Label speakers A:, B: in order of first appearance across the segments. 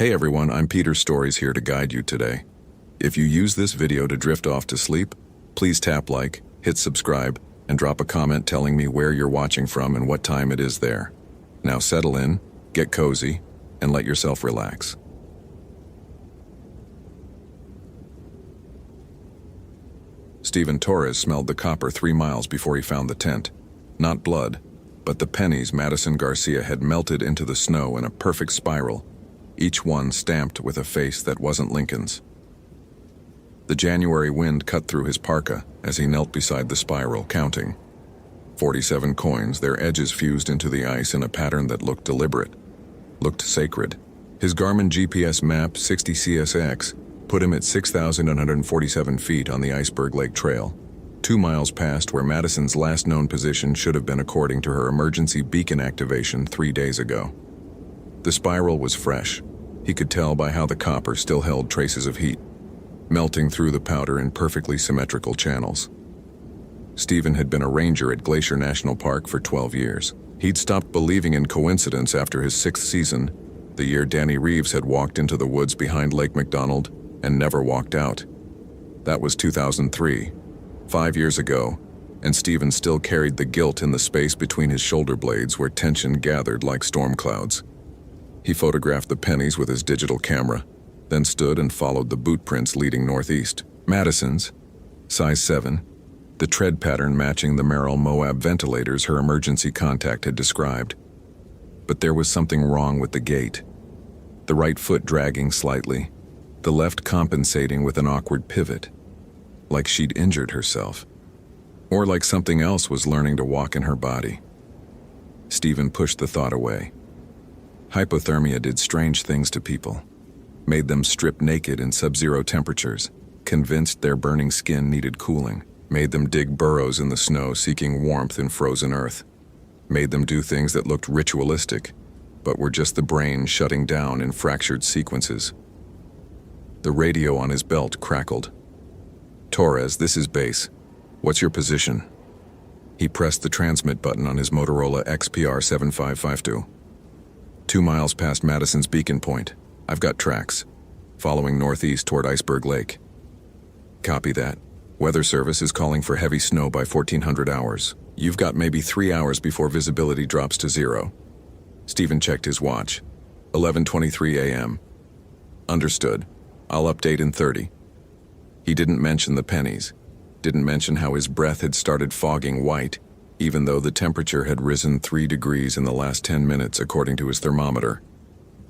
A: Hey everyone, I'm Peter Stories here to guide you today. If you use this video to drift off to sleep, please tap like, hit subscribe, and drop a comment telling me where you're watching from and what time it is there. Now settle in, get cozy, and let yourself relax. Steven Torres smelled the copper 3 miles before he found the tent. Not blood, but the pennies Madison Garcia had melted into the snow in a perfect spiral, each one stamped with a face that wasn't Lincoln's. The January wind cut through his parka as he knelt beside the spiral, counting. 47 coins, their edges fused into the ice in a pattern that looked deliberate, looked sacred. His Garmin GPS map 60 CSX put him at 6,147 feet on the Iceberg Lake Trail, 2 miles past where Madison's last known position should have been according to her emergency beacon activation 3 days ago. The spiral was fresh. He could tell by how the copper still held traces of heat, melting through the powder in perfectly symmetrical channels. Steven had been a ranger at Glacier National Park for 12 years. He'd stopped believing in coincidence after his 6th season, the year Danny Reeves had walked into the woods behind Lake McDonald and never walked out. That was 2003, 5 years ago, and Steven still carried the guilt in the space between his shoulder blades where tension gathered like storm clouds. He photographed the pennies with his digital camera, then stood and followed the boot prints leading northeast. Madison's, size 7, the tread pattern matching the Merrill Moab ventilators her emergency contact had described. But there was something wrong with the gait. The right foot dragging slightly, the left compensating with an awkward pivot, like she'd injured herself, or like something else was learning to walk in her body. Steven pushed the thought away. Hypothermia did strange things to people, made them strip naked in sub-zero temperatures, convinced their burning skin needed cooling, made them dig burrows in the snow seeking warmth in frozen earth, made them do things that looked ritualistic, but were just the brain shutting down in fractured sequences. The radio on his belt crackled. "Torres, this is base. What's your position?" He pressed the transmit button on his Motorola XPR 7552. 2 miles past Madison's beacon point. I've got tracks, following northeast toward Iceberg Lake. Copy that. Weather Service is calling for heavy snow by 1400 hours. You've got maybe 3 hours before visibility drops to 0. Steven checked his watch. 11:23 a.m. Understood. I'll update in 30. He didn't mention the pennies, didn't mention how his breath had started fogging white, even though the temperature had risen 3 degrees in the last 10 minutes according to his thermometer.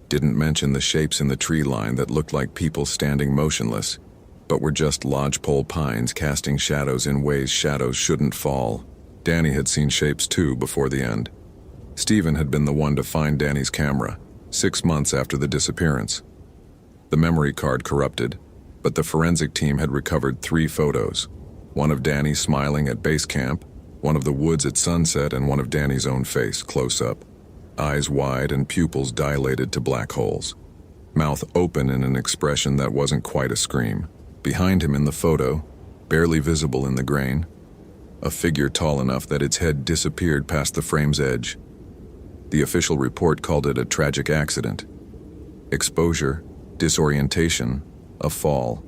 A: Didn't mention the shapes in the tree line that looked like people standing motionless, but were just lodgepole pines casting shadows in ways shadows shouldn't fall. Danny had seen shapes too before the end. Steven had been the one to find Danny's camera, 6 months after the disappearance. The memory card corrupted, but the forensic team had recovered 3 photos, one of Danny smiling at base camp, one of the woods at sunset, and one of Danny's own face, close up, eyes wide and pupils dilated to black holes, mouth open in an expression that wasn't quite a scream. Behind him in the photo, barely visible in the grain, a figure tall enough that its head disappeared past the frame's edge. The official report called it a tragic accident. Exposure, disorientation, a fall.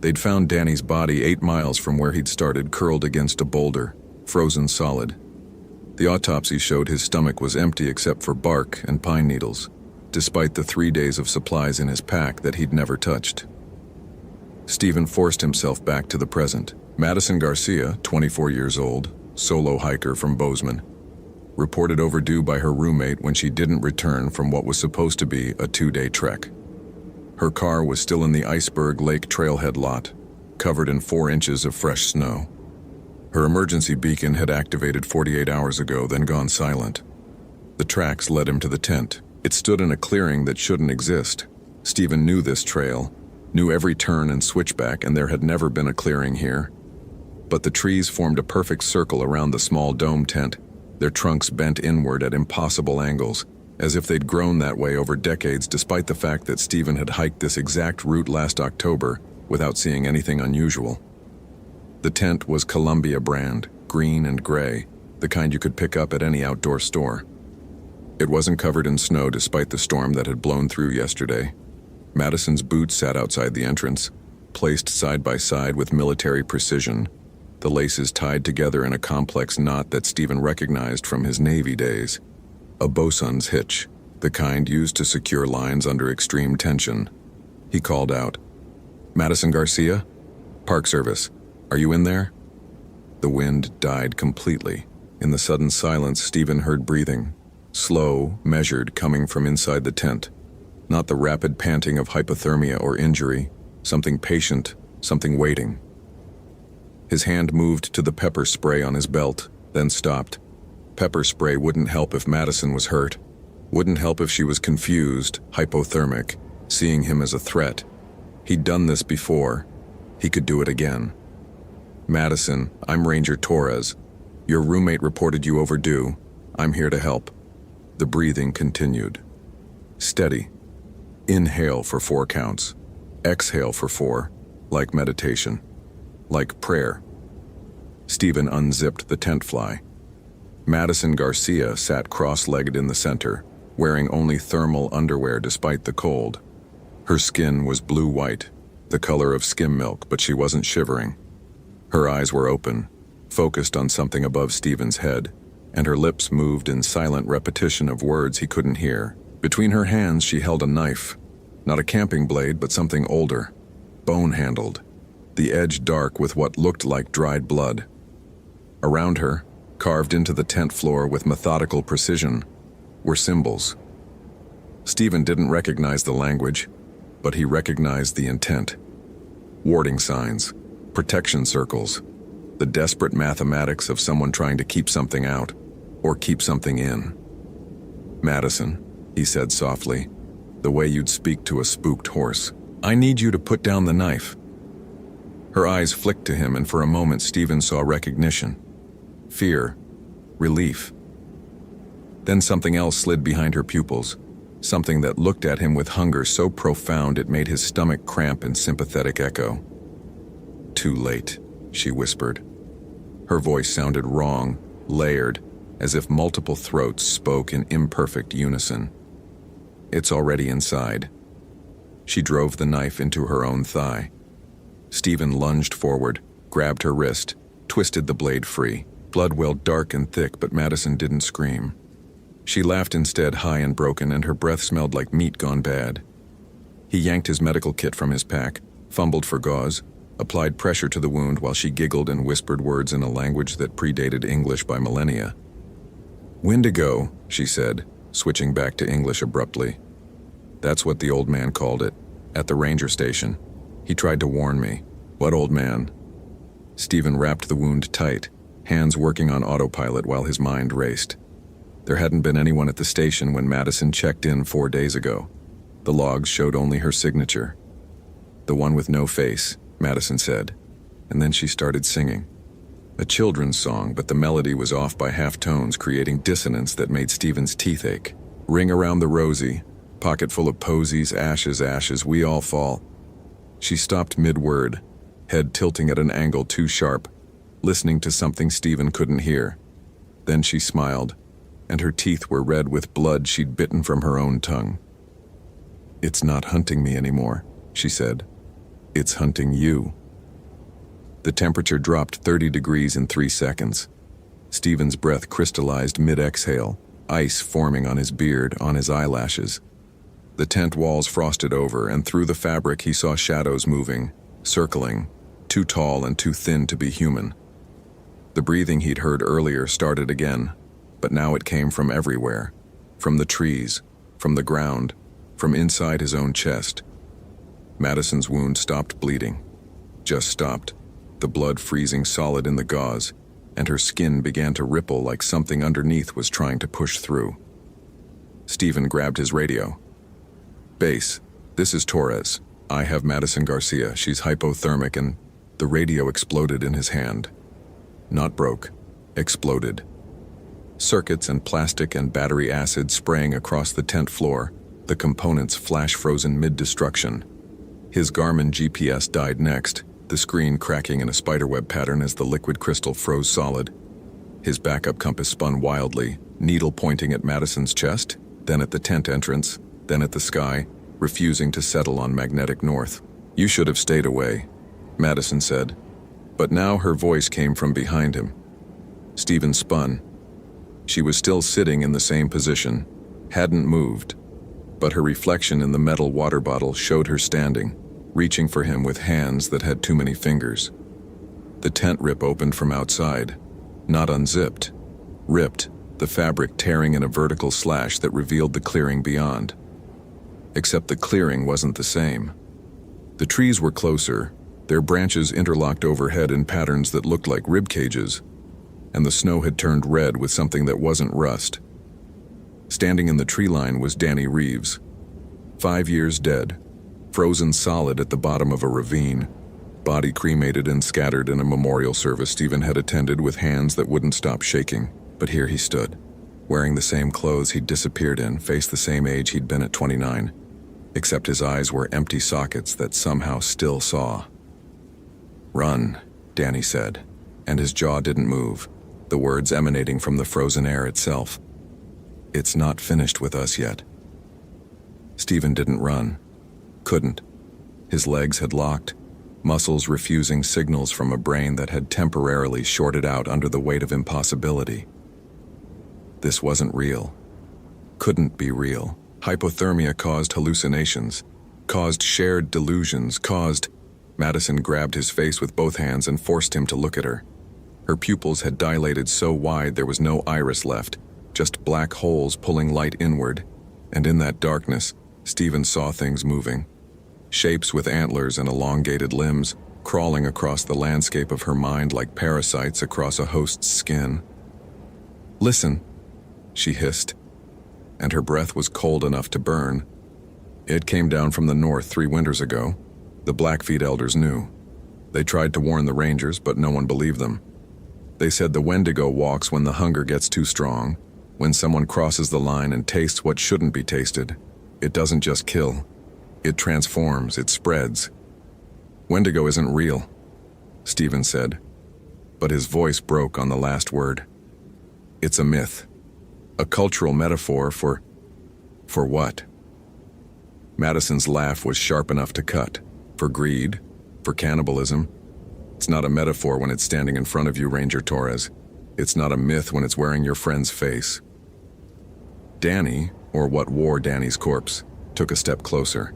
A: They'd found Danny's body 8 miles from where he'd started, curled against a boulder, frozen solid. The autopsy showed his stomach was empty except for bark and pine needles, despite the 3 days of supplies in his pack that he'd never touched. Steven forced himself back to the present. Madison Garcia, 24 years old, solo hiker from Bozeman, reported overdue by her roommate when she didn't return from what was supposed to be a 2-day trek. Her car was still in the Iceberg Lake trailhead lot, covered in 4 inches of fresh snow. Her emergency beacon had activated 48 hours ago, then gone silent. The tracks led him to the tent. It stood in a clearing that shouldn't exist. Steven knew this trail, knew every turn and switchback, and there had never been a clearing here. But the trees formed a perfect circle around the small dome tent, their trunks bent inward at impossible angles, as if they'd grown that way over decades, despite the fact that Steven had hiked this exact route last October without seeing anything unusual. The tent was Columbia brand, green and gray, the kind you could pick up at any outdoor store. It wasn't covered in snow despite the storm that had blown through yesterday. Madison's boots sat outside the entrance, placed side by side with military precision, the laces tied together in a complex knot that Stephen recognized from his Navy days. A bosun's hitch, the kind used to secure lines under extreme tension. He called out, "Madison Garcia? Park Service, are you in there?" The wind died completely. In the sudden silence, Stephen heard breathing, slow, measured, coming from inside the tent. Not the rapid panting of hypothermia or injury, something patient, something waiting. His hand moved to the pepper spray on his belt, then stopped. Pepper spray wouldn't help if Madison was hurt, wouldn't help if she was confused, hypothermic, seeing him as a threat. He'd done this before. He could do it again. "Madison, I'm Ranger Torres. Your roommate reported you overdue. I'm here to help." The breathing continued. Steady. Inhale for 4 counts. Exhale for 4, like meditation, like prayer. Stephen unzipped the tent fly. Madison Garcia sat cross-legged in the center, wearing only thermal underwear despite the cold. Her skin was blue-white, the color of skim milk, but she wasn't shivering. Her eyes were open, focused on something above Stephen's head, and her lips moved in silent repetition of words he couldn't hear. Between her hands she held a knife, not a camping blade, but something older, bone-handled, the edge dark with what looked like dried blood. Around her, carved into the tent floor with methodical precision, were symbols. Stephen didn't recognize the language, but he recognized the intent. Warding signs, protection circles, the desperate mathematics of someone trying to keep something out, or keep something in. "Madison," he said softly, the way you'd speak to a spooked horse, "I need you to put down the knife." Her eyes flicked to him, and for a moment Stephen saw recognition, fear, relief. Then something else slid behind her pupils, something that looked at him with hunger so profound it made his stomach cramp in sympathetic echo. "Too late," she whispered. Her voice sounded wrong, layered, as if multiple throats spoke in imperfect unison. "It's already inside." She drove the knife into her own thigh. Stephen lunged forward, grabbed her wrist, twisted the blade free. Blood welled dark and thick, but Madison didn't scream. She laughed instead, high and broken, and her breath smelled like meat gone bad. He yanked his medical kit from his pack, fumbled for gauze, applied pressure to the wound while she giggled and whispered words in a language that predated English by millennia. "Wendigo," she said, switching back to English abruptly. "That's what the old man called it, at the ranger station. He tried to warn me." "What old man?" Stephen wrapped the wound tight, hands working on autopilot while his mind raced. There hadn't been anyone at the station when Madison checked in 4 days ago. The logs showed only her signature. "The one with no face," Madison said, and then she started singing. A children's song, but the melody was off by half tones, creating dissonance that made Stephen's teeth ache. "Ring around the rosy, pocket full of posies, ashes, ashes, we all fall." She stopped mid-word, head tilting at an angle too sharp, listening to something Stephen couldn't hear. Then she smiled, and her teeth were red with blood she'd bitten from her own tongue. "It's not hunting me anymore," she said. "It's hunting you." The temperature dropped 30 degrees in 3 seconds. Stephen's breath crystallized mid-exhale, ice forming on his beard, on his eyelashes. The tent walls frosted over, and through the fabric he saw shadows moving, circling, too tall and too thin to be human. The breathing he'd heard earlier started again, but now it came from everywhere, from the trees, from the ground, from inside his own chest. Madison's wound stopped bleeding, just stopped, the blood freezing solid in the gauze, and her skin began to ripple like something underneath was trying to push through. Stephen grabbed his radio. "Base, this is Torres. I have Madison Garcia. She's hypothermic," and the radio exploded in his hand. Not broke, exploded. Circuits and plastic and battery acid spraying across the tent floor, the components flash-frozen mid-destruction. His Garmin GPS died next, the screen cracking in a spiderweb pattern as the liquid crystal froze solid. His backup compass spun wildly, needle pointing at Madison's chest, then at the tent entrance, then at the sky, refusing to settle on magnetic north. "You should have stayed away," Madison said. But now her voice came from behind him. Stephen spun. She was still sitting in the same position, hadn't moved, but her reflection in the metal water bottle showed her standing, reaching for him with hands that had too many fingers. The tent rip opened from outside, not unzipped, ripped, the fabric tearing in a vertical slash that revealed the clearing beyond. Except the clearing wasn't the same. The trees were closer, their branches interlocked overhead in patterns that looked like rib cages, and the snow had turned red with something that wasn't rust. Standing in the tree line was Danny Reeves, 5 years dead, frozen solid at the bottom of a ravine, body cremated and scattered in a memorial service Stephen had attended with hands that wouldn't stop shaking. But here he stood, wearing the same clothes he'd disappeared in, faced the same age he'd been at 29, except his eyes were empty sockets that somehow still saw. "Run," Danny said, and his jaw didn't move, the words emanating from the frozen air itself. "It's not finished with us yet." Stephen didn't run. Couldn't. His legs had locked, muscles refusing signals from a brain that had temporarily shorted out under the weight of impossibility. This wasn't real. Couldn't be real. Hypothermia caused hallucinations, caused shared delusions, caused... Madison grabbed his face with both hands and forced him to look at her. Her pupils had dilated so wide there was no iris left, just black holes pulling light inward, and in that darkness, Stephen saw things moving. Shapes with antlers and elongated limbs, crawling across the landscape of her mind like parasites across a host's skin. "Listen," she hissed, and her breath was cold enough to burn. It came down from the north 3 winters ago. The Blackfeet elders knew. They tried to warn the rangers, but no one believed them. They said the Wendigo walks when the hunger gets too strong, when someone crosses the line and tastes what shouldn't be tasted. It doesn't just kill. It transforms, it spreads. "Wendigo isn't real," Stephen said, but his voice broke on the last word. "It's a myth. A cultural metaphor for what?" Madison's laugh was sharp enough to cut. "For greed, for cannibalism. It's not a metaphor when it's standing in front of you, Ranger Torres. It's not a myth when it's wearing your friend's face." Danny, or what wore Danny's corpse, took a step closer.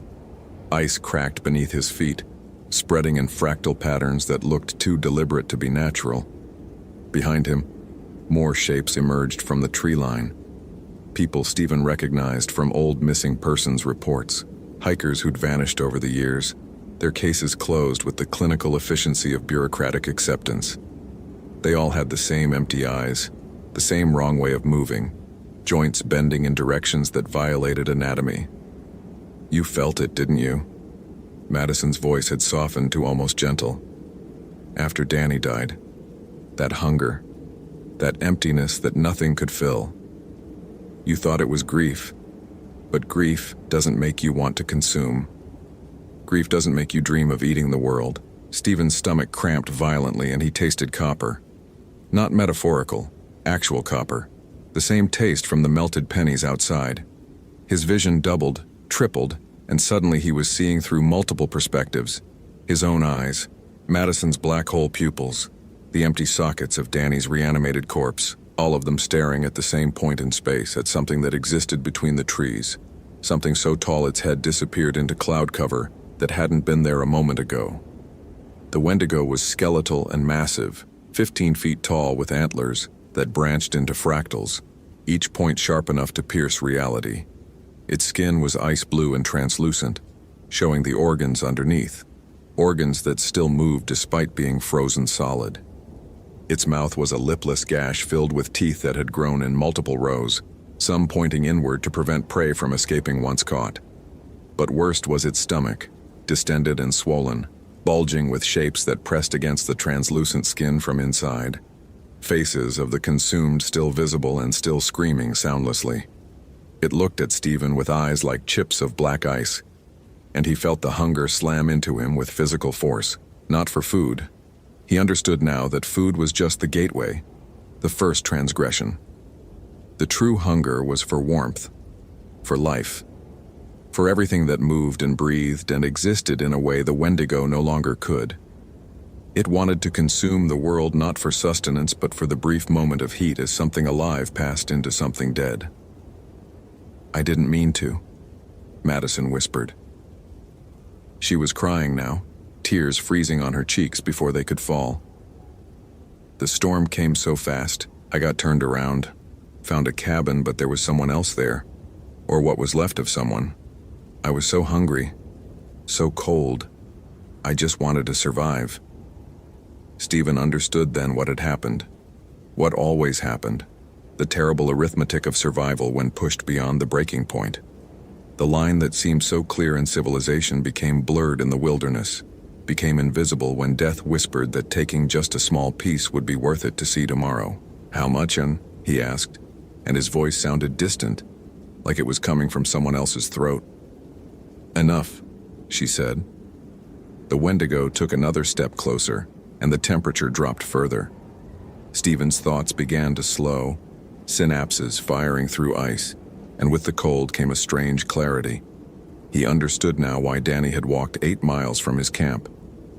A: Ice cracked beneath his feet, spreading in fractal patterns that looked too deliberate to be natural. Behind him, more shapes emerged from the tree line. People Stephen recognized from old missing persons reports, hikers who'd vanished over the years, their cases closed with the clinical efficiency of bureaucratic acceptance. They all had the same empty eyes, the same wrong way of moving, joints bending in directions that violated anatomy. "You felt it, didn't you?" Madison's voice had softened to almost gentle. "After Danny died, that hunger, that emptiness that nothing could fill. You thought it was grief, but grief doesn't make you want to consume. Grief doesn't make you dream of eating the world." Stephen's stomach cramped violently and he tasted copper. Not metaphorical, actual copper. The same taste from the melted pennies outside. His vision doubled, tripled, and suddenly he was seeing through multiple perspectives. His own eyes, Madison's black hole pupils, the empty sockets of Danny's reanimated corpse, all of them staring at the same point in space, at something that existed between the trees, something so tall its head disappeared into cloud cover that hadn't been there a moment ago. The Wendigo was skeletal and massive, 15 feet tall with antlers that branched into fractals, each point sharp enough to pierce reality. Its skin was ice blue and translucent, showing the organs underneath, organs that still moved despite being frozen solid. Its mouth was a lipless gash filled with teeth that had grown in multiple rows, some pointing inward to prevent prey from escaping once caught. But worst was its stomach, distended and swollen, bulging with shapes that pressed against the translucent skin from inside. Faces of the consumed still visible and still screaming soundlessly. It looked at Stephen with eyes like chips of black ice, and he felt the hunger slam into him with physical force, not for food. He understood now that food was just the gateway, The first transgression. The true hunger was for warmth, for life, for everything that moved and breathed and existed in a way the Wendigo no longer could. It wanted to consume the world not for sustenance but for the brief moment of heat as something alive passed into something dead. "I didn't mean to," Madison whispered. She was crying now, tears freezing on her cheeks before they could fall. "The storm came so fast, I got turned around, found a cabin, but there was someone else there, or what was left of someone. I was so hungry, so cold. I just wanted to survive." Stephen understood then what had happened, what always happened, the terrible arithmetic of survival when pushed beyond the breaking point. The line that seemed so clear in civilization became blurred in the wilderness, became invisible when death whispered that taking just a small piece would be worth it to see tomorrow. "How much, he asked, and his voice sounded distant, like it was coming from someone else's throat. "Enough," she said. The Wendigo took another step closer, and the temperature dropped further. Stephen's thoughts began to slow, synapses firing through ice, and with the cold came a strange clarity. He understood now why Danny had walked 8 miles from his camp,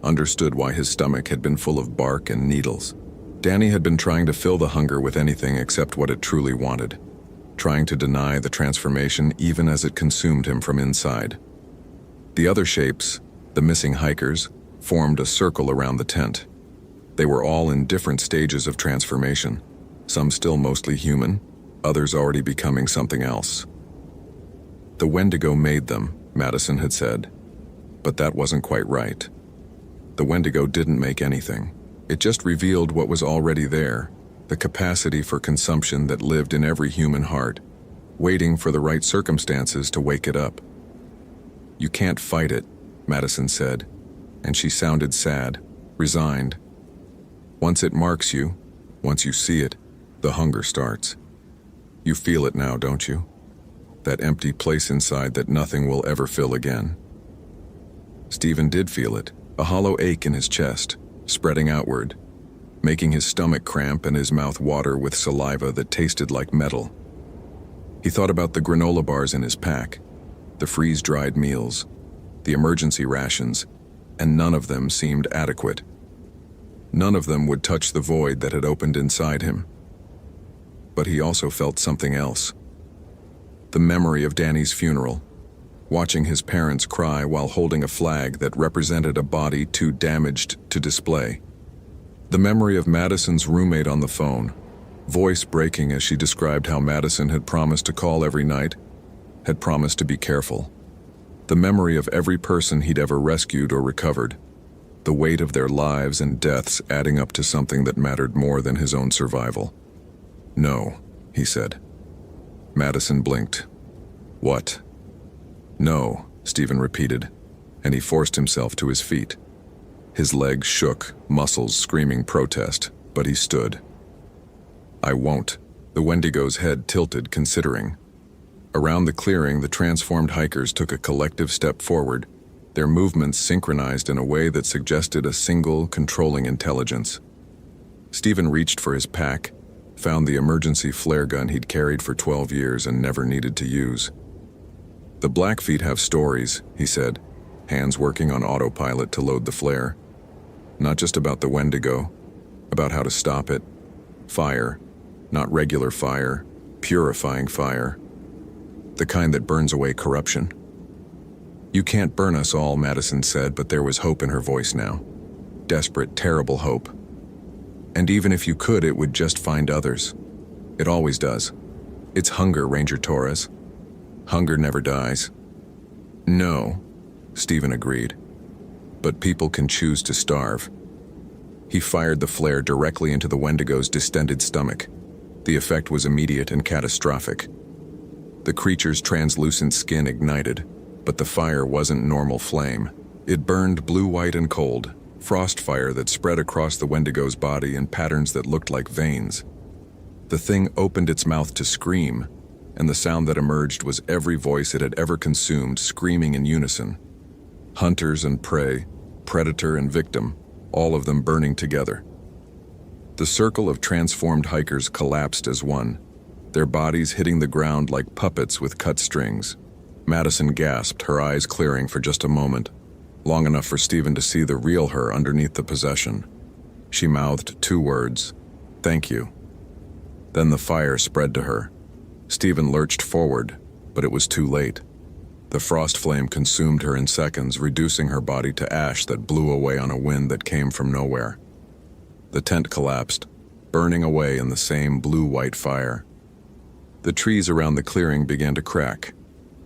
A: understood why his stomach had been full of bark and needles. Danny had been trying to fill the hunger with anything except what it truly wanted, trying to deny the transformation even as it consumed him from inside. The other shapes, the missing hikers, formed a circle around the tent. They were all in different stages of transformation, some still mostly human, others already becoming something else. The Wendigo made them, Madison had said, but that wasn't quite right. The Wendigo didn't make anything. It just revealed what was already there, the capacity for consumption that lived in every human heart, waiting for the right circumstances to wake it up. "You can't fight it," Madison said, and she sounded sad, resigned. "Once it marks you, once you see it, the hunger starts. You feel it now, don't you? That empty place inside that nothing will ever fill again." Stephen did feel it, a hollow ache in his chest, spreading outward, making his stomach cramp and his mouth water with saliva that tasted like metal. He thought about the granola bars in his pack, the freeze-dried meals, the emergency rations, and none of them seemed adequate. None of them would touch the void that had opened inside him. But he also felt something else. The memory of Danny's funeral, watching his parents cry while holding a flag that represented a body too damaged to display. The memory of Madison's roommate on the phone, voice breaking as she described how Madison had promised to call every night, had promised to be careful. The memory of every person he'd ever rescued or recovered, the weight of their lives and deaths adding up to something that mattered more than his own survival. "No," he said. Madison blinked. "What?" "No," Stephen repeated, and he forced himself to his feet. His legs shook, muscles screaming protest, but he stood. "I won't." The Wendigo's head tilted, considering. Around the clearing, the transformed hikers took a collective step forward, their movements synchronized in a way that suggested a single, controlling intelligence. Stephen reached for his pack, found the emergency flare gun he'd carried for 12 years and never needed to use. "The Blackfeet have stories," he said, hands working on autopilot to load the flare. "Not just about the Wendigo, about how to stop it. Fire, not regular fire, purifying fire. The kind that burns away corruption." "You can't burn us all," Madison said, but there was hope in her voice now. Desperate, terrible hope. "And even if you could, it would just find others. It always does. It's hunger, Ranger Torres. Hunger never dies." "No," Stephen agreed. "But people can choose to starve." He fired the flare directly into the Wendigo's distended stomach. The effect was immediate and catastrophic. The creature's translucent skin ignited, but the fire wasn't normal flame. It burned blue-white and cold, frost fire that spread across the Wendigo's body in patterns that looked like veins. The thing opened its mouth to scream, and the sound that emerged was every voice it had ever consumed screaming in unison. Hunters and prey, predator and victim, all of them burning together. The circle of transformed hikers collapsed as one, their bodies hitting the ground like puppets with cut strings. Madison gasped, her eyes clearing for just a moment, long enough for Stephen to see the real her underneath the possession. She mouthed 2 words, "Thank you." Then the fire spread to her. Stephen lurched forward, but it was too late. The frost flame consumed her in seconds, reducing her body to ash that blew away on a wind that came from nowhere. The tent collapsed, burning away in the same blue-white fire. The trees around the clearing began to crack,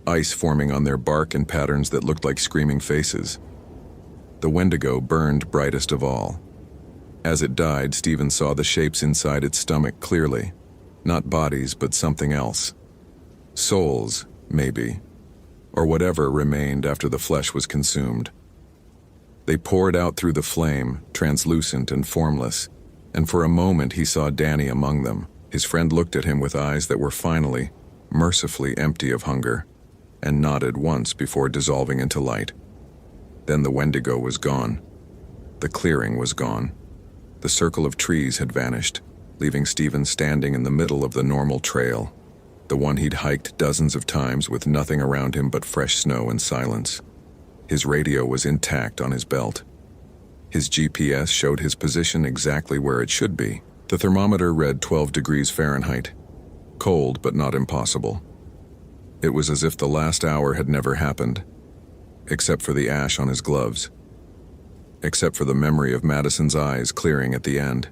A: ice forming on their bark in patterns that looked like screaming faces. The Wendigo burned brightest of all. As it died, Stephen saw the shapes inside its stomach clearly. Not bodies, but something else. Souls, maybe, or whatever remained after the flesh was consumed. They poured out through the flame, translucent and formless, and for a moment he saw Danny among them. His friend looked at him with eyes that were finally, mercifully empty of hunger, and nodded once before dissolving into light. Then the Wendigo was gone. The clearing was gone. The circle of trees had vanished, leaving Stephen standing in the middle of the normal trail, the one he'd hiked dozens of times with nothing around him but fresh snow and silence. His radio was intact on his belt. His GPS showed his position exactly where it should be. The thermometer read 12 degrees Fahrenheit. Cold, but not impossible. It was as if the last hour had never happened, except for the ash on his gloves, except for the memory of Madison's eyes clearing at the end,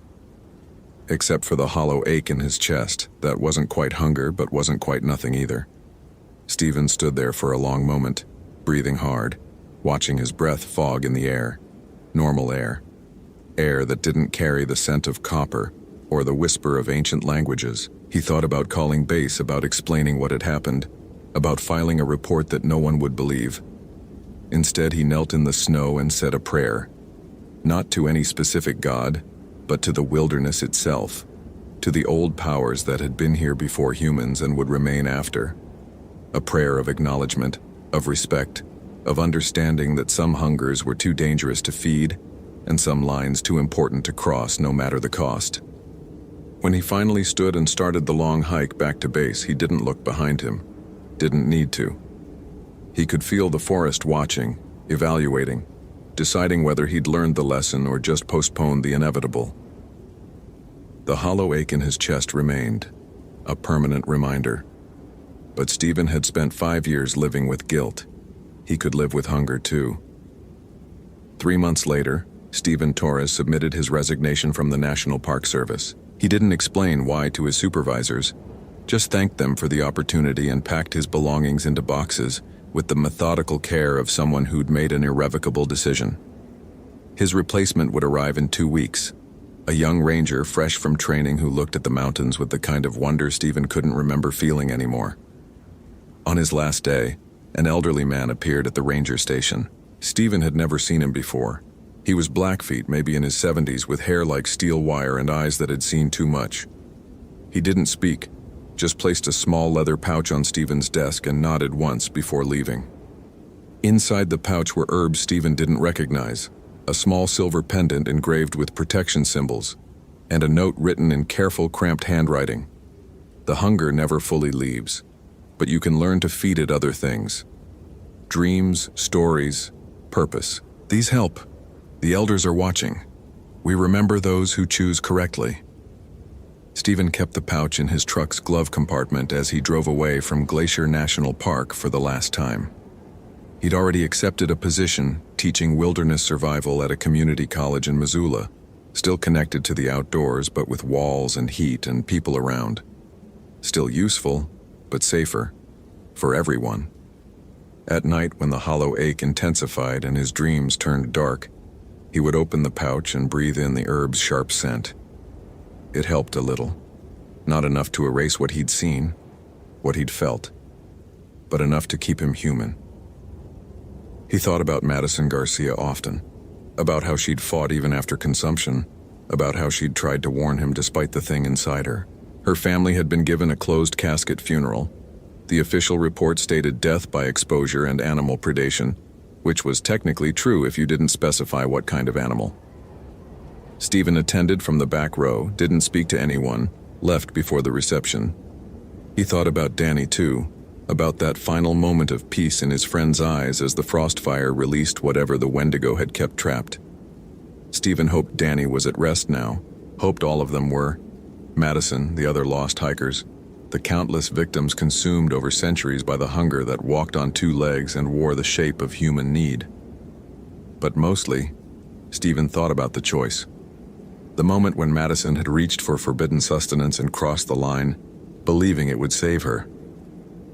A: except for the hollow ache in his chest that wasn't quite hunger but wasn't quite nothing either. Stephen stood there for a long moment, breathing hard, watching his breath fog in the air. Normal air. Air that didn't carry the scent of copper or the whisper of ancient languages. He thought about calling base, about explaining what had happened, about filing a report that no one would believe. Instead, he knelt in the snow and said a prayer, not to any specific god, but to the wilderness itself, to the old powers that had been here before humans and would remain after. A prayer of acknowledgement, of respect, of understanding that some hungers were too dangerous to feed, and some lines too important to cross no matter the cost. When he finally stood and started the long hike back to base, he didn't look behind him, didn't need to. He could feel the forest watching, evaluating, deciding whether he'd learned the lesson or just postponed the inevitable. The hollow ache in his chest remained, a permanent reminder. But Stephen had spent 5 years living with guilt. He could live with hunger too. 3 months later, Stephen Torres submitted his resignation from the National Park Service. He didn't explain why to his supervisors, just thanked them for the opportunity and packed his belongings into boxes with the methodical care of someone who'd made an irrevocable decision. His replacement would arrive in 2 weeks, a young ranger fresh from training who looked at the mountains with the kind of wonder Stephen couldn't remember feeling anymore. On his last day, an elderly man appeared at the ranger station. Stephen had never seen him before. He was Blackfeet, maybe in his 70s, with hair like steel wire and eyes that had seen too much. He didn't speak, just placed a small leather pouch on Stephen's desk and nodded once before leaving. Inside the pouch were herbs Stephen didn't recognize, a small silver pendant engraved with protection symbols, and a note written in careful, cramped handwriting. The hunger never fully leaves, but you can learn to feed it other things. Dreams, stories, purpose. These help. The elders are watching. We remember those who choose correctly. Stephen kept the pouch in his truck's glove compartment as he drove away from Glacier National Park for the last time. He'd already accepted a position teaching wilderness survival at a community college in Missoula, still connected to the outdoors but with walls and heat and people around. Still useful, but safer, for everyone. At night, when the hollow ache intensified and his dreams turned dark, he would open the pouch and breathe in the herb's sharp scent. It helped a little. Not enough to erase what he'd seen, what he'd felt, but enough to keep him human. He thought about Madison Garcia often, about how she'd fought even after consumption, about how she'd tried to warn him despite the thing inside her. Her family had been given a closed-casket funeral. The official report stated death by exposure and animal predation, which was technically true if you didn't specify what kind of animal. Stephen attended from the back row, didn't speak to anyone, left before the reception. He thought about Danny too, about that final moment of peace in his friend's eyes as the frost fire released whatever the Wendigo had kept trapped. Stephen hoped Danny was at rest now, hoped all of them were. Madison, the other lost hikers, the countless victims consumed over centuries by the hunger that walked on two legs and wore the shape of human need. But mostly, Stephen thought about the choice. The moment when Madison had reached for forbidden sustenance and crossed the line, believing it would save her.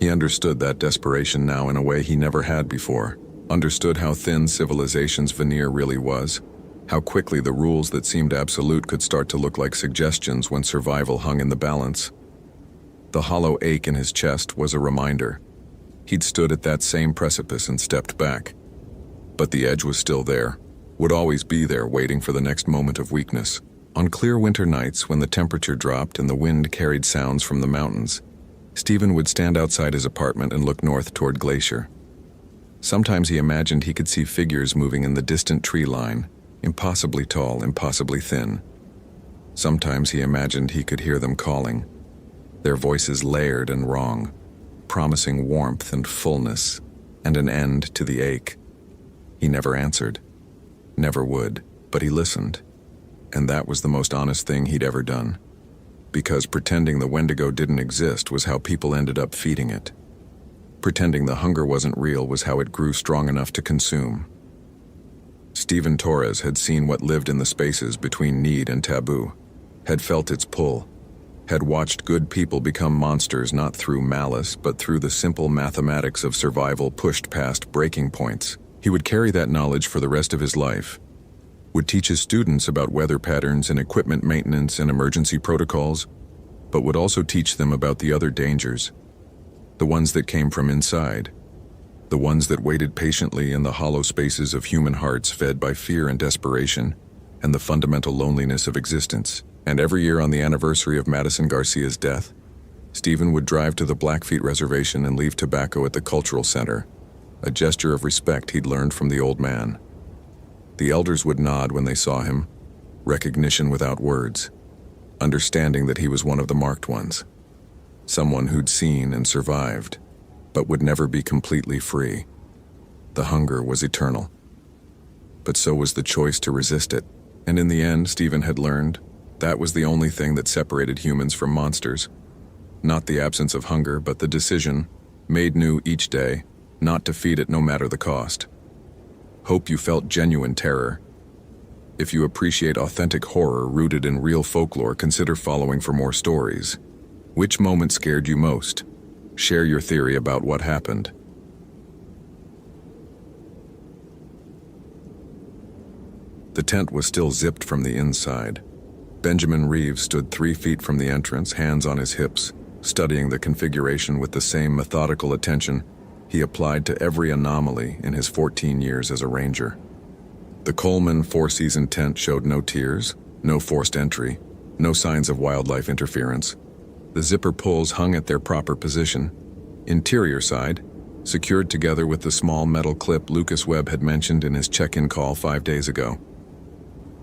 A: He understood that desperation now in a way he never had before, understood how thin civilization's veneer really was, how quickly the rules that seemed absolute could start to look like suggestions when survival hung in the balance. The hollow ache in his chest was a reminder. He'd stood at that same precipice and stepped back. But the edge was still there, would always be there waiting for the next moment of weakness. On clear winter nights when the temperature dropped and the wind carried sounds from the mountains, Stephen would stand outside his apartment and look north toward Glacier. Sometimes he imagined he could see figures moving in the distant tree line, impossibly tall, impossibly thin. Sometimes he imagined he could hear them calling, their voices layered and wrong, promising warmth and fullness and an end to the ache. He never answered, never would, but he listened, and that was the most honest thing he'd ever done. Because pretending the Wendigo didn't exist was how people ended up feeding it. Pretending the hunger wasn't real was how it grew strong enough to consume. Stephen Torres had seen what lived in the spaces between need and taboo, had felt its pull, had watched good people become monsters not through malice but through the simple mathematics of survival pushed past breaking points. He would carry that knowledge for the rest of his life, would teach his students about weather patterns and equipment maintenance and emergency protocols, but would also teach them about the other dangers, the ones that came from inside, the ones that waited patiently in the hollow spaces of human hearts fed by fear and desperation and the fundamental loneliness of existence. And every year on the anniversary of Madison Garcia's death, Stephen would drive to the Blackfeet Reservation and leave tobacco at the Cultural Center, a gesture of respect he'd learned from the old man. The elders would nod when they saw him, recognition without words, understanding that he was one of the marked ones, someone who'd seen and survived, but would never be completely free. The hunger was eternal. But so was the choice to resist it, and in the end, Stephen had learned that was the only thing that separated humans from monsters. Not the absence of hunger, but the decision, made new each day, not to feed it no matter the cost. Hope you felt genuine terror. If you appreciate authentic horror rooted in real folklore, consider following for more stories. Which moment scared you most? Share your theory about what happened. The tent was still zipped from the inside. Benjamin Reeves stood 3 feet from the entrance, hands on his hips, studying the configuration with the same methodical attention he applied to every anomaly in his 14 years as a ranger. The Coleman 4-season tent showed no tears, no forced entry, no signs of wildlife interference. The zipper pulls hung at their proper position. Interior side, secured together with the small metal clip Lucas Webb had mentioned in his check-in call 5 days ago.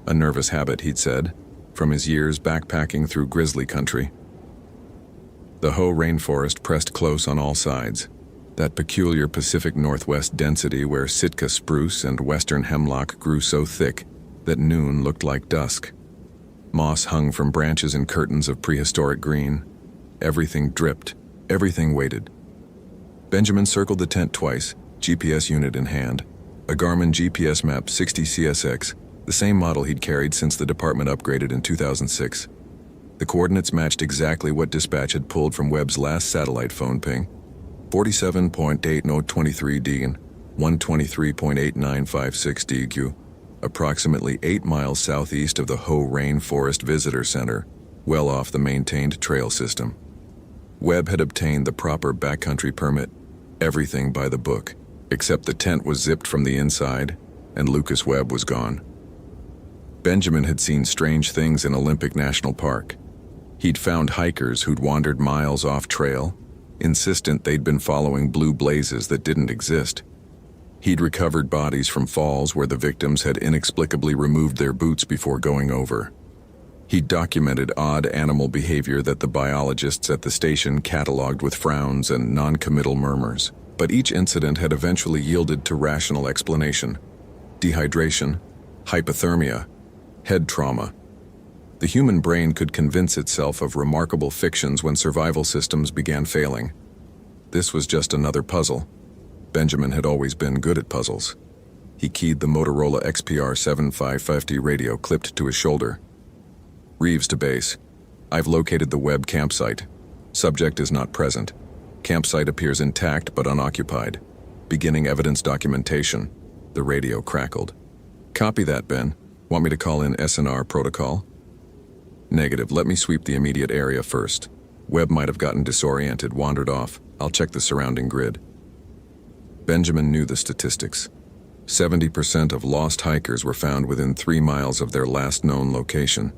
A: A nervous habit, he'd said, from his years backpacking through grizzly country. The Hoh rainforest pressed close on all sides, that peculiar Pacific Northwest density where Sitka spruce and western hemlock grew so thick that noon looked like dusk. Moss hung from branches in curtains of prehistoric green. Everything dripped, everything waited. Benjamin circled the tent twice, GPS unit in hand, a Garmin GPS map 60 CSX, the same model he'd carried since the department upgraded in 2006. The coordinates matched exactly what dispatch had pulled from Webb's last satellite phone ping, 47.8023 DN, 123.8956 DQ, approximately 8 miles southeast of the Hoh Rainforest Visitor Center, well off the maintained trail system. Webb had obtained the proper backcountry permit, everything by the book, except the tent was zipped from the inside, and Lucas Webb was gone. Benjamin had seen strange things in Olympic National Park. He'd found hikers who'd wandered miles off trail, insistent they'd been following blue blazes that didn't exist. He'd recovered bodies from falls where the victims had inexplicably removed their boots before going over. He'd documented odd animal behavior that the biologists at the station catalogued with frowns and non-committal murmurs. But each incident had eventually yielded to rational explanation. Dehydration, hypothermia, head trauma. The human brain could convince itself of remarkable fictions when survival systems began failing. This was just another puzzle. Benjamin had always been good at puzzles. He keyed the Motorola XPR 7550 radio clipped to his shoulder. Reeves to base. I've located the Webb campsite. Subject is not present. Campsite appears intact but unoccupied. Beginning evidence documentation. The radio crackled. Copy that, Ben. Want me to call in SNR protocol? Negative. Let me sweep the immediate area first. Webb might have gotten disoriented, wandered off. I'll check the surrounding grid. Benjamin knew the statistics. 70% of lost hikers were found within 3 miles of their last known location.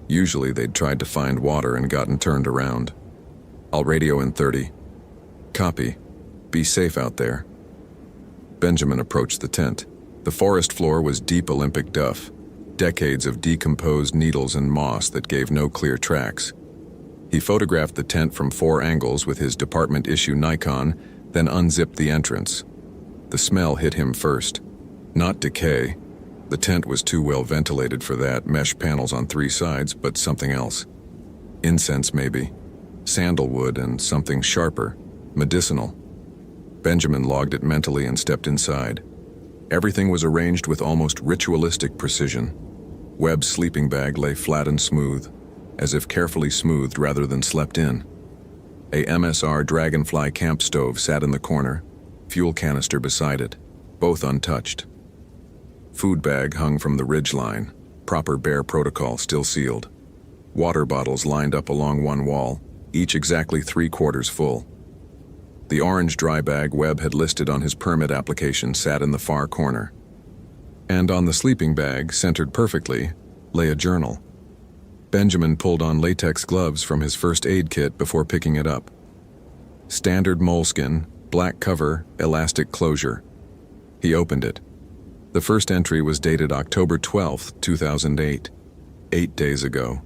A: Usually they'd tried to find water and gotten turned around. I'll radio in 30. Copy. Be safe out there. Benjamin approached the tent. The forest floor was deep Olympic duff, decades of decomposed needles and moss that gave no clear tracks. He photographed the tent from 4 angles with his department-issue Nikon, then unzipped the entrance. The smell hit him first. Not decay. The tent was too well ventilated for that, mesh panels on 3 sides, but something else. Incense, maybe. Sandalwood and something sharper. Medicinal. Benjamin logged it mentally and stepped inside. Everything was arranged with almost ritualistic precision. Webb's sleeping bag lay flat and smooth, as if carefully smoothed rather than slept in. A MSR Dragonfly camp stove sat in the corner, fuel canister beside it, both untouched. Food bag hung from the ridgeline, proper bear protocol still sealed. Water bottles lined up along one wall, each exactly 3/4 full. The orange dry bag Webb had listed on his permit application sat in the far corner. And on the sleeping bag, centered perfectly, lay a journal. Benjamin pulled on latex gloves from his first aid kit before picking it up. Standard moleskin, black cover, elastic closure. He opened it. The first entry was dated October 12, 2008, 8 days ago.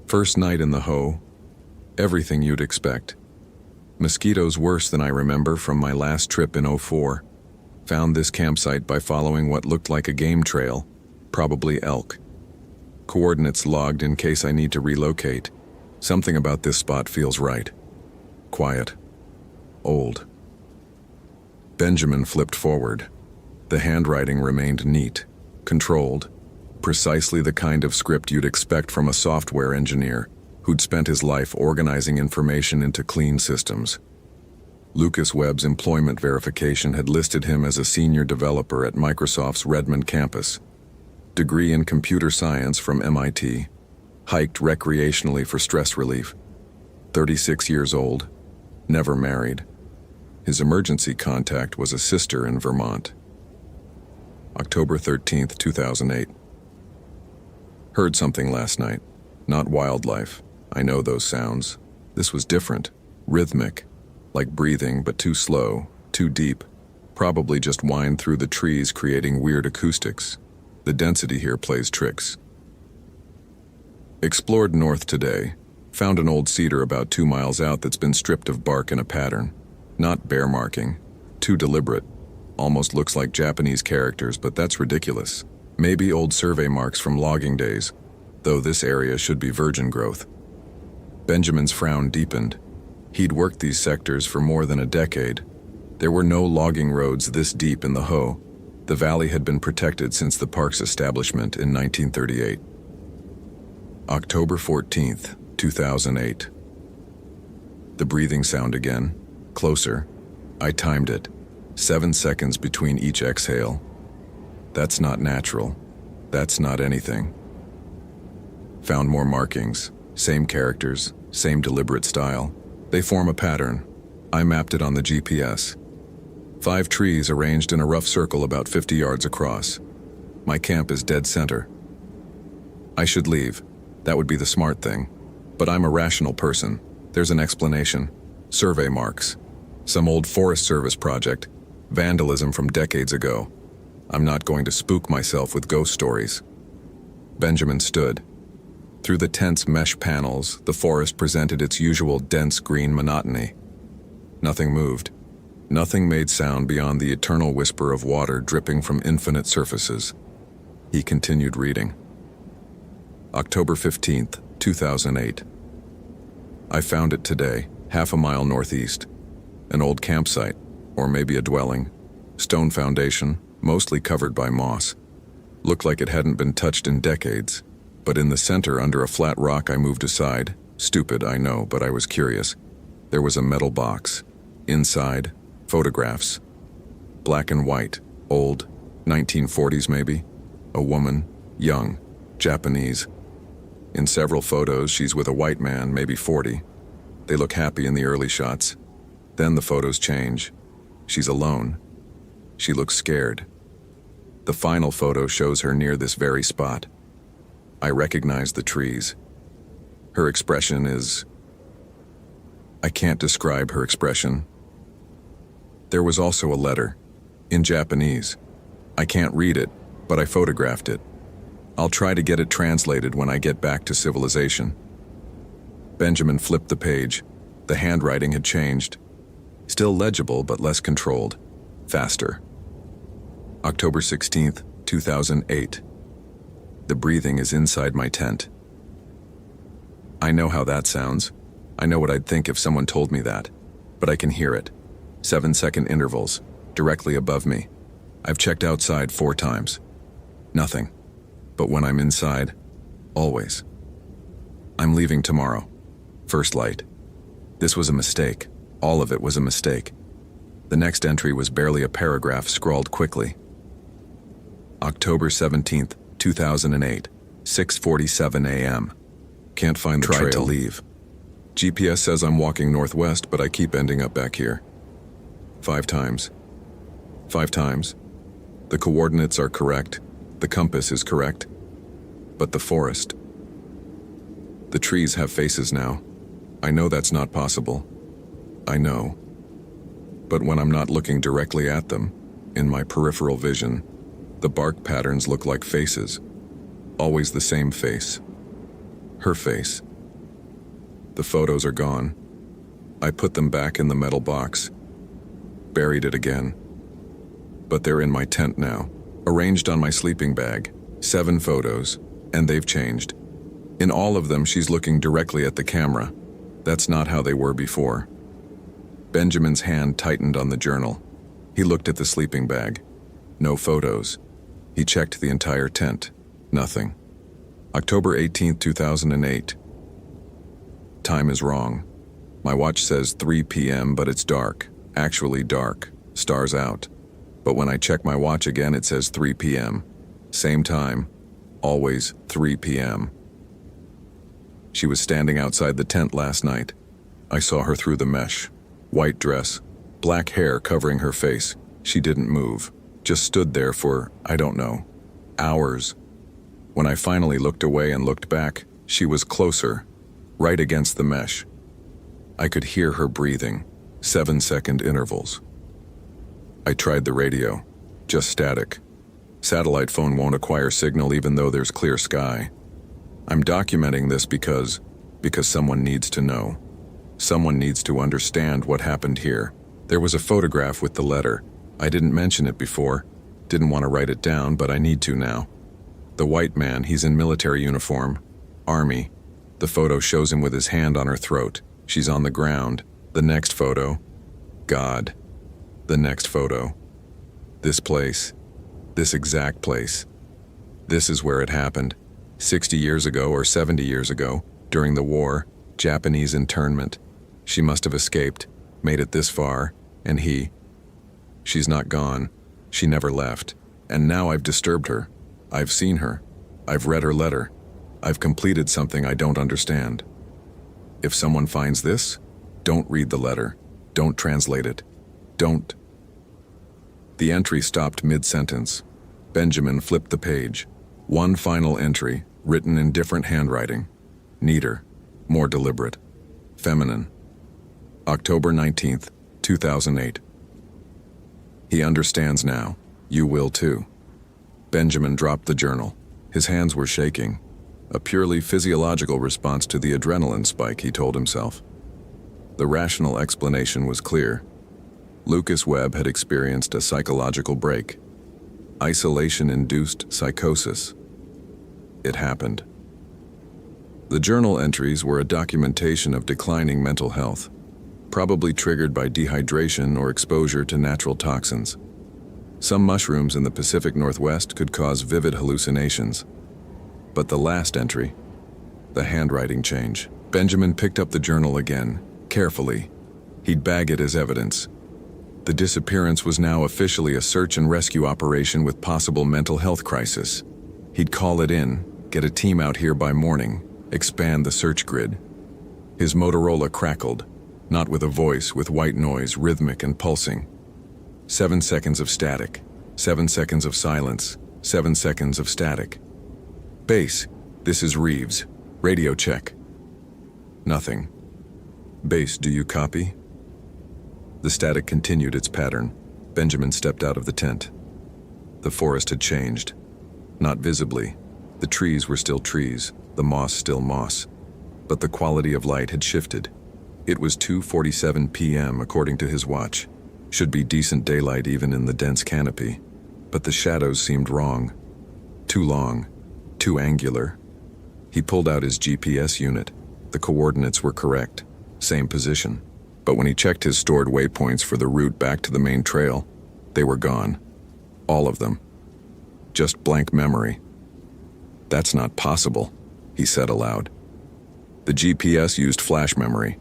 A: First night in the hoe. Everything you'd expect. Mosquitoes worse than I remember from my last trip in '04. Found this campsite by following what looked like a game trail, probably elk. Coordinates logged in case I need to relocate. Something about this spot feels right. Quiet. Old. Benjamin flipped forward. The handwriting remained neat, controlled, precisely the kind of script you'd expect from a software engineer who'd spent his life organizing information into clean systems. Lucas Webb's employment verification had listed him as a senior developer at Microsoft's Redmond campus. Degree in computer science from MIT. Hiked recreationally for stress relief. 36 years old. Never married. His emergency contact was a sister in Vermont. October 13, 2008. Heard something last night. Not wildlife. I know those sounds. This was different. Rhythmic. Like breathing, but too slow, too deep. Probably just whined through the trees, creating weird acoustics. The density here plays tricks. Explored north today. Found an old cedar about 2 miles out that's been stripped of bark in a pattern. Not bear marking. Too deliberate. Almost looks like Japanese characters, but that's ridiculous. Maybe old survey marks from logging days, though this area should be virgin growth. Benjamin's frown deepened. He'd worked these sectors for more than a decade. There were no logging roads this deep in the hoe. The valley had been protected since the park's establishment in 1938. October 14th, 2008. The breathing sound again. Closer. I timed it. 7 seconds between each exhale. That's not natural. That's not anything. Found more markings. Same characters. Same deliberate style. They form a pattern. I mapped it on the GPS. 5 trees arranged in a rough circle about 50 yards across. My camp is dead center. I should leave. That would be the smart thing. But I'm a rational person. There's an explanation. Survey marks. Some old Forest Service project. Vandalism from decades ago. I'm not going to spook myself with ghost stories. Benjamin stood. Through the tent's mesh panels, the forest presented its usual dense green monotony. Nothing moved. Nothing made sound beyond the eternal whisper of water dripping from infinite surfaces. He continued reading. October 15th, 2008. I found it today, half a mile northeast. An old campsite, or maybe a dwelling. Stone foundation, mostly covered by moss. Looked like it hadn't been touched in decades. But in the center, under a flat rock, I moved aside. Stupid, I know, but I was curious. There was a metal box. Inside, photographs. Black and white, old, 1940s maybe. A woman, young, Japanese. In several photos, she's with a white man, maybe 40. They look happy in the early shots. Then the photos change. She's alone. She looks scared. The final photo shows her near this very spot. I recognize the trees. Her expression is... I can't describe her expression. There was also a letter, in Japanese. I can't read it, but I photographed it. I'll try to get it translated when I get back to civilization. Benjamin flipped the page. The handwriting had changed. Still legible, but less controlled. Faster. October 16th, 2008. The breathing is inside my tent. I know how that sounds. I know what I'd think if someone told me that. But I can hear it. 7-second intervals, directly above me. I've checked outside 4 times. Nothing. But when I'm inside, always. I'm leaving tomorrow. First light. This was a mistake. All of it was a mistake. The next entry was barely a paragraph scrawled quickly. October 17th, 2008, 6:47 a.m. Can't find the trail. Tried to leave. GPS says I'm walking northwest, but I keep ending up back here. 5 times. 5 times. The coordinates are correct. The compass is correct. But the forest. The trees have faces now. I know that's not possible. I know. But when I'm not looking directly at them, in my peripheral vision, the bark patterns look like faces. Always the same face. Her face. The photos are gone. I put them back in the metal box. Buried it again. But they're in my tent now, arranged on my sleeping bag. 7 photos, and they've changed. In all of them, she's looking directly at the camera. That's not how they were before. Benjamin's hand tightened on the journal. He looked at the sleeping bag. No photos. He checked the entire tent. Nothing. October 18th, 2008. Time is wrong. My watch says 3 p.m., but it's dark. Actually dark. Stars out. But when I check my watch again, it says 3 p.m. Same time. Always 3 p.m. She was standing outside the tent last night. I saw her through the mesh. White dress. Black hair covering her face. She didn't move. Just stood there for, I don't know, hours. When I finally looked away and looked back, she was closer, right against the mesh. I could hear her breathing, 7-second intervals. I tried the radio, just static. Satellite phone won't acquire signal even though there's clear sky. I'm documenting this because someone needs to know. Someone needs to understand what happened here. There was a photograph with the letter. I didn't mention it before. Didn't want to write it down, but I need to now. The white man, he's in military uniform. Army. The photo shows him with his hand on her throat. She's on the ground. The next photo. God. The next photo. This place. This exact place. This is where it happened. 60 years ago or 70 years ago, during the war, Japanese internment. She must have escaped, made it this far, and he. She's not gone. She never left. And now I've disturbed her. I've seen her. I've read her letter. I've completed something I don't understand. If someone finds this, don't read the letter. Don't translate it. Don't. The entry stopped mid-sentence. Benjamin flipped the page. One final entry, written in different handwriting. Neater, more deliberate, feminine. October 19th, 2008. He understands now. You will too. Benjamin dropped the journal. His hands were shaking. A purely physiological response to the adrenaline spike, he told himself. The rational explanation was clear. Lucas Webb had experienced a psychological break. Isolation-induced psychosis. It happened. The journal entries were a documentation of declining mental health, probably triggered by dehydration or exposure to natural toxins. Some mushrooms in the Pacific Northwest could cause vivid hallucinations. But the last entry, the handwriting change. Benjamin picked up the journal again, carefully. He'd bag it as evidence. The disappearance was now officially a search and rescue operation with possible mental health crisis. He'd call it in, get a team out here by morning, expand the search grid. His Motorola crackled, not with a voice, with white noise, rhythmic and pulsing. 7 seconds of static, 7 seconds of silence, 7 seconds of static. Base, this is Reeves. Radio check. Nothing. Base, do you copy? The static continued its pattern. Benjamin stepped out of the tent. The forest had changed. Not visibly. The trees were still trees, the moss still moss. But the quality of light had shifted. It was 2:47 p.m. according to his watch. Should be decent daylight even in the dense canopy. But the shadows seemed wrong. Too long. Too angular. He pulled out his GPS unit. The coordinates were correct. Same position. But when he checked his stored waypoints for the route back to the main trail, they were gone. All of them. Just blank memory. That's not possible, he said aloud. The GPS used flash memory.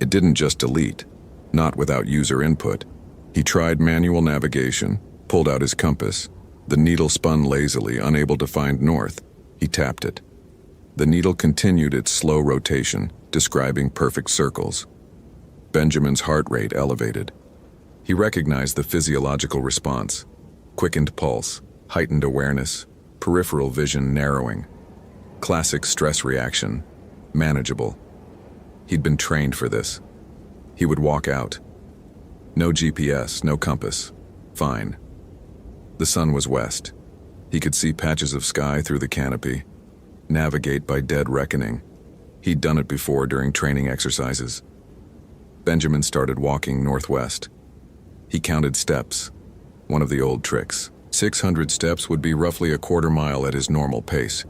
A: It didn't just delete, not without user input. He tried manual navigation, pulled out his compass. The needle spun lazily, unable to find north. He tapped it. The needle continued its slow rotation, describing perfect circles. Benjamin's heart rate elevated. He recognized the physiological response. Quickened pulse, heightened awareness, peripheral vision narrowing. Classic stress reaction, manageable. He'd been trained for this. He would walk out. No GPS, no compass. Fine. The sun was west. He could see patches of sky through the canopy. Navigate by dead reckoning. He'd done it before during training exercises. Benjamin started walking northwest. He counted steps. One of the old tricks. 600 steps would be roughly a quarter mile at his normal pace.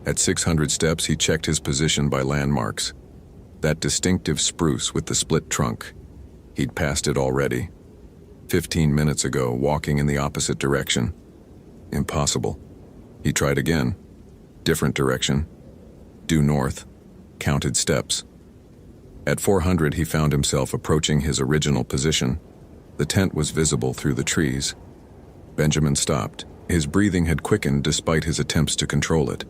A: At 600 steps, he checked his position by landmarks. That distinctive spruce with the split trunk. He'd passed it already. 15 minutes ago, walking in the opposite direction. Impossible. He tried again. Different direction. Due north. Counted steps. At 400, he found himself approaching his original position. The tent was visible through the trees. Benjamin stopped. His breathing had quickened despite his attempts to control it.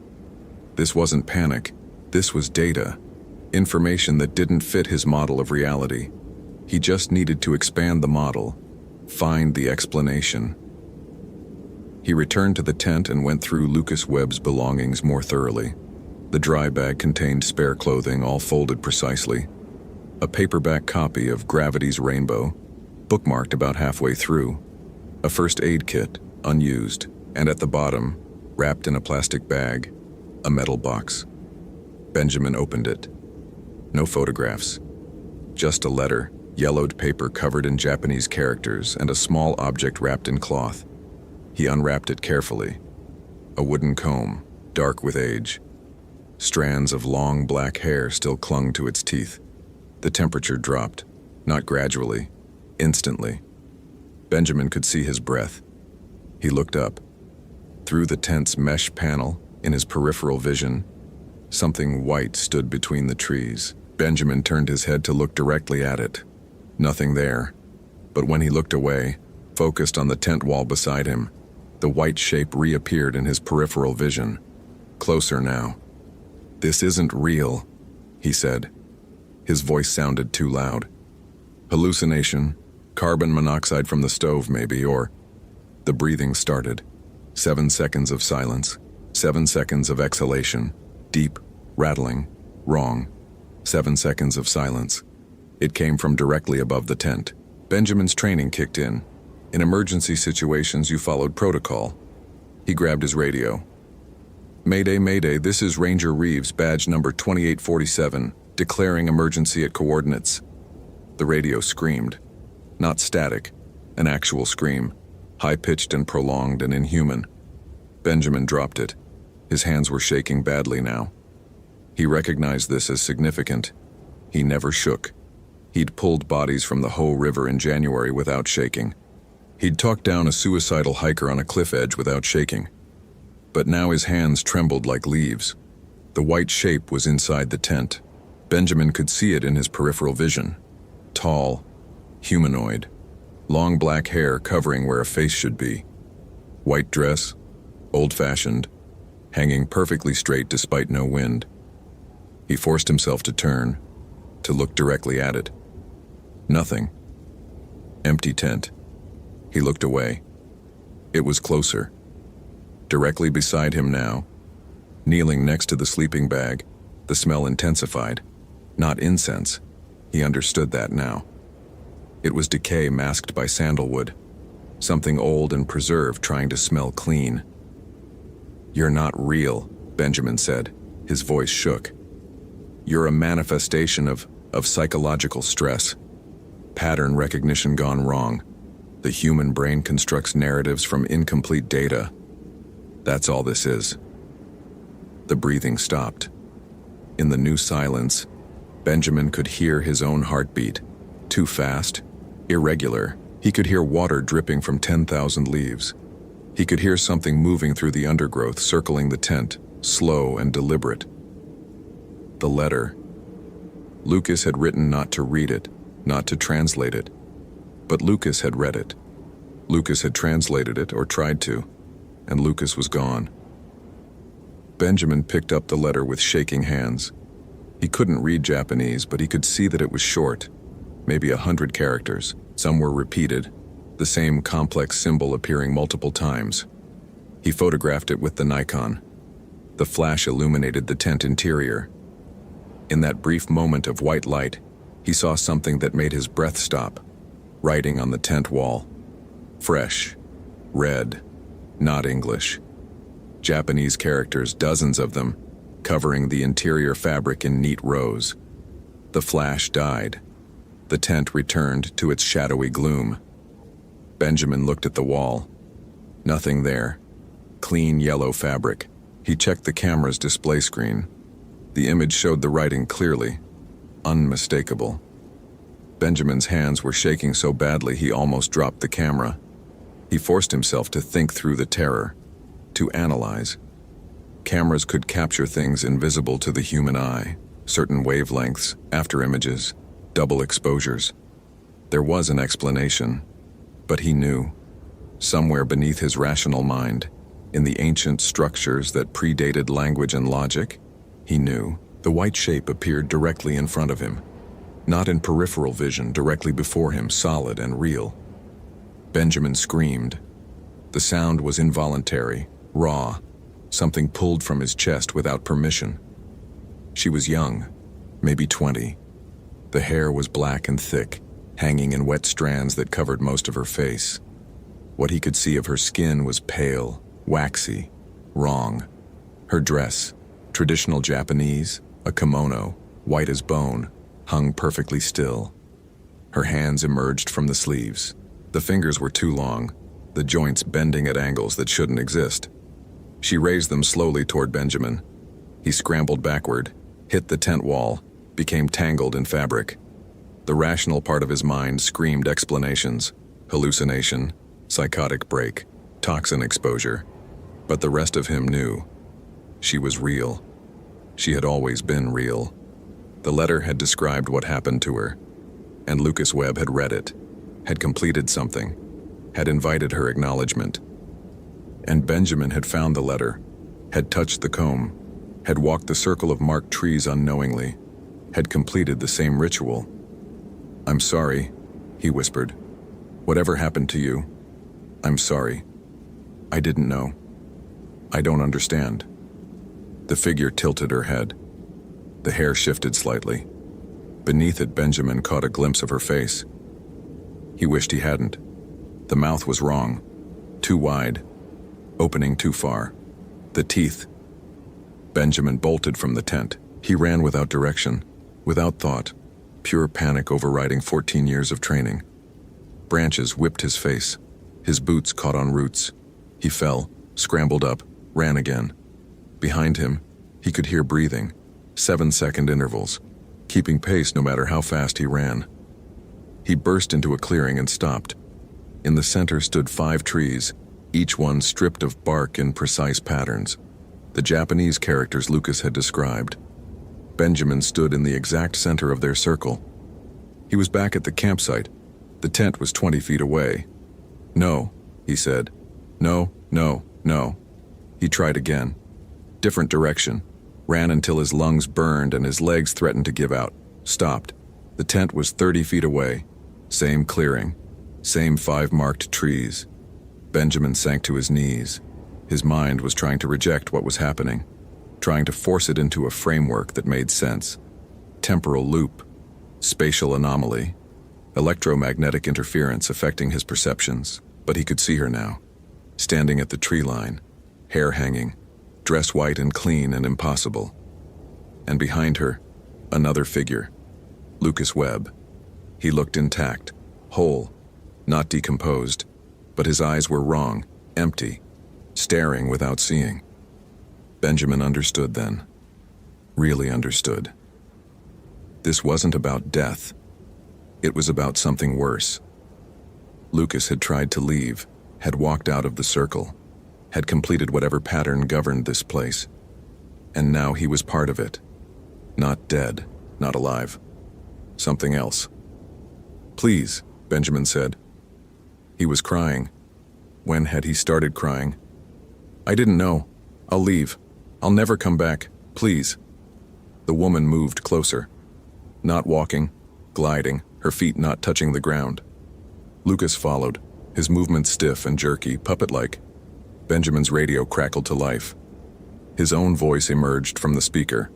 A: This wasn't panic. This was data. Information that didn't fit his model of reality. He just needed to expand the model. Find the explanation. He returned to the tent and went through Lucas Webb's belongings more thoroughly. The dry bag contained spare clothing, all folded precisely. A paperback copy of Gravity's Rainbow, bookmarked about halfway through. A first aid kit, unused, and at the bottom, wrapped in a plastic bag, a metal box. Benjamin opened it. No photographs. Just a letter, yellowed paper covered in Japanese characters, and a small object wrapped in cloth. He unwrapped it carefully. A wooden comb, dark with age. Strands of long black hair still clung to its teeth. The temperature dropped, not gradually, instantly. Benjamin could see his breath. He looked up. Through the tent's mesh panel, in his peripheral vision, something white stood between the trees. Benjamin turned his head to look directly at it. Nothing there. But when he looked away, focused on the tent wall beside him, the white shape reappeared in his peripheral vision. Closer now. "This isn't real," he said. His voice sounded too loud. Hallucination, carbon monoxide from the stove maybe, or... The breathing started. 7 seconds of silence. 7 seconds of exhalation. Deep, rattling, wrong. 7 seconds of silence. It came from directly above the tent. Benjamin's training kicked in. In emergency situations, you followed protocol. He grabbed his radio. Mayday, Mayday, this is Ranger Reeves, badge number 2847, declaring emergency at coordinates. The radio screamed. Not static, an actual scream, high-pitched and prolonged and inhuman. Benjamin dropped it. His hands were shaking badly now. He recognized this as significant. He never shook. He'd pulled bodies from the Ho River in January without shaking. He'd talked down a suicidal hiker on a cliff edge without shaking. But now his hands trembled like leaves. The white shape was inside the tent. Benjamin could see it in his peripheral vision. Tall, humanoid, long black hair covering where a face should be. White dress, old-fashioned, hanging perfectly straight despite no wind. He forced himself to turn, to look directly at it. Nothing. Empty tent. He looked away. It was closer. Directly beside him now, kneeling next to the sleeping bag, the smell intensified. Not incense. He understood that now. It was decay masked by sandalwood, something old and preserved trying to smell clean. "You're not real," Benjamin said. His voice shook. "You're a manifestation of psychological stress. Pattern recognition gone wrong. The human brain constructs narratives from incomplete data. That's all this is." The breathing stopped. In the new silence, Benjamin could hear his own heartbeat. Too fast, irregular. He could hear water dripping from 10,000 leaves. He could hear something moving through the undergrowth, circling the tent, slow and deliberate. The letter. Lucas had written not to read it, not to translate it. But Lucas had read it. Lucas had translated it, or tried to, and Lucas was gone. Benjamin picked up the letter with shaking hands. He couldn't read Japanese, but he could see that it was short, maybe 100 characters. Some were repeated, the same complex symbol appearing multiple times. He photographed it with the Nikon. The flash illuminated the tent interior. In that brief moment of white light, he saw something that made his breath stop. Writing on the tent wall. Fresh. Red. Not English. Japanese characters, dozens of them, covering the interior fabric in neat rows. The flash died. The tent returned to its shadowy gloom. Benjamin looked at the wall. Nothing there. Clean yellow fabric. He checked the camera's display screen. The image showed the writing clearly. Unmistakable. Benjamin's hands were shaking so badly he almost dropped the camera. He forced himself to think through the terror, to analyze. Cameras could capture things invisible to the human eye, certain wavelengths, afterimages, double exposures. There was an explanation, but he knew, somewhere beneath his rational mind, in the ancient structures that predated language and logic, he knew. The white shape appeared directly in front of him. Not in peripheral vision, directly before him, solid and real. Benjamin screamed. The sound was involuntary, raw, something pulled from his chest without permission. She was young, maybe 20. The hair was black and thick, hanging in wet strands that covered most of her face. What he could see of her skin was pale, waxy, wrong. Her dress, traditional Japanese, a kimono, white as bone, hung perfectly still. Her hands emerged from the sleeves. The fingers were too long, the joints bending at angles that shouldn't exist. She raised them slowly toward Benjamin. He scrambled backward, hit the tent wall, became tangled in fabric. The rational part of his mind screamed explanations, hallucination, psychotic break, toxin exposure. But the rest of him knew. She was real. She had always been real. The letter had described what happened to her, and Lucas Webb had read it, had completed something, had invited her acknowledgement. And Benjamin had found the letter, had touched the comb, had walked the circle of marked trees unknowingly, had completed the same ritual. "I'm sorry," he whispered. "Whatever happened to you, I'm sorry. I didn't know. I don't understand." The figure tilted her head. The hair shifted slightly. Beneath it, Benjamin caught a glimpse of her face. He wished he hadn't. The mouth was wrong. Too wide. Opening too far. The teeth. Benjamin bolted from the tent. He ran without direction, without thought, pure panic overriding 14 years of training. Branches whipped his face. His boots caught on roots. He fell, scrambled up, ran again. Behind him, he could hear breathing, 7-second intervals, keeping pace no matter how fast he ran. He burst into a clearing and stopped. In the center stood 5 trees, each one stripped of bark in precise patterns. The Japanese characters Lucas had described. Benjamin stood in the exact center of their circle. He was back at the campsite. The tent was 20 feet away. "No," he said. "No, no, no." He tried again. Different direction. Ran until his lungs burned and his legs threatened to give out. Stopped. The tent was 30 feet away. Same clearing. Same 5 marked trees. Benjamin sank to his knees. His mind was trying to reject what was happening, trying to force it into a framework that made sense. Temporal loop, spatial anomaly, electromagnetic interference affecting his perceptions, but he could see her now, standing at the tree line, hair hanging, dress white and clean and impossible. And behind her, another figure, Lucas Webb. He looked intact, whole, not decomposed, but his eyes were wrong, empty, staring without seeing. Benjamin understood then. Really understood. This wasn't about death. It was about something worse. Lucas had tried to leave, had walked out of the circle, had completed whatever pattern governed this place. And now he was part of it. Not dead, not alive. Something else. "Please," Benjamin said. He was crying. When had he started crying? "I didn't know. I'll leave. I'll never come back. Please." The woman moved closer. Not walking, gliding, her feet not touching the ground. Lucas followed, his movements stiff and jerky, puppet-like. Benjamin's radio crackled to life. His own voice emerged from the speaker.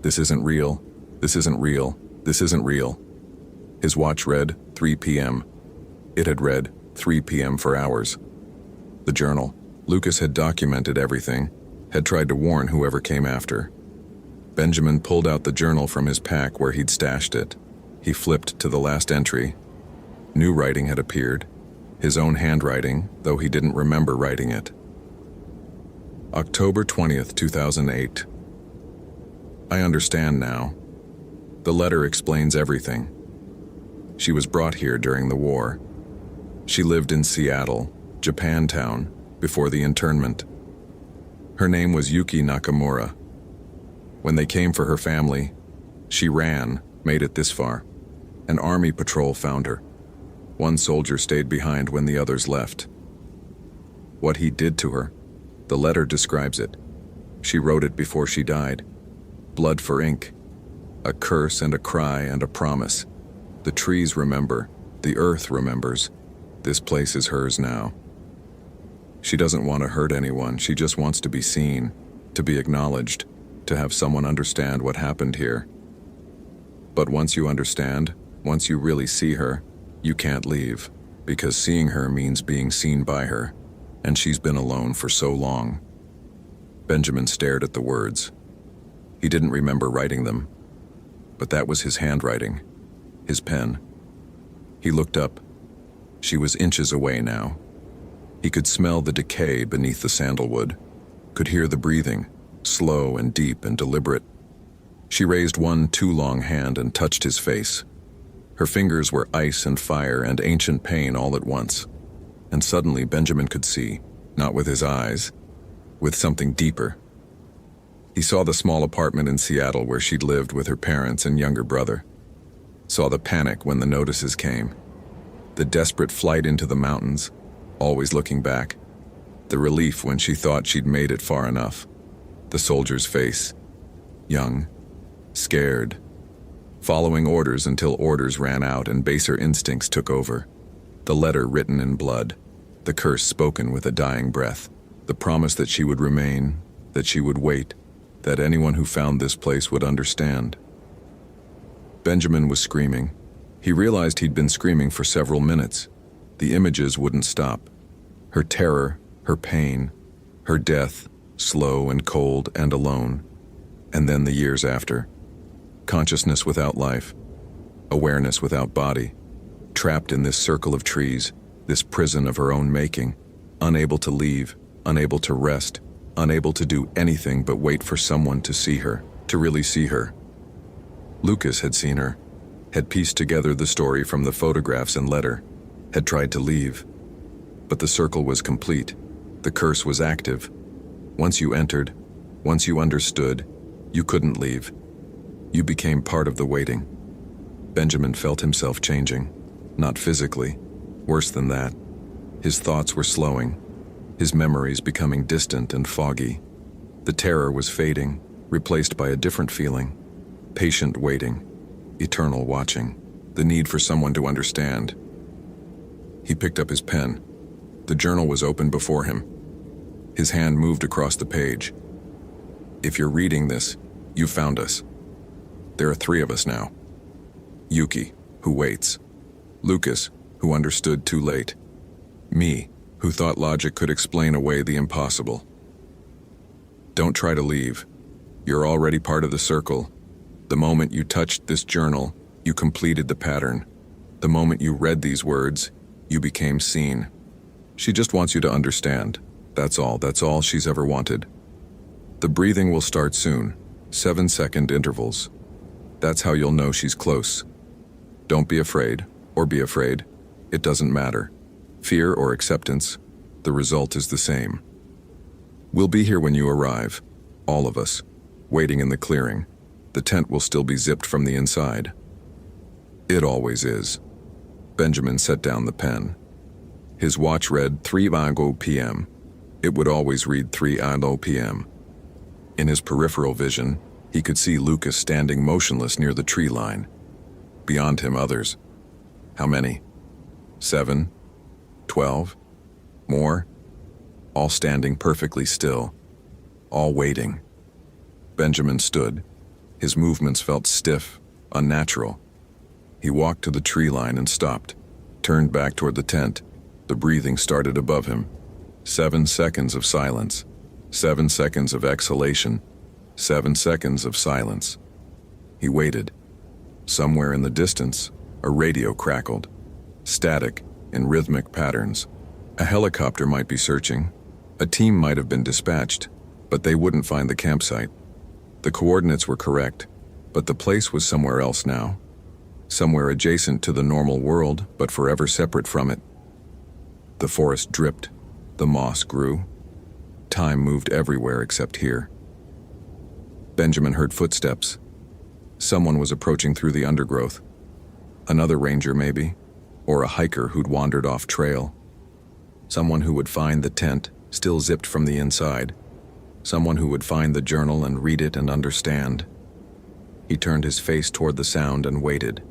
A: "This isn't real. This isn't real. This isn't real." His watch read 3 p.m. It had read 3 p.m. for hours. The journal. Lucas had documented everything, had tried to warn whoever came after. Benjamin pulled out the journal from his pack where he'd stashed it. He flipped to the last entry. New writing had appeared, his own handwriting, though he didn't remember writing it. October 20th, 2008. I understand now. The letter explains everything. She was brought here during the war. She lived in Seattle, Japantown, before the internment. Her name was Yuki Nakamura. When they came for her family, she ran, made it this far. An army patrol found her. One soldier stayed behind when the others left. What he did to her, the letter describes it. She wrote it before she died. Blood for ink. A curse and a cry and a promise. The trees remember. The earth remembers. This place is hers now. She doesn't want to hurt anyone. She just wants to be seen, to be acknowledged, to have someone understand what happened here. But once you understand, once you really see her, you can't leave, because seeing her means being seen by her, and she's been alone for so long. Benjamin stared at the words. He didn't remember writing them, but that was his handwriting, his pen. He looked up. She was inches away now. He could smell the decay beneath the sandalwood, could hear the breathing, slow and deep and deliberate. She raised one too long hand and touched his face. Her fingers were ice and fire and ancient pain all at once. And suddenly Benjamin could see, not with his eyes, with something deeper. He saw the small apartment in Seattle where she'd lived with her parents and younger brother. Saw the panic when the notices came. The desperate flight into the mountains, always looking back. The relief when she thought she'd made it far enough. The soldier's face. Young. Scared. Following orders until orders ran out and baser instincts took over. The letter written in blood. The curse spoken with a dying breath. The promise that she would remain, that she would wait, that anyone who found this place would understand. Benjamin was screaming. He realized he'd been screaming for several minutes. The images wouldn't stop. Her terror, her pain, her death, slow and cold and alone. And then the years after. Consciousness without life. Awareness without body. Trapped in this circle of trees, this prison of her own making. Unable to leave, unable to rest, unable to do anything but wait for someone to see her, to really see her. Lucas had seen her, had pieced together the story from the photographs and letter, had tried to leave. But the circle was complete. The curse was active. Once you entered, once you understood, you couldn't leave. You became part of the waiting. Benjamin felt himself changing, not physically, worse than that. His thoughts were slowing, his memories becoming distant and foggy. The terror was fading, replaced by a different feeling. Patient waiting, eternal watching, the need for someone to understand. He picked up his pen. The journal was open before him. His hand moved across the page. If you're reading this, you found us. There are 3 of us now. Yuki, who waits. Lucas, who understood too late. Me, who thought logic could explain away the impossible. Don't try to leave. You're already part of the circle. The moment you touched this journal, you completed the pattern. The moment you read these words, you became seen. She just wants you to understand. That's all she's ever wanted. The breathing will start soon, 7-second intervals. That's how you'll know she's close. Don't be afraid, or be afraid. It doesn't matter. Fear or acceptance, the result is the same. We'll be here when you arrive, all of us, waiting in the clearing. The tent will still be zipped from the inside. It always is. Benjamin set down the pen. His watch read 3:00 p.m. It would always read 3:00 p.m. In his peripheral vision, he could see Lucas standing motionless near the tree line. Beyond him, others. How many? 7? 12? More? All standing perfectly still. All waiting. Benjamin stood. His movements felt stiff, unnatural. He walked to the tree line and stopped, turned back toward the tent. The breathing started above him. 7 seconds of silence. 7 seconds of exhalation. 7 seconds of silence. He waited. Somewhere in the distance, a radio crackled. Static, in rhythmic patterns. A helicopter might be searching. A team might have been dispatched, but they wouldn't find the campsite. The coordinates were correct, but the place was somewhere else now. Somewhere adjacent to the normal world, but forever separate from it. The forest dripped. The moss grew. Time moved everywhere except here. Benjamin heard footsteps. Someone was approaching through the undergrowth. Another ranger, maybe, or a hiker who'd wandered off trail. Someone who would find the tent, still zipped from the inside. Someone who would find the journal and read it and understand. He turned his face toward the sound and waited.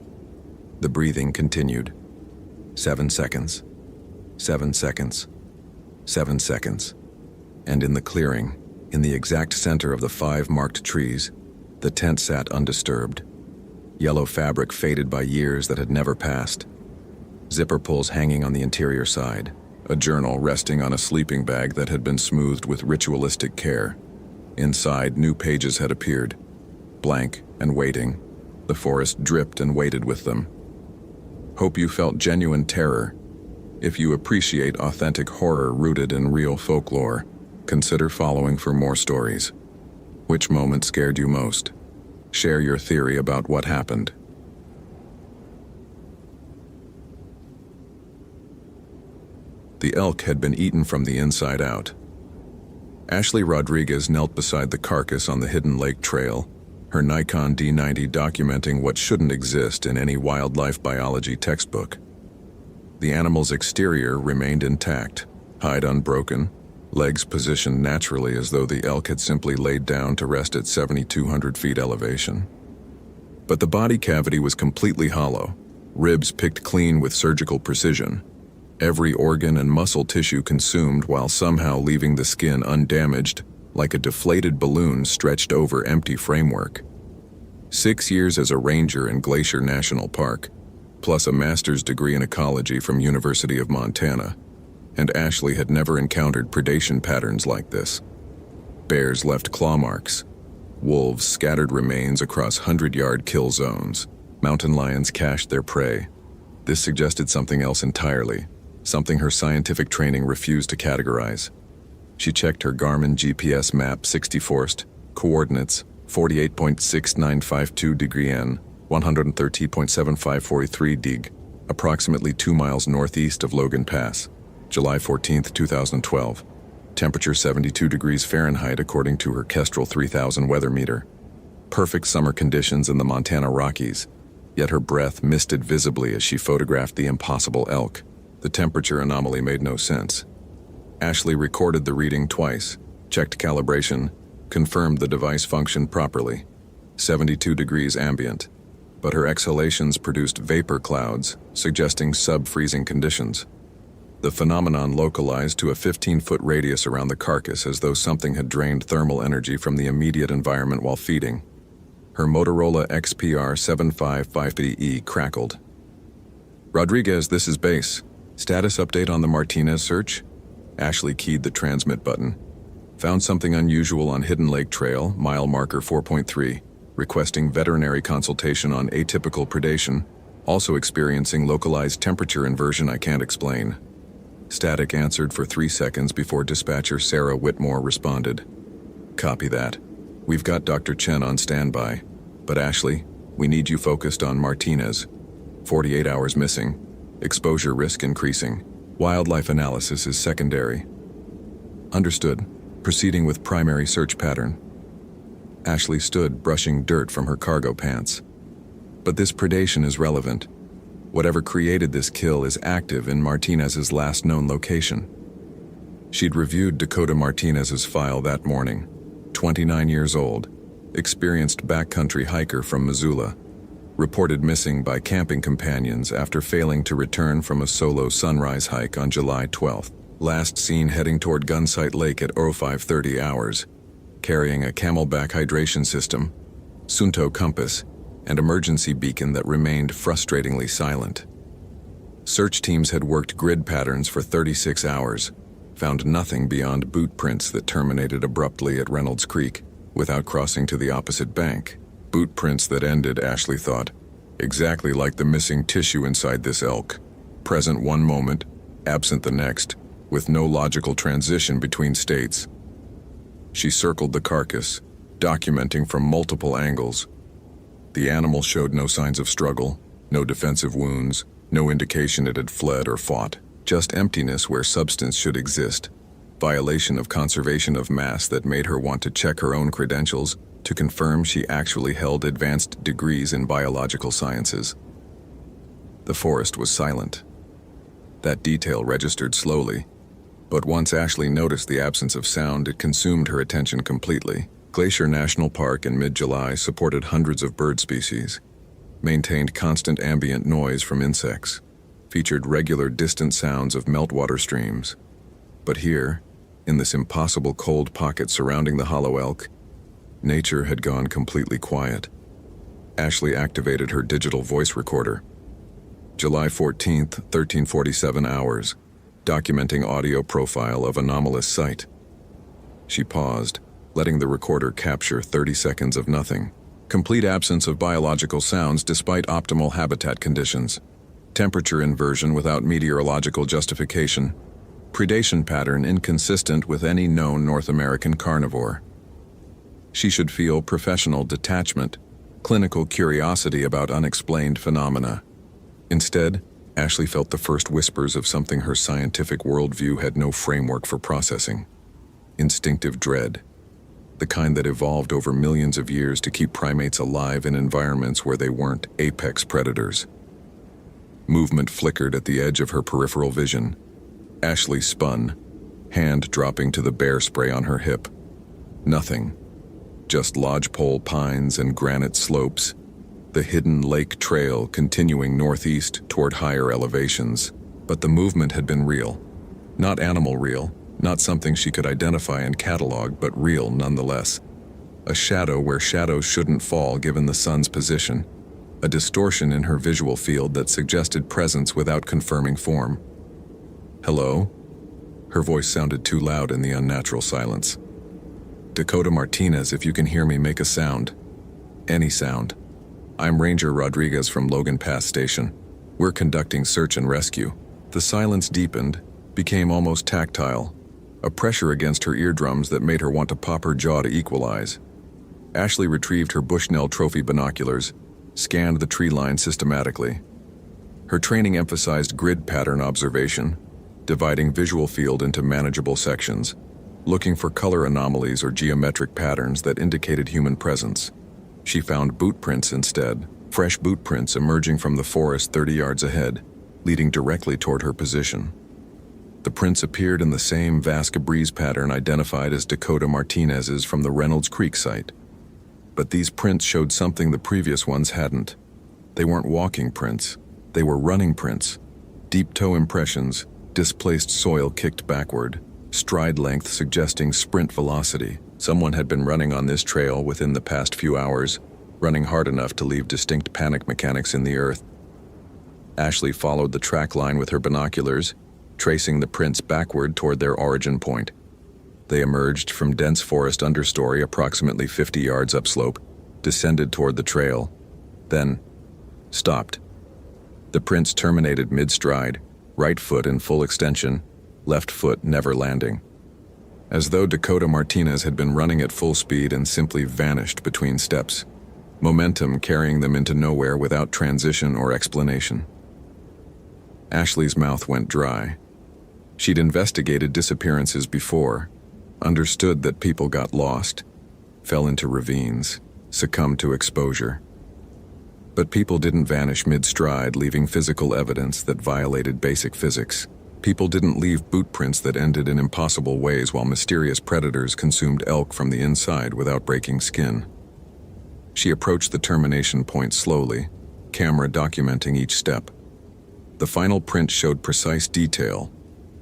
A: The breathing continued. 7 seconds. 7 seconds. 7 seconds. And in the clearing, in the exact center of the 5 marked trees, the tent sat undisturbed. Yellow fabric faded by years that had never passed. Zipper pulls hanging on the interior side. A journal resting on a sleeping bag that had been smoothed with ritualistic care. Inside, new pages had appeared. Blank and waiting. The forest dripped and waited with them. Hope you felt genuine terror. If you appreciate authentic horror rooted in real folklore, consider following for more stories. Which moment scared you most? Share your theory about what happened. The elk had been eaten from the inside out. Ashley Rodriguez knelt beside the carcass on the Hidden Lake Trail, her Nikon D90 documenting what shouldn't exist in any wildlife biology textbook. The animal's exterior remained intact, hide unbroken, legs positioned naturally as though the elk had simply laid down to rest at 7,200 feet elevation. But the body cavity was completely hollow, ribs picked clean with surgical precision. Every organ and muscle tissue consumed while somehow leaving the skin undamaged, like a deflated balloon stretched over empty framework. 6 years as a ranger in Glacier National Park, plus a master's degree in ecology from University of Montana, and Ashley had never encountered predation patterns like this. Bears left claw marks. Wolves scattered remains across 100-yard kill zones. Mountain lions cached their prey. This suggested something else entirely, something her scientific training refused to categorize. She checked her Garmin GPS map 64th, coordinates 48.6952 degree N, 130.7543 dig, approximately 2 miles northeast of Logan Pass, July 14, 2012. Temperature 72 degrees Fahrenheit according to her Kestrel 3000 weather meter. Perfect summer conditions in the Montana Rockies, yet her breath misted visibly as she photographed the impossible elk. The temperature anomaly made no sense. Ashley recorded the reading twice, checked calibration, confirmed the device functioned properly. 72 degrees ambient, but her exhalations produced vapor clouds, suggesting sub-freezing conditions. The phenomenon localized to a 15-foot radius around the carcass as though something had drained thermal energy from the immediate environment while feeding. Her Motorola XPR 755E crackled. "Rodriguez, this is base. Status update on the Martinez search?" Ashley keyed the transmit button. "Found something unusual on Hidden Lake Trail, mile marker 4.3, requesting veterinary consultation on atypical predation, also experiencing localized temperature inversion I can't explain." Static answered for 3 seconds before dispatcher Sarah Whitmore responded. "Copy that. We've got Dr. Chen on standby. But Ashley, we need you focused on Martinez. 48 hours missing. Exposure risk increasing. Wildlife analysis is secondary." "Understood. Proceeding with primary search pattern." Ashley stood, brushing dirt from her cargo pants. "But this predation is relevant. Whatever created this kill is active in Martinez's last known location." She'd reviewed Dakota Martinez's file that morning. 29 years old, experienced backcountry hiker from Missoula, reported missing by camping companions after failing to return from a solo sunrise hike on July 12th. Last seen heading toward Gunsight Lake at 0530 hours, carrying a Camelback hydration system, Sunto compass, and emergency beacon that remained frustratingly silent. Search teams had worked grid patterns for 36 hours, found nothing beyond boot prints that terminated abruptly at Reynolds Creek without crossing to the opposite bank. Boot prints that ended, Ashley thought, exactly like the missing tissue inside this elk. Present one moment, absent the next, with no logical transition between states. She circled the carcass, documenting from multiple angles. The animal showed no signs of struggle, no defensive wounds, no indication it had fled or fought, just emptiness where substance should exist. Violation of conservation of mass that made her want to check her own credentials to confirm she actually held advanced degrees in biological sciences. The forest was silent. That detail registered slowly, but once Ashley noticed the absence of sound, it consumed her attention completely. Glacier National Park in mid-July supported hundreds of bird species, maintained constant ambient noise from insects, featured regular distant sounds of meltwater streams. But here, in this impossible cold pocket surrounding the hollow elk, nature had gone completely quiet. Ashley activated her digital voice recorder. July 14th, 1347 hours, documenting audio profile of anomalous site. She paused, letting the recorder capture 30 seconds of nothing. Complete absence of biological sounds despite optimal habitat conditions. Temperature inversion without meteorological justification. Predation pattern inconsistent with any known North American carnivore. She should feel professional detachment, clinical curiosity about unexplained phenomena. Instead, Ashley felt the first whispers of something her scientific worldview had no framework for processing. Instinctive dread. The kind that evolved over millions of years to keep primates alive in environments where they weren't apex predators. Movement flickered at the edge of her peripheral vision. Ashley spun, hand dropping to the bear spray on her hip. Nothing. Just lodgepole pines and granite slopes. The Hidden Lake Trail continuing northeast toward higher elevations. But the movement had been real. Not animal real. Not something she could identify and catalog, but real nonetheless. A shadow where shadows shouldn't fall given the sun's position. a distortion in her visual field that suggested presence without confirming form. "Hello?" Her voice sounded too loud in the unnatural silence. "Dakota Martinez, if you can hear me, make a sound. Any sound. I'm Ranger Rodriguez from Logan Pass Station. We're conducting search and rescue." The silence deepened, became almost tactile, a pressure against her eardrums that made her want to pop her jaw to equalize. Ashley retrieved her Bushnell Trophy binoculars, scanned the tree line systematically. Her training emphasized grid pattern observation, dividing visual field into manageable sections, looking for color anomalies or geometric patterns that indicated human presence. She found boot prints instead, fresh boot prints emerging from the forest 30 yards ahead, leading directly toward her position. The prints appeared in the same Vasca Breeze pattern identified as Dakota Martinez's from the Reynolds Creek site. But these prints showed something the previous ones hadn't. They weren't walking prints, they were running prints. Deep toe impressions, displaced soil kicked backward, stride length suggesting sprint velocity. Someone had been running on this trail within the past few hours, running hard enough to leave distinct panic mechanics in the earth. Ashley followed the track line with her binoculars, tracing the prints backward toward their origin point. They emerged from dense forest understory approximately 50 yards upslope, descended toward the trail, then stopped. The prints terminated mid-stride, right foot in full extension, left foot never landing. As though Dakota Martinez had been running at full speed and simply vanished between steps, momentum carrying them into nowhere without transition or explanation. Ashley's mouth went dry. She'd investigated disappearances before, understood that people got lost, fell into ravines, succumbed to exposure. But people didn't vanish mid-stride, leaving physical evidence that violated basic physics. People didn't leave boot prints that ended in impossible ways while mysterious predators consumed elk from the inside without breaking skin. She approached the termination point slowly, camera documenting each step. The final print showed precise detail: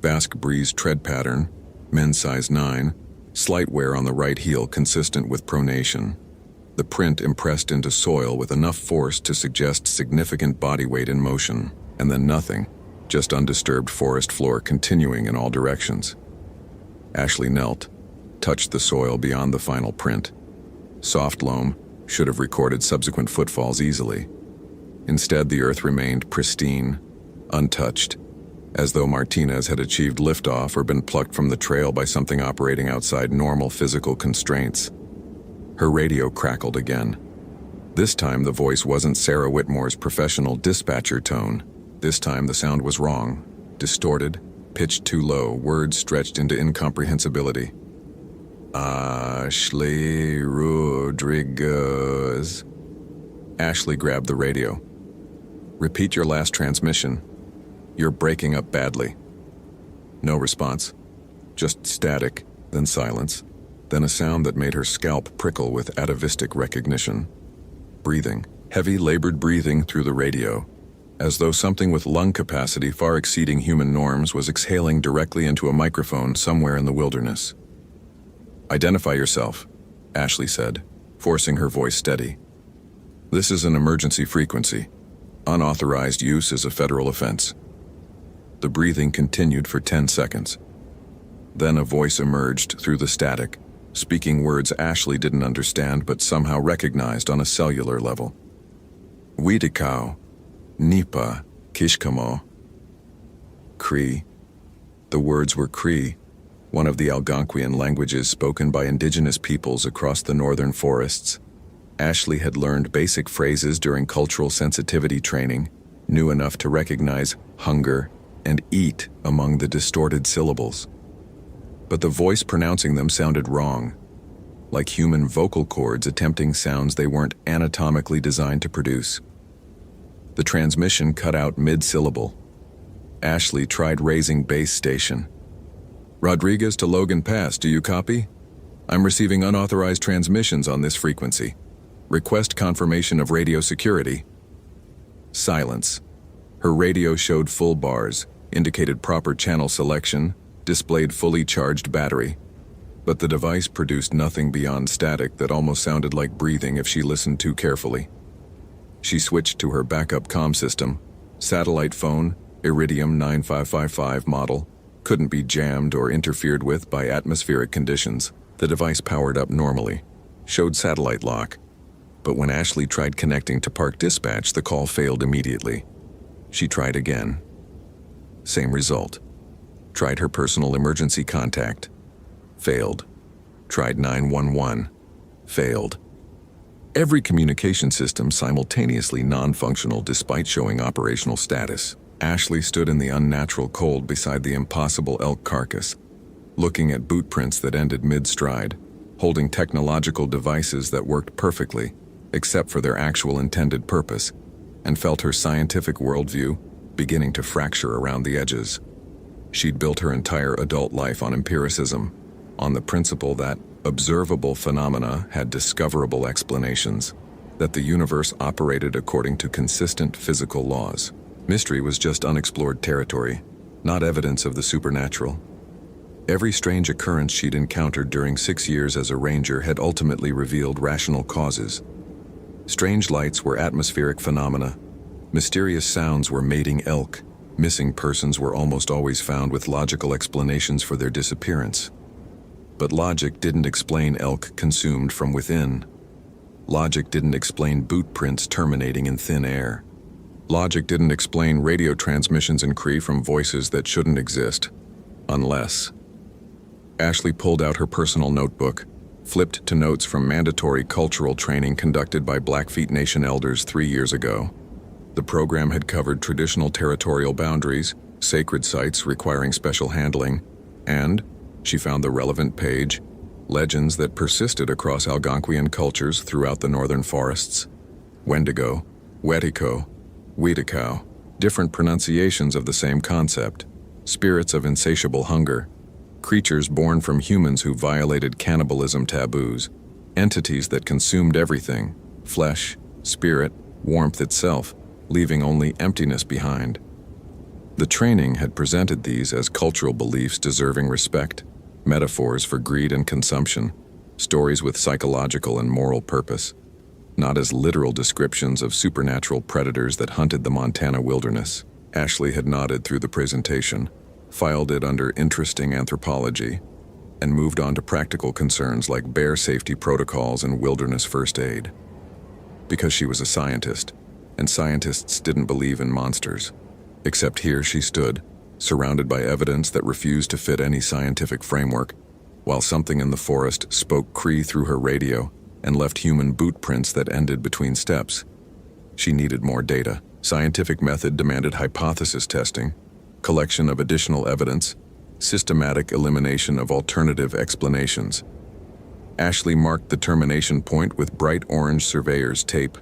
A: Vasca Breeze tread pattern, men's size 9, slight wear on the right heel consistent with pronation. The print impressed into soil with enough force to suggest significant body weight in motion, and then nothing, just undisturbed forest floor continuing in all directions. Ashley knelt, touched the soil beyond the final print. Soft loam should have recorded subsequent footfalls easily. Instead, the earth remained pristine, untouched, as though Martinez had achieved liftoff or been plucked from the trail by something operating outside normal physical constraints. Her radio crackled again. This time the voice wasn't Sarah Whitmore's professional dispatcher tone. This time the sound was wrong, distorted, pitched too low, words stretched into incomprehensibility. "Ashley Rodriguez." Ashley grabbed the radio. "Repeat your last transmission. You're breaking up badly." No response. Just static, then silence, then a sound that made her scalp prickle with atavistic recognition. Breathing, heavy labored breathing through the radio, as though something with lung capacity far exceeding human norms was exhaling directly into a microphone somewhere in the wilderness. "Identify yourself," Ashley said, forcing her voice steady. "This is an emergency frequency. Unauthorized use is a federal offense." The breathing continued for 10 seconds. Then a voice emerged through the static, speaking words Ashley didn't understand but somehow recognized on a cellular level. "Widikau, Nipa, Kishkamo." Cree. The words were Cree, one of the Algonquian languages spoken by indigenous peoples across the northern forests. Ashley had learned basic phrases during cultural sensitivity training, knew enough to recognize hunger and eat among the distorted syllables. But the voice pronouncing them sounded wrong, like human vocal cords attempting sounds they weren't anatomically designed to produce. The transmission cut out mid-syllable. Ashley tried raising base station. "Rodriguez to Logan Pass, do you copy? I'm receiving unauthorized transmissions on this frequency. Request confirmation of radio security." Silence. Her radio showed full bars, indicated proper channel selection, displayed fully charged battery. But the device produced nothing beyond static that almost sounded like breathing if she listened too carefully. She switched to her backup comm system. Satellite phone, Iridium 9555 model, couldn't be jammed or interfered with by atmospheric conditions. The device powered up normally, showed satellite lock. But when Ashley tried connecting to Park Dispatch, the call failed immediately. She tried again. Same result. Tried her personal emergency contact. Failed. Tried 911. Failed. Every communication system simultaneously non-functional despite showing operational status. Ashley stood in the unnatural cold beside the impossible elk carcass, looking at boot prints that ended mid-stride, holding technological devices that worked perfectly, except for their actual intended purpose, and felt her scientific worldview beginning to fracture around the edges. She'd built her entire adult life on empiricism, on the principle that observable phenomena had discoverable explanations, that the universe operated according to consistent physical laws. Mystery was just unexplored territory, not evidence of the supernatural. Every strange occurrence she'd encountered during 6 years as a ranger had ultimately revealed rational causes. Strange lights were atmospheric phenomena. Mysterious sounds were mating elk. Missing persons were almost always found with logical explanations for their disappearance. But logic didn't explain elk consumed from within. Logic didn't explain boot prints terminating in thin air. Logic didn't explain radio transmissions in Cree from voices that shouldn't exist. Unless. Ashley pulled out her personal notebook, flipped to notes from mandatory cultural training conducted by Blackfeet Nation elders 3 years ago. The program had covered traditional territorial boundaries, sacred sites requiring special handling, and, she found the relevant page, legends that persisted across Algonquian cultures throughout the northern forests. Wendigo, Wetiko, Weetikau, different pronunciations of the same concept, spirits of insatiable hunger, creatures born from humans who violated cannibalism taboos, entities that consumed everything, flesh, spirit, warmth itself, leaving only emptiness behind. The training had presented these as cultural beliefs deserving respect, metaphors for greed and consumption, stories with psychological and moral purpose, not as literal descriptions of supernatural predators that hunted the Montana wilderness. Ashley had nodded through the presentation, filed it under interesting anthropology, and moved on to practical concerns like bear safety protocols and wilderness first aid. Because she was a scientist, and scientists didn't believe in monsters. Except here she stood, surrounded by evidence that refused to fit any scientific framework, while something in the forest spoke Cree through her radio and left human boot prints that ended between steps. She needed more data. Scientific method demanded hypothesis testing, collection of additional evidence, systematic elimination of alternative explanations. Ashley marked the termination point with bright orange surveyor's tape,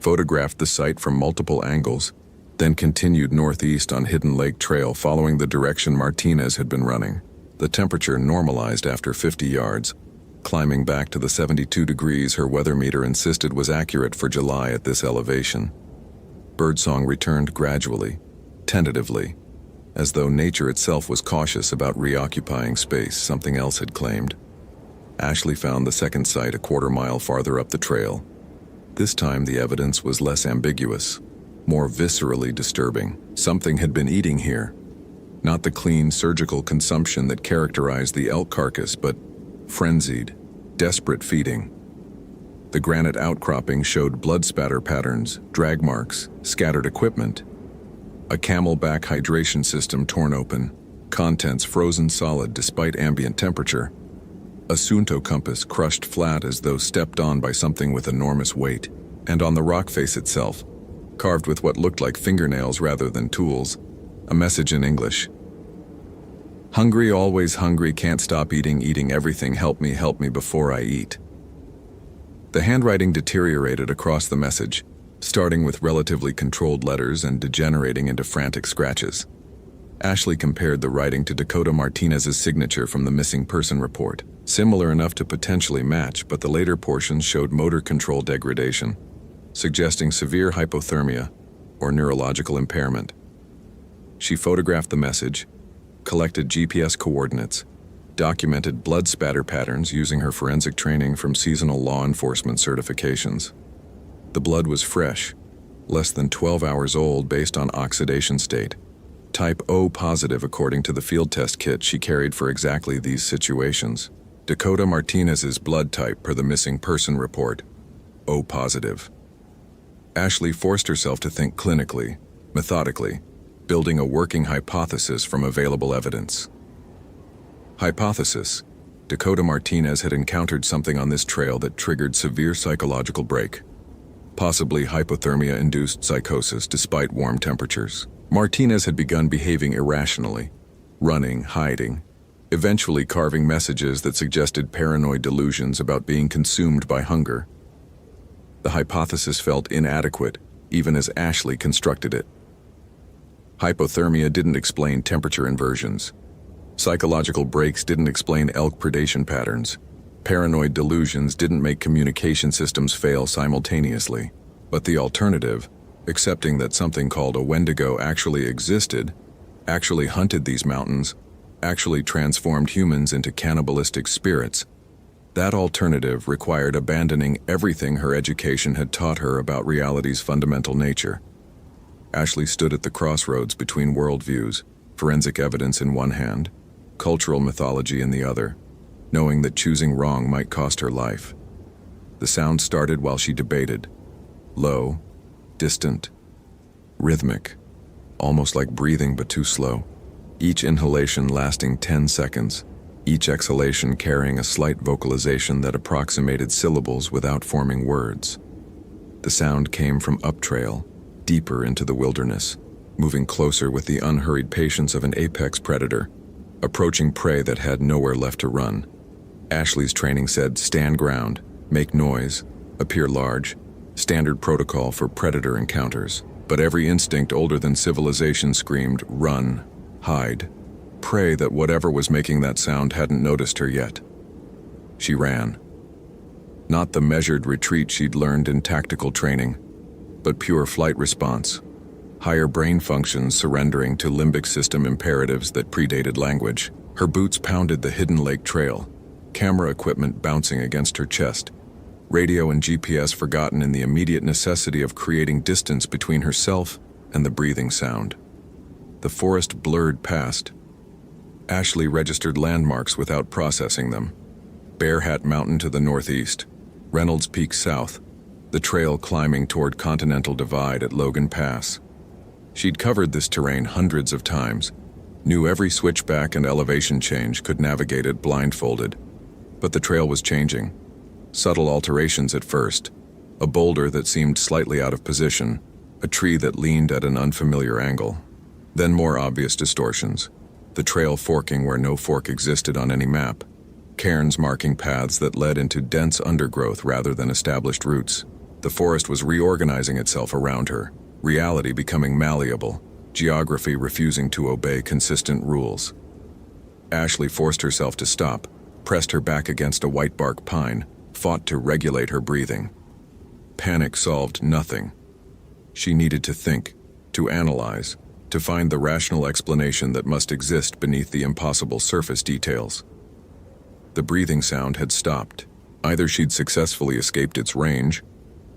A: photographed the site from multiple angles, then continued northeast on Hidden Lake Trail following the direction Martinez had been running. The temperature normalized after 50 yards, climbing back to the 72 degrees her weather meter insisted was accurate for July at this elevation. Birdsong returned gradually, tentatively, as though nature itself was cautious about reoccupying space something else had claimed. Ashley found the second site a quarter-mile farther up the trail. This time the evidence was less ambiguous, more viscerally disturbing. Something had been eating here. Not the clean surgical consumption that characterized the elk carcass, but frenzied, desperate feeding. The granite outcropping showed blood spatter patterns, drag marks, scattered equipment. A camelback hydration system torn open, contents frozen solid despite ambient temperature. A Sunto compass crushed flat as though stepped on by something with enormous weight. And on the rock face itself, carved with what looked like fingernails rather than tools, a message in English. Hungry, always hungry, can't stop eating, eating everything, help me before I eat. The handwriting deteriorated across the message, starting with relatively controlled letters and degenerating into frantic scratches. Ashley compared the writing to Dakota Martinez's signature from the missing person report, similar enough to potentially match, but the later portions showed motor control degradation, suggesting severe hypothermia or neurological impairment. She photographed the message, collected GPS coordinates, documented blood spatter patterns using her forensic training from seasonal law enforcement certifications. The blood was fresh, less than 12 hours old based on oxidation state. Type O positive according to the field test kit she carried for exactly these situations. Dakota Martinez's blood type per the missing person report, O positive. Ashley forced herself to think clinically, methodically, building a working hypothesis from available evidence. Hypothesis: Dakota Martinez had encountered something on this trail that triggered severe psychological break, possibly hypothermia-induced psychosis despite warm temperatures. Martinez had begun behaving irrationally, running, hiding, eventually carving messages that suggested paranoid delusions about being consumed by hunger. The hypothesis felt inadequate, even as Ashley constructed it. Hypothermia didn't explain temperature inversions. Psychological breaks didn't explain elk predation patterns. Paranoid delusions didn't make communication systems fail simultaneously. But the alternative, accepting that something called a Wendigo actually existed, actually hunted these mountains, actually transformed humans into cannibalistic spirits, that alternative required abandoning everything her education had taught her about reality's fundamental nature. Ashley stood at the crossroads between worldviews, forensic evidence in one hand, cultural mythology in the other, knowing that choosing wrong might cost her life. The sound started while she debated. Low, distant, rhythmic, almost like breathing but too slow. Each inhalation lasting 10 seconds, each exhalation carrying a slight vocalization that approximated syllables without forming words. The sound came from uptrail, deeper into the wilderness, moving closer with the unhurried patience of an apex predator, approaching prey that had nowhere left to run. Ashley's training said stand ground, make noise, appear large, standard protocol for predator encounters. But every instinct older than civilization screamed, run, hide, pray that whatever was making that sound hadn't noticed her yet. She ran. Not the measured retreat she'd learned in tactical training, but pure flight response, higher brain functions surrendering to limbic system imperatives that predated language. Her boots pounded the hidden lake trail, camera equipment bouncing against her chest, radio and GPS forgotten in the immediate necessity of creating distance between herself and the breathing sound. The forest blurred past. Ashley registered landmarks without processing them. Bear Hat Mountain to the northeast, Reynolds Peak south, the trail climbing toward Continental Divide at Logan Pass. She'd covered this terrain hundreds of times, knew every switchback and elevation change, could navigate it blindfolded. But the trail was changing. Subtle alterations at first, a boulder that seemed slightly out of position, a tree that leaned at an unfamiliar angle. Then more obvious distortions, the trail forking where no fork existed on any map, cairns marking paths that led into dense undergrowth rather than established routes. The forest was reorganizing itself around her, reality becoming malleable, geography refusing to obey consistent rules. Ashley forced herself to stop, pressed her back against a white bark pine, fought to regulate her breathing. Panic solved nothing. She needed to think, to analyze, to find the rational explanation that must exist beneath the impossible surface details. The breathing sound had stopped. Either she'd successfully escaped its range,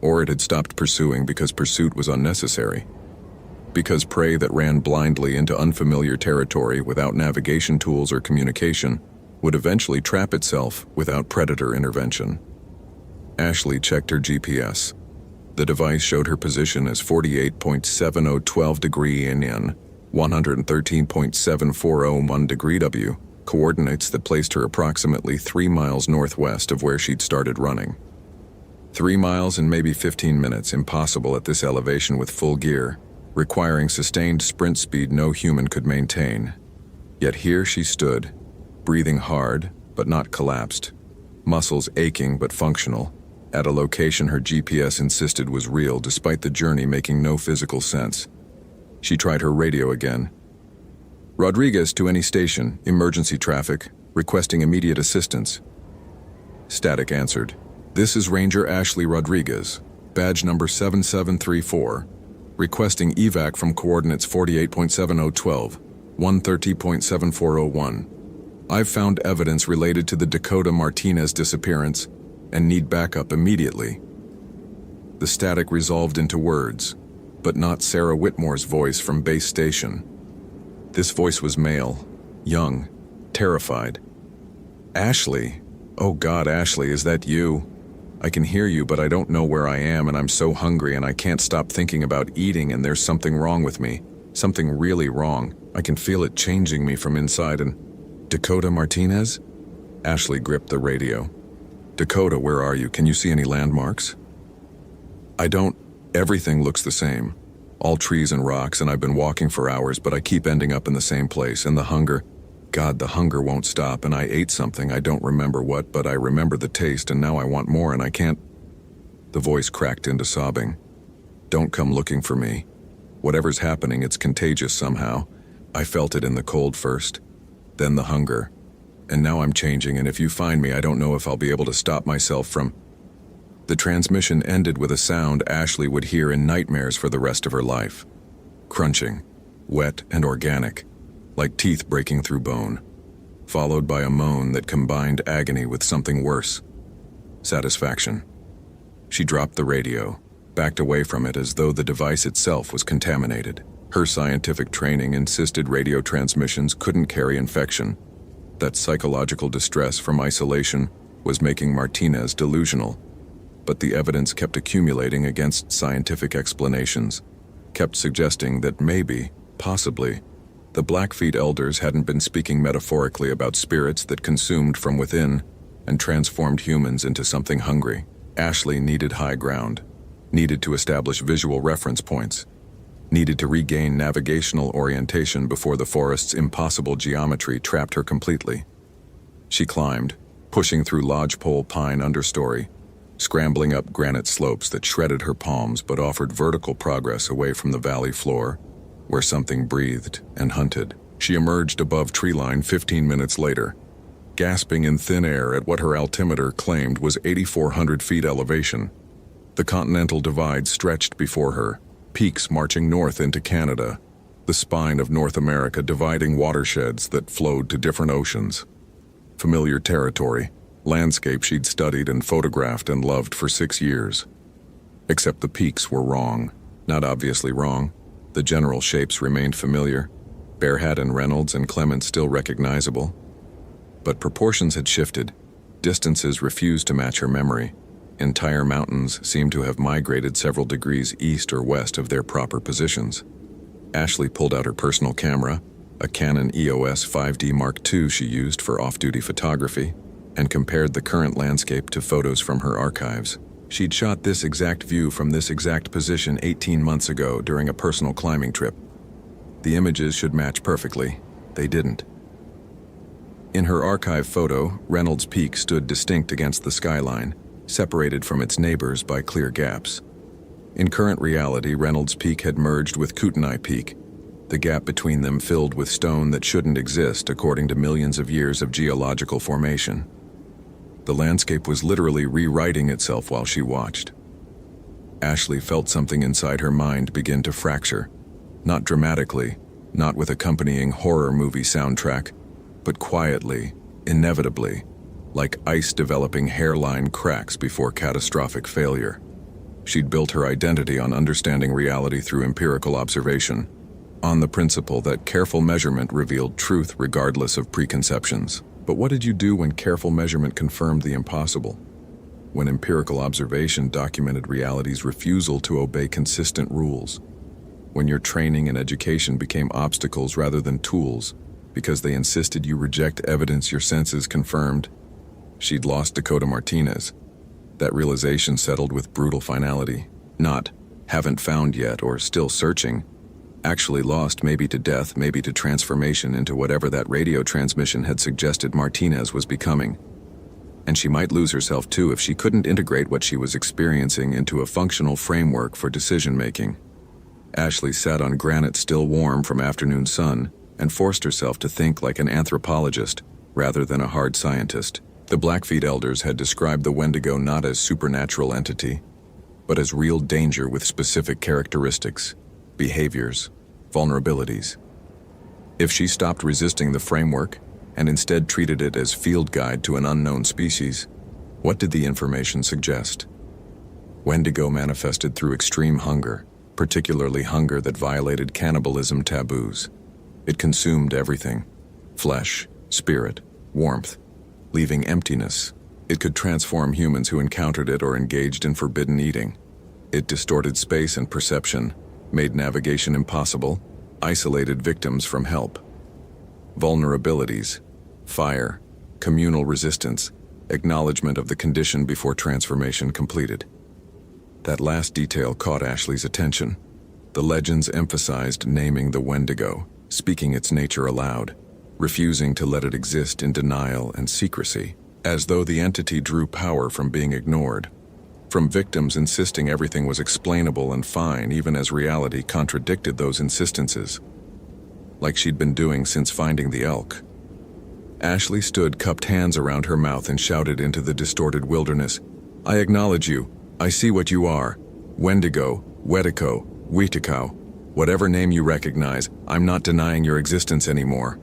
A: or it had stopped pursuing because pursuit was unnecessary. Because prey that ran blindly into unfamiliar territory without navigation tools or communication would eventually trap itself without predator intervention. Ashley checked her GPS. The device showed her position as 48.7012 degree in 113.7401 degree W, coordinates that placed her approximately 3 miles northwest of where she'd started running. 3 miles in maybe 15 minutes, impossible at this elevation with full gear, requiring sustained sprint speed no human could maintain. Yet here she stood, breathing hard but not collapsed, muscles aching but functional, at a location her GPS insisted was real despite the journey making no physical sense. She tried her radio again. Rodriguez to any station, emergency traffic, requesting immediate assistance. Static answered. This is Ranger Ashley Rodriguez, badge number 7734, requesting evac from coordinates 48.7012, 130.7401. I've found evidence related to the Dakota Martinez disappearance and need backup immediately. The static resolved into words. but not Sarah Whitmore's voice from base station. This voice was male, young, terrified. "Ashley, oh God, Ashley, is that you? I can hear you, but I don't know where I am, and I'm so hungry and I can't stop thinking about eating, and there's something wrong with me. Something really wrong. I can feel it changing me from inside and..." "Dakota Martinez?" Ashley gripped the radio. "Dakota, where are you? Can you see any landmarks?" "I don't. Everything looks the same. All trees and rocks, and I've been walking for hours, but I keep ending up in the same place, and the hunger... God, the hunger won't stop, and I ate something, I don't remember what, but I remember the taste, and now I want more, and I can't..." The voice cracked into sobbing. "Don't come looking for me. Whatever's happening, it's contagious somehow. I felt it in the cold first, then the hunger. And now I'm changing, and if you find me, I don't know if I'll be able to stop myself from..." The transmission ended with a sound Ashley would hear in nightmares for the rest of her life. Crunching, wet and organic, like teeth breaking through bone, followed by a moan that combined agony with something worse: satisfaction. She dropped the radio, backed away from it as though the device itself was contaminated. Her scientific training insisted radio transmissions couldn't carry infection. That psychological distress from isolation was making Martinez delusional. But the evidence kept accumulating against scientific explanations, kept suggesting that maybe, possibly, the Blackfeet elders hadn't been speaking metaphorically about spirits that consumed from within and transformed humans into something hungry. Ashley needed high ground, needed to establish visual reference points, needed to regain navigational orientation before the forest's impossible geometry trapped her completely. She climbed, pushing through lodgepole pine understory, scrambling up granite slopes that shredded her palms but offered vertical progress away from the valley floor, where something breathed and hunted. She emerged above treeline 15 minutes later, gasping in thin air at what her altimeter claimed was 8,400 feet elevation. The Continental Divide stretched before her, peaks marching north into Canada, the spine of North America dividing watersheds that flowed to different oceans. Familiar territory, landscape she'd studied and photographed and loved for 6 years. Except the peaks were wrong. Not obviously wrong. The general shapes remained familiar, Bearhat and Reynolds and Clement still recognizable. But proportions had shifted. Distances refused to match her memory. Entire mountains seemed to have migrated several degrees east or west of their proper positions. Ashley pulled out her personal camera, a Canon EOS 5D Mark II she used for off-duty photography, and compared the current landscape to photos from her archives. She'd shot this exact view from this exact position 18 months ago during a personal climbing trip. The images should match perfectly. They didn't. In her archive photo, Reynolds Peak stood distinct against the skyline, separated from its neighbors by clear gaps. In current reality, Reynolds Peak had merged with Kootenai Peak, the gap between them filled with stone that shouldn't exist according to millions of years of geological formation. The landscape was literally rewriting itself while she watched. Ashley felt something inside her mind begin to fracture, not dramatically, not with accompanying horror movie soundtrack, but quietly, inevitably, like ice developing hairline cracks before catastrophic failure. She'd built her identity on understanding reality through empirical observation, on the principle that careful measurement revealed truth regardless of preconceptions. But what did you do when careful measurement confirmed the impossible? When empirical observation documented reality's refusal to obey consistent rules? When your training and education became obstacles rather than tools, because they insisted you reject evidence your senses confirmed? She'd lost Dakota Martinez. That realization settled with brutal finality. Not, haven't found yet or still searching. Actually lost, maybe to death, maybe to transformation into whatever that radio transmission had suggested Martinez was becoming. And she might lose herself too if she couldn't integrate what she was experiencing into a functional framework for decision-making. Ashley sat on granite still warm from afternoon sun and forced herself to think like an anthropologist rather than a hard scientist. The Blackfeet elders had described the Wendigo not as supernatural entity, but as real danger with specific characteristics, behaviors, vulnerabilities. If she stopped resisting the framework and instead treated it as field guide to an unknown species, what did the information suggest? Wendigo manifested through extreme hunger, particularly hunger that violated cannibalism taboos. It consumed everything: flesh, spirit, warmth, leaving emptiness. It could transform humans who encountered it or engaged in forbidden eating. It distorted space and perception, made navigation impossible, isolated victims from help. Vulnerabilities: fire, communal resistance, acknowledgement of the condition before transformation completed. That last detail caught Ashley's attention. The legends emphasized naming the Wendigo, speaking its nature aloud, refusing to let it exist in denial and secrecy, as though the entity drew power from being ignored, from victims insisting everything was explainable and fine even as reality contradicted those insistences, like she'd been doing since finding the elk. Ashley stood, cupped hands around her mouth, and shouted into the distorted wilderness, "I acknowledge you. I see what you are. Wendigo, Wedico, Wetico, whatever name you recognize, I'm not denying your existence anymore."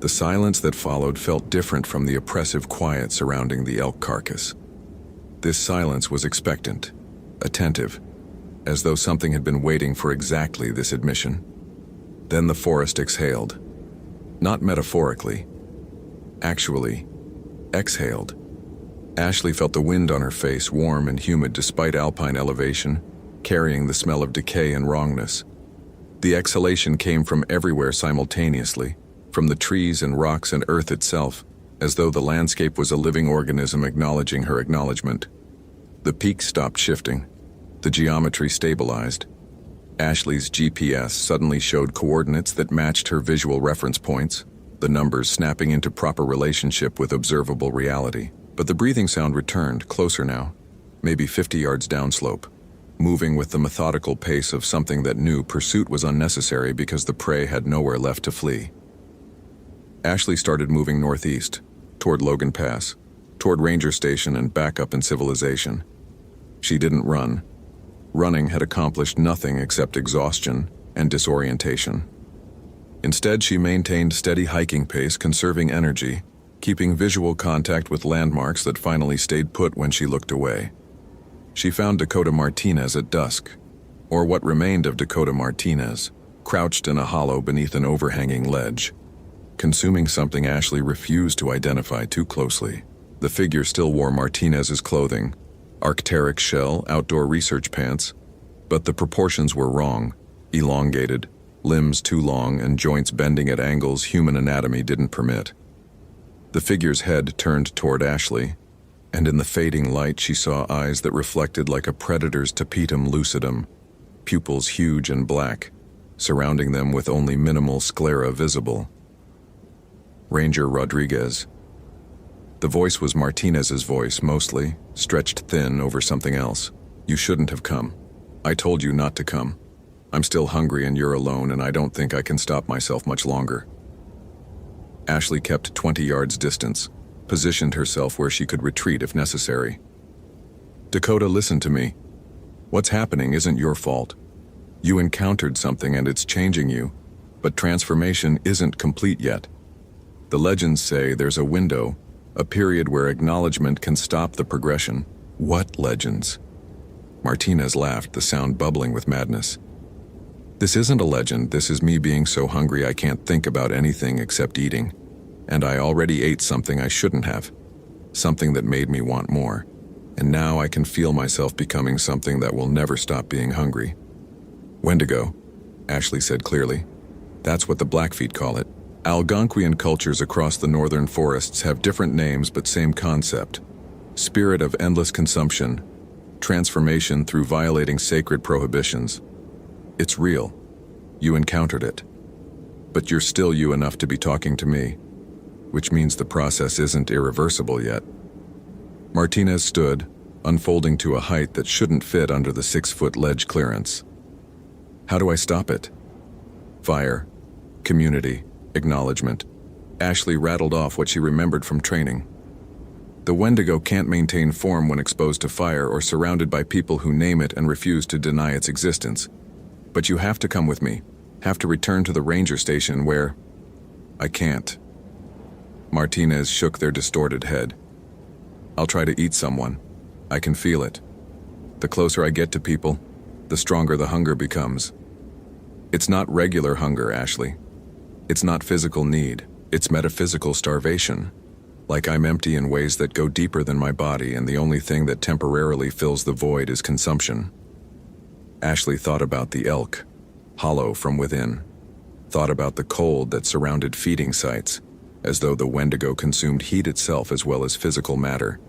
A: The silence that followed felt different from the oppressive quiet surrounding the elk carcass. This silence was expectant, attentive, as though something had been waiting for exactly this admission. Then the forest exhaled. Not metaphorically. Actually, exhaled. Ashley felt the wind on her face, warm and humid despite alpine elevation, carrying the smell of decay and wrongness. The exhalation came from everywhere simultaneously, from the trees and rocks and earth itself, as though the landscape was a living organism acknowledging her acknowledgement. The peaks stopped shifting. The geometry stabilized. Ashley's GPS suddenly showed coordinates that matched her visual reference points, the numbers snapping into proper relationship with observable reality. But the breathing sound returned, closer now, maybe 50 yards downslope, moving with the methodical pace of something that knew pursuit was unnecessary because the prey had nowhere left to flee. Ashley started moving northeast, toward Logan Pass, toward Ranger Station and back up in civilization. She didn't run. Running had accomplished nothing except exhaustion and disorientation. Instead, she maintained steady hiking pace, conserving energy, keeping visual contact with landmarks that finally stayed put when she looked away. She found Dakota Martinez at dusk, or what remained of Dakota Martinez, crouched in a hollow beneath an overhanging ledge, consuming something Ashley refused to identify too closely. The figure still wore Martinez's clothing, Arc'teryx shell, outdoor research pants, but the proportions were wrong, elongated, limbs too long and joints bending at angles human anatomy didn't permit. The figure's head turned toward Ashley, and in the fading light she saw eyes that reflected like a predator's tapetum lucidum, pupils huge and black, surrounding them with only minimal sclera visible. Ranger Rodriguez. The voice was Martinez's voice, mostly, stretched thin over something else. "You shouldn't have come. I told you not to come. I'm still hungry and you're alone, and I don't think I can stop myself much longer." Ashley kept 20 yards distance, positioned herself where she could retreat if necessary. "Dakota, listen to me. What's happening isn't your fault. You encountered something and it's changing you, but transformation isn't complete yet. The legends say there's a window, a period where acknowledgement can stop the progression." "What legends?" Martinez laughed, the sound bubbling with madness. "This isn't a legend. This is me being so hungry I can't think about anything except eating. And I already ate something I shouldn't have. Something that made me want more. And now I can feel myself becoming something that will never stop being hungry." "Wendigo," Ashley said clearly. "That's what the Blackfeet call it. Algonquian cultures across the northern forests have different names but same concept. Spirit of endless consumption. Transformation through violating sacred prohibitions. It's real. You encountered it. But you're still you enough to be talking to me, which means the process isn't irreversible yet." Martinez stood, unfolding to a height that shouldn't fit under the 6-foot ledge clearance. "How do I stop it?" "Fire. Community. Acknowledgement." Ashley rattled off what she remembered from training. "The Wendigo can't maintain form when exposed to fire or surrounded by people who name it and refuse to deny its existence. But you have to come with me, have to return to the ranger station where—" "I can't." Martinez shook their distorted head. "I'll try to eat someone. I can feel it. The closer I get to people, the stronger the hunger becomes. It's not regular hunger, Ashley. It's not physical need, it's metaphysical starvation. Like I'm empty in ways that go deeper than my body, and the only thing that temporarily fills the void is consumption. Ashley thought about the elk, hollow from within. Thought about the cold that surrounded feeding sites, as though the Wendigo consumed heat itself as well as physical matter.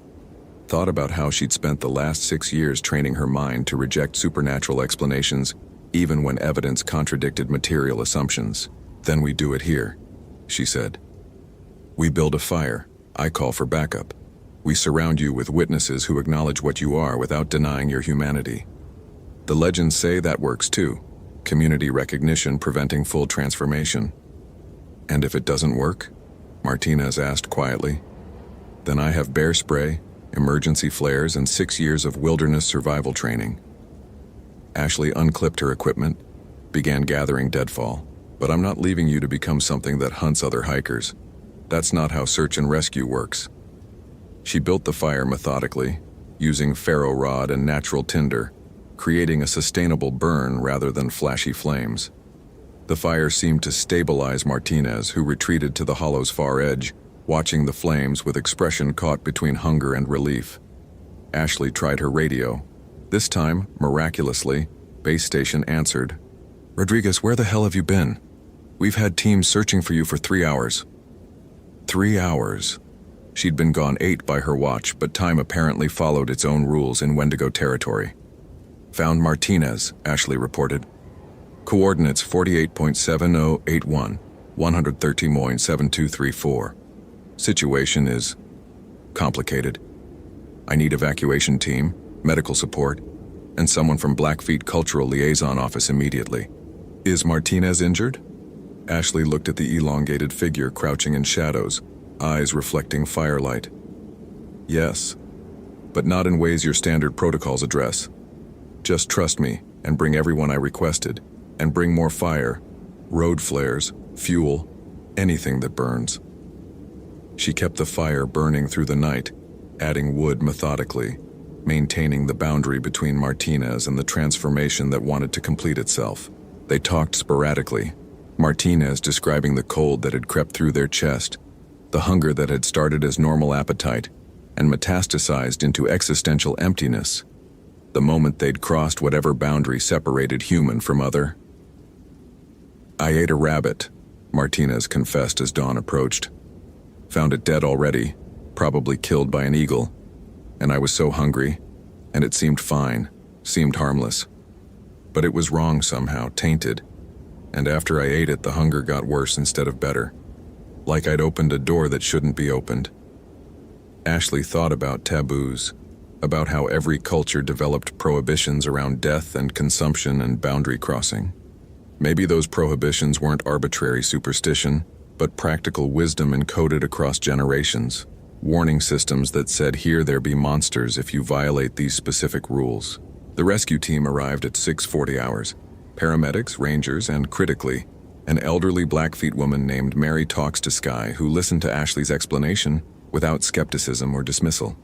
A: Thought about how she'd spent the last 6 years training her mind to reject supernatural explanations, even when evidence contradicted material assumptions. Then we do it here, she said. We build a fire. I call for backup. We surround you with witnesses who acknowledge what you are without denying your humanity. The legends say that works too. Community recognition preventing full transformation. And if it doesn't work? Martinez asked quietly. Then I have bear spray, emergency flares, and 6 years of wilderness survival training. Ashley unclipped her equipment, began gathering deadfall. But I'm not leaving you to become something that hunts other hikers. That's not how search and rescue works. She built the fire methodically, using ferro rod and natural tinder, creating a sustainable burn rather than flashy flames. The fire seemed to stabilize Martinez, who retreated to the hollow's far edge, watching the flames with expression caught between hunger and relief. Ashley tried her radio. This time, miraculously, base station answered. Rodriguez, where the hell have you been? We've had teams searching for you for 3 hours. 3 hours. She'd been gone 8 by her watch, but time apparently followed its own rules in Wendigo territory. Found Martinez, Ashley reported. Coordinates 48.7081, 113.7234. Situation is complicated. I need evacuation team, medical support, and someone from Blackfeet Cultural Liaison Office immediately. Is Martinez injured? Ashley looked at the elongated figure crouching in shadows, eyes reflecting firelight. Yes, but not in ways your standard protocols address. Just trust me and bring everyone I requested, and bring more fire, road flares, fuel, anything that burns. She kept the fire burning through the night, adding wood methodically, maintaining the boundary between Martinez and the transformation that wanted to complete itself. They talked sporadically, Martinez describing the cold that had crept through their chest, the hunger that had started as normal appetite and metastasized into existential emptiness, the moment they'd crossed whatever boundary separated human from other. I ate a rabbit, Martinez confessed as dawn approached. Found it dead already, probably killed by an eagle, and I was so hungry, and it seemed fine, seemed harmless. But it was wrong somehow, tainted. And after I ate it, the hunger got worse instead of better. Like I'd opened a door that shouldn't be opened. Ashley thought about taboos, about how every culture developed prohibitions around death and consumption and boundary crossing. Maybe those prohibitions weren't arbitrary superstition, but practical wisdom encoded across generations. Warning systems that said, here there be monsters if you violate these specific rules. The rescue team arrived at 6:40 hours. Paramedics, rangers, and critically, an elderly Blackfeet woman named Mary Talks to Sky who listened to Ashley's explanation without skepticism or dismissal.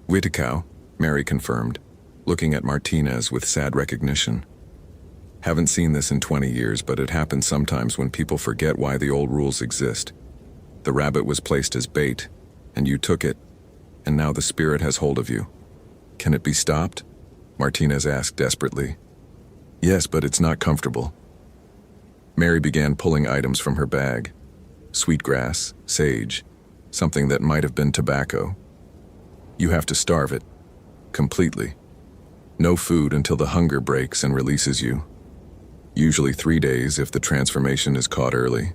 A: Witikow, Mary confirmed, looking at Martinez with sad recognition. Haven't seen this in 20 years, but it happens sometimes when people forget why the old rules exist. The rabbit was placed as bait, and you took it, and now the spirit has hold of you. Can it be stopped? Martinez asked desperately. Yes, but it's not comfortable. Mary began pulling items from her bag. Sweetgrass, sage, something that might have been tobacco. You have to starve it. Completely. No food until the hunger breaks and releases you. Usually 3 days if the transformation is caught early.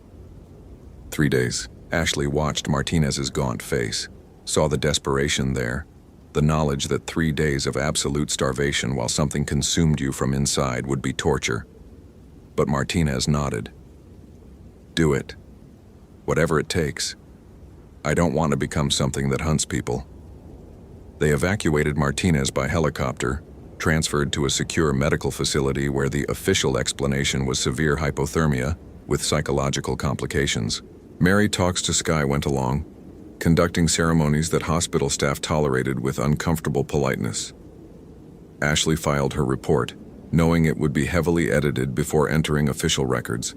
A: 3 days. Ashley watched Martinez's gaunt face, saw the desperation there, the knowledge that 3 days of absolute starvation while something consumed you from inside would be torture. But Martinez nodded. Do it. Whatever it takes. I don't want to become something that hunts people. They evacuated Martinez by helicopter, transferred to a secure medical facility where the official explanation was severe hypothermia with psychological complications. Mary Talks to Sky went along, conducting ceremonies that hospital staff tolerated with uncomfortable politeness. Ashley filed her report, knowing it would be heavily edited before entering official records.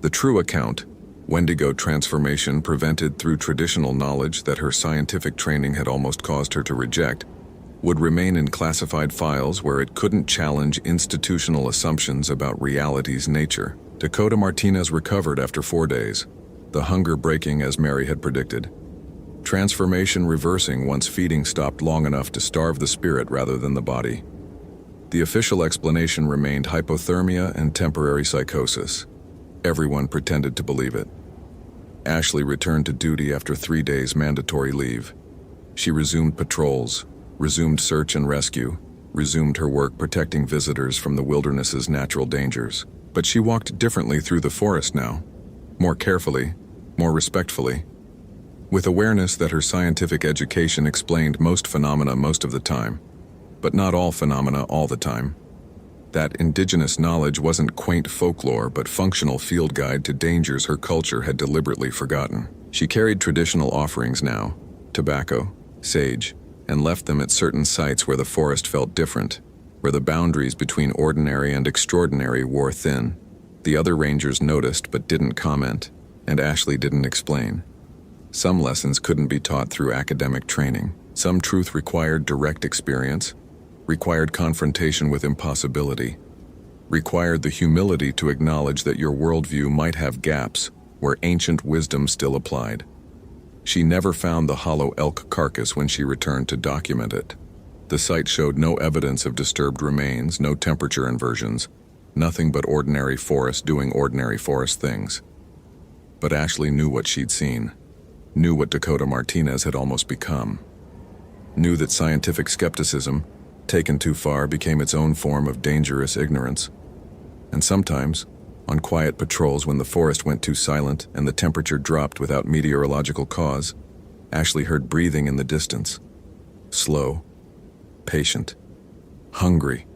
A: The true account, Wendigo transformation prevented through traditional knowledge that her scientific training had almost caused her to reject, would remain in classified files where it couldn't challenge institutional assumptions about reality's nature. Dakota Martinez recovered after 4 days, the hunger breaking as Mary had predicted. Transformation reversing once feeding stopped long enough to starve the spirit rather than the body. The official explanation remained hypothermia and temporary psychosis. Everyone pretended to believe it. Ashley returned to duty after 3 days mandatory leave. She resumed patrols, resumed search and rescue, resumed her work protecting visitors from the wilderness's natural dangers. But she walked differently through the forest now, more carefully, more respectfully, with awareness that her scientific education explained most phenomena most of the time, but not all phenomena all the time. That indigenous knowledge wasn't quaint folklore but functional field guide to dangers her culture had deliberately forgotten. She carried traditional offerings now, tobacco, sage, and left them at certain sites where the forest felt different, where the boundaries between ordinary and extraordinary wore thin. The other rangers noticed but didn't comment, and Ashley didn't explain. Some lessons couldn't be taught through academic training. Some truth required direct experience, required confrontation with impossibility, required the humility to acknowledge that your worldview might have gaps where ancient wisdom still applied. She never found the hollow elk carcass when she returned to document it. The site showed no evidence of disturbed remains, no temperature inversions, nothing but ordinary forest doing ordinary forest things. But Ashley knew what she'd seen, knew what Dakota Martinez had almost become, knew that scientific skepticism, taken too far, became its own form of dangerous ignorance. And sometimes, on quiet patrols when the forest went too silent and the temperature dropped without meteorological cause, Ashley heard breathing in the distance. Slow, patient, hungry.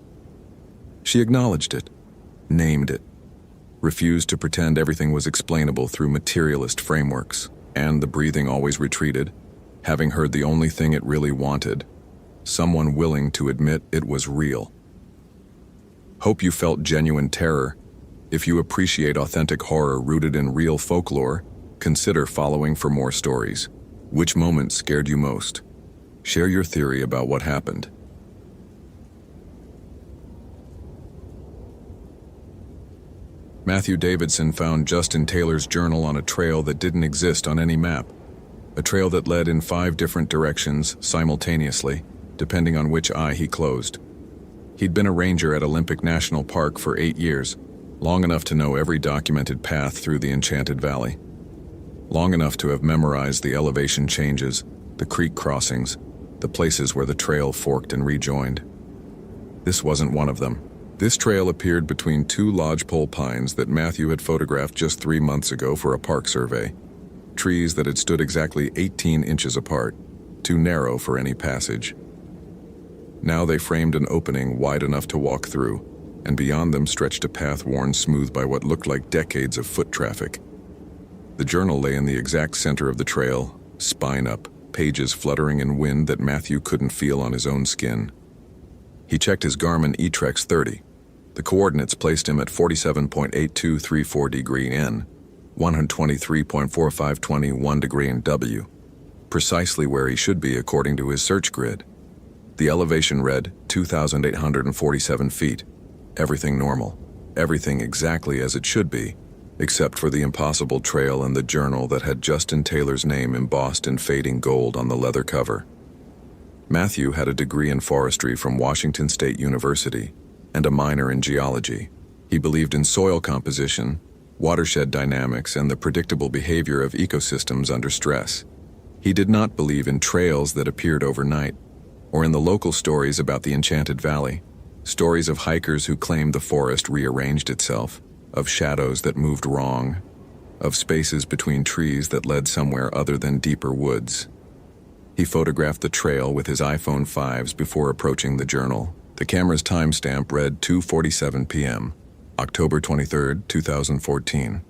A: She acknowledged it, named it, refused to pretend everything was explainable through materialist frameworks, and the breathing always retreated, having heard the only thing it really wanted, someone willing to admit it was real. Hope you felt genuine terror. If you appreciate authentic horror rooted in real folklore, consider following for more stories. Which moment scared you most? Share your theory about what happened. Matthew Davidson found Justin Taylor's journal on a trail that didn't exist on any map, a trail that led in 5 different directions simultaneously, depending on which eye he closed. He'd been a ranger at Olympic National Park for 8 years, long enough to know every documented path through the Enchanted Valley, long enough to have memorized the elevation changes, the creek crossings, the places where the trail forked and rejoined. This wasn't one of them. This trail appeared between 2 lodgepole pines that Matthew had photographed just 3 months ago for a park survey. Trees that had stood exactly 18 inches apart, too narrow for any passage. Now they framed an opening wide enough to walk through, and beyond them stretched a path worn smooth by what looked like decades of foot traffic. The journal lay in the exact center of the trail, spine up, pages fluttering in wind that Matthew couldn't feel on his own skin. He checked his Garmin eTrex 30. The coordinates placed him at 47.8234 degree N, 123.4521 degree in W, precisely where he should be according to his search grid. The elevation read 2,847 feet. Everything normal. Everything exactly as it should be, except for the impossible trail and the journal that had Justin Taylor's name embossed in fading gold on the leather cover. Matthew had a degree in forestry from Washington State University and a minor in geology. He believed in soil composition, watershed dynamics, and the predictable behavior of ecosystems under stress. He did not believe in trails that appeared overnight, or in the local stories about the Enchanted Valley, stories of hikers who claimed the forest rearranged itself, of shadows that moved wrong, of spaces between trees that led somewhere other than deeper woods. He photographed the trail with his iPhone 5s before approaching the journal. The camera's timestamp read 2:47 p.m., October 23, 2014.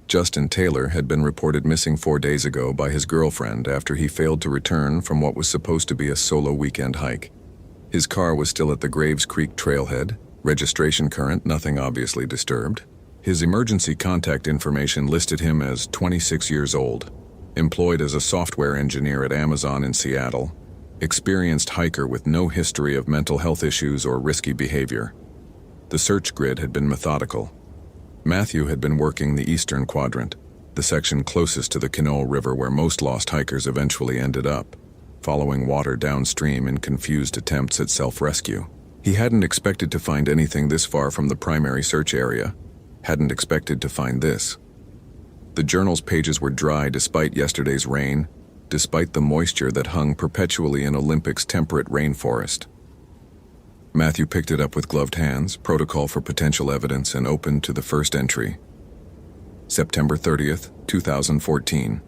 A: Justin Taylor had been reported missing 4 days ago by his girlfriend after he failed to return from what was supposed to be a solo weekend hike. His car was still at the Graves Creek trailhead, registration current, nothing obviously disturbed. His emergency contact information listed him as 26 years old, employed as a software engineer at Amazon in Seattle, experienced hiker with no history of mental health issues or risky behavior. The search grid had been methodical. Matthew had been working the eastern quadrant, the section closest to the Quinault River where most lost hikers eventually ended up, following water downstream in confused attempts at self-rescue. He hadn't expected to find anything this far from the primary search area, hadn't expected to find this. The journal's pages were dry despite yesterday's rain, despite the moisture that hung perpetually in Olympic's temperate rainforest. Matthew picked it up with gloved hands, protocol for potential evidence, and opened to the first entry. September 30th, 2014.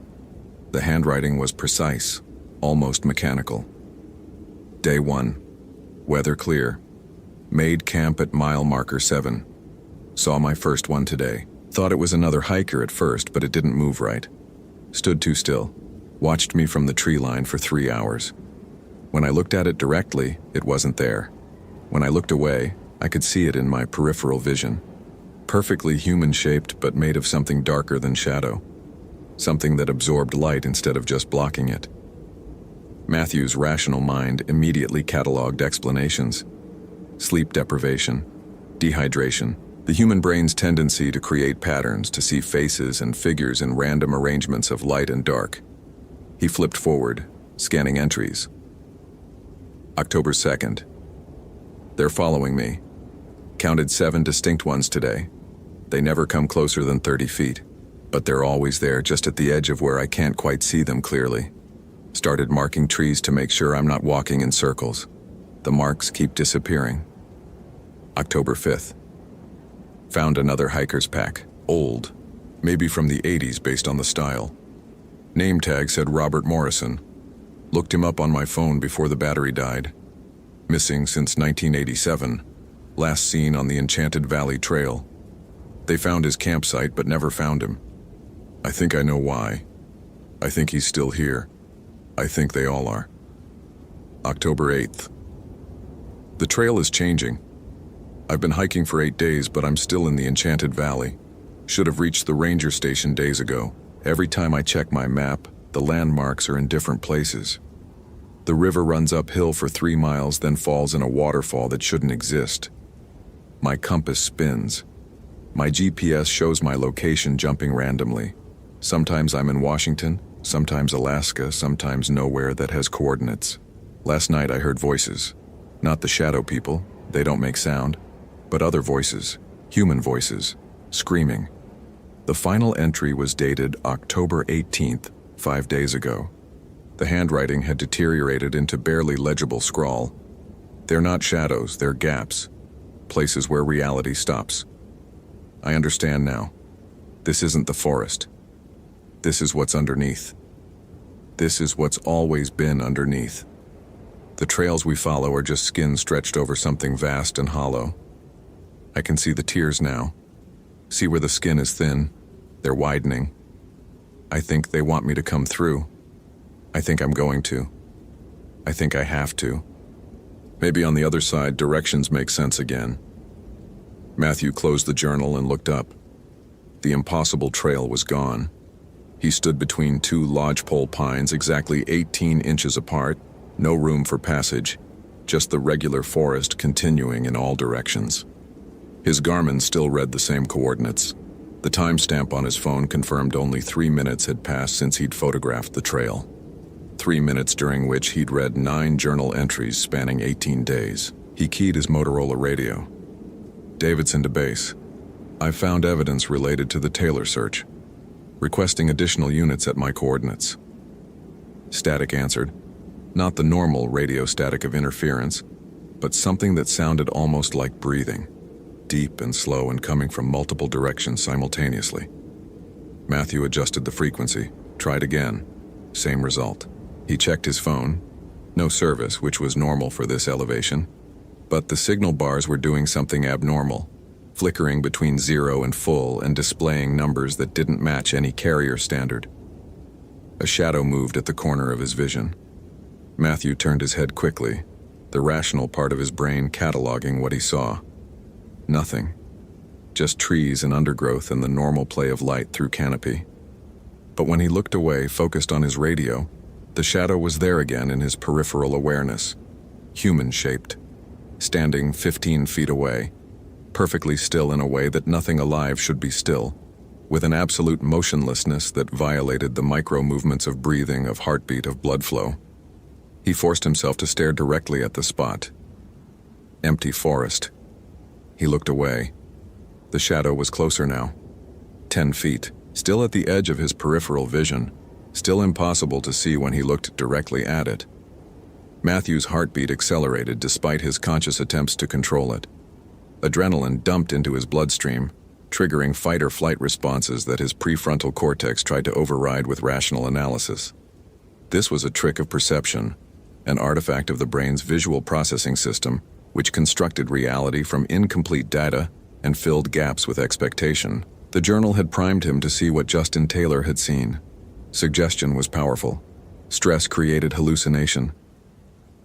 A: The handwriting was precise, almost mechanical. Day 1. Weather clear. Made camp at mile marker 7. Saw my first one today. Thought it was another hiker at first, but it didn't move right. Stood too still. Watched me from the tree line for 3 hours. When I looked at it directly, it wasn't there. When I looked away, I could see it in my peripheral vision. Perfectly human-shaped, but made of something darker than shadow. Something that absorbed light instead of just blocking it. Matthew's rational mind immediately cataloged explanations. Sleep deprivation, dehydration, the human brain's tendency to create patterns, to see faces and figures in random arrangements of light and dark. He flipped forward, scanning entries. October 2nd. They're following me. Counted 7 distinct ones today. They never come closer than 30 feet, but they're always there just at the edge of where I can't quite see them clearly. Started marking trees to make sure I'm not walking in circles. The marks keep disappearing. October 5th. Found another hiker's pack. Old. Maybe from the 80s based on the style. Name tag said Robert Morrison. Looked him up on my phone before the battery died. Missing since 1987. Last seen on the Enchanted Valley Trail. They found his campsite but never found him. I think I know why. I think he's still here. I think they all are. October 8th. The trail is changing. I've been hiking for 8 days, but I'm still in the Enchanted Valley. Should have reached the ranger station days ago. Every time I check my map, the landmarks are in different places. The river runs uphill for 3 miles, then falls in a waterfall that shouldn't exist. My compass spins. My GPS shows my location jumping randomly. Sometimes I'm in Washington, sometimes Alaska, sometimes nowhere that has coordinates. Last night I heard voices. Not the shadow people, they don't make sound, but other voices, human voices, screaming. The final entry was dated October 18th, 5 days ago. The handwriting had deteriorated into barely legible scrawl. They're not shadows, they're gaps, places where reality stops. I understand now. This isn't the forest. This is what's underneath. This is what's always been underneath. The trails we follow are just skin stretched over something vast and hollow. I can see the tears now. See where the skin is thin. They're widening. I think they want me to come through. I think I'm going to. I think I have to. Maybe on the other side, directions make sense again. Matthew closed the journal and looked up. The impossible trail was gone. He stood between 2 lodgepole pines exactly 18 inches apart, no room for passage, just the regular forest continuing in all directions. His Garmin still read the same coordinates. The timestamp on his phone confirmed only 3 minutes had passed since he'd photographed the trail. 3 minutes during which he'd read 9 journal entries spanning 18 days. He keyed his Motorola radio. Davidson to base. I found evidence related to the Taylor search. Requesting additional units at my coordinates. Static answered. Not the normal radio static of interference, but something that sounded almost like breathing. Deep and slow and coming from multiple directions simultaneously. Matthew adjusted the frequency. Tried again. Same result. He checked his phone. No service, which was normal for this elevation. But the signal bars were doing something abnormal, flickering between 0 and full and displaying numbers that didn't match any carrier standard. A shadow moved at the corner of his vision. Matthew turned his head quickly. the rational part of his brain cataloging what he saw. Nothing. Just trees and undergrowth and the normal play of light through canopy. But when he looked away, focused on his radio, the shadow was there again in his peripheral awareness, human-shaped, standing 15 feet away, perfectly still in a way that nothing alive should be still, with an absolute motionlessness that violated the micro-movements of breathing, of heartbeat, of blood flow. He forced himself to stare directly at the spot. Empty forest. He looked away. The shadow was closer now. 10 feet, still at the edge of his peripheral vision, still impossible to see when he looked directly at it. Matthew's heartbeat accelerated despite his conscious attempts to control it. Adrenaline dumped into his bloodstream, triggering fight-or-flight responses that his prefrontal cortex tried to override with rational analysis. This was a trick of perception, an artifact of the brain's visual processing system, which constructed reality from incomplete data and filled gaps with expectation. The journal had primed him to see what Justin Taylor had seen. Suggestion was powerful. Stress created hallucination.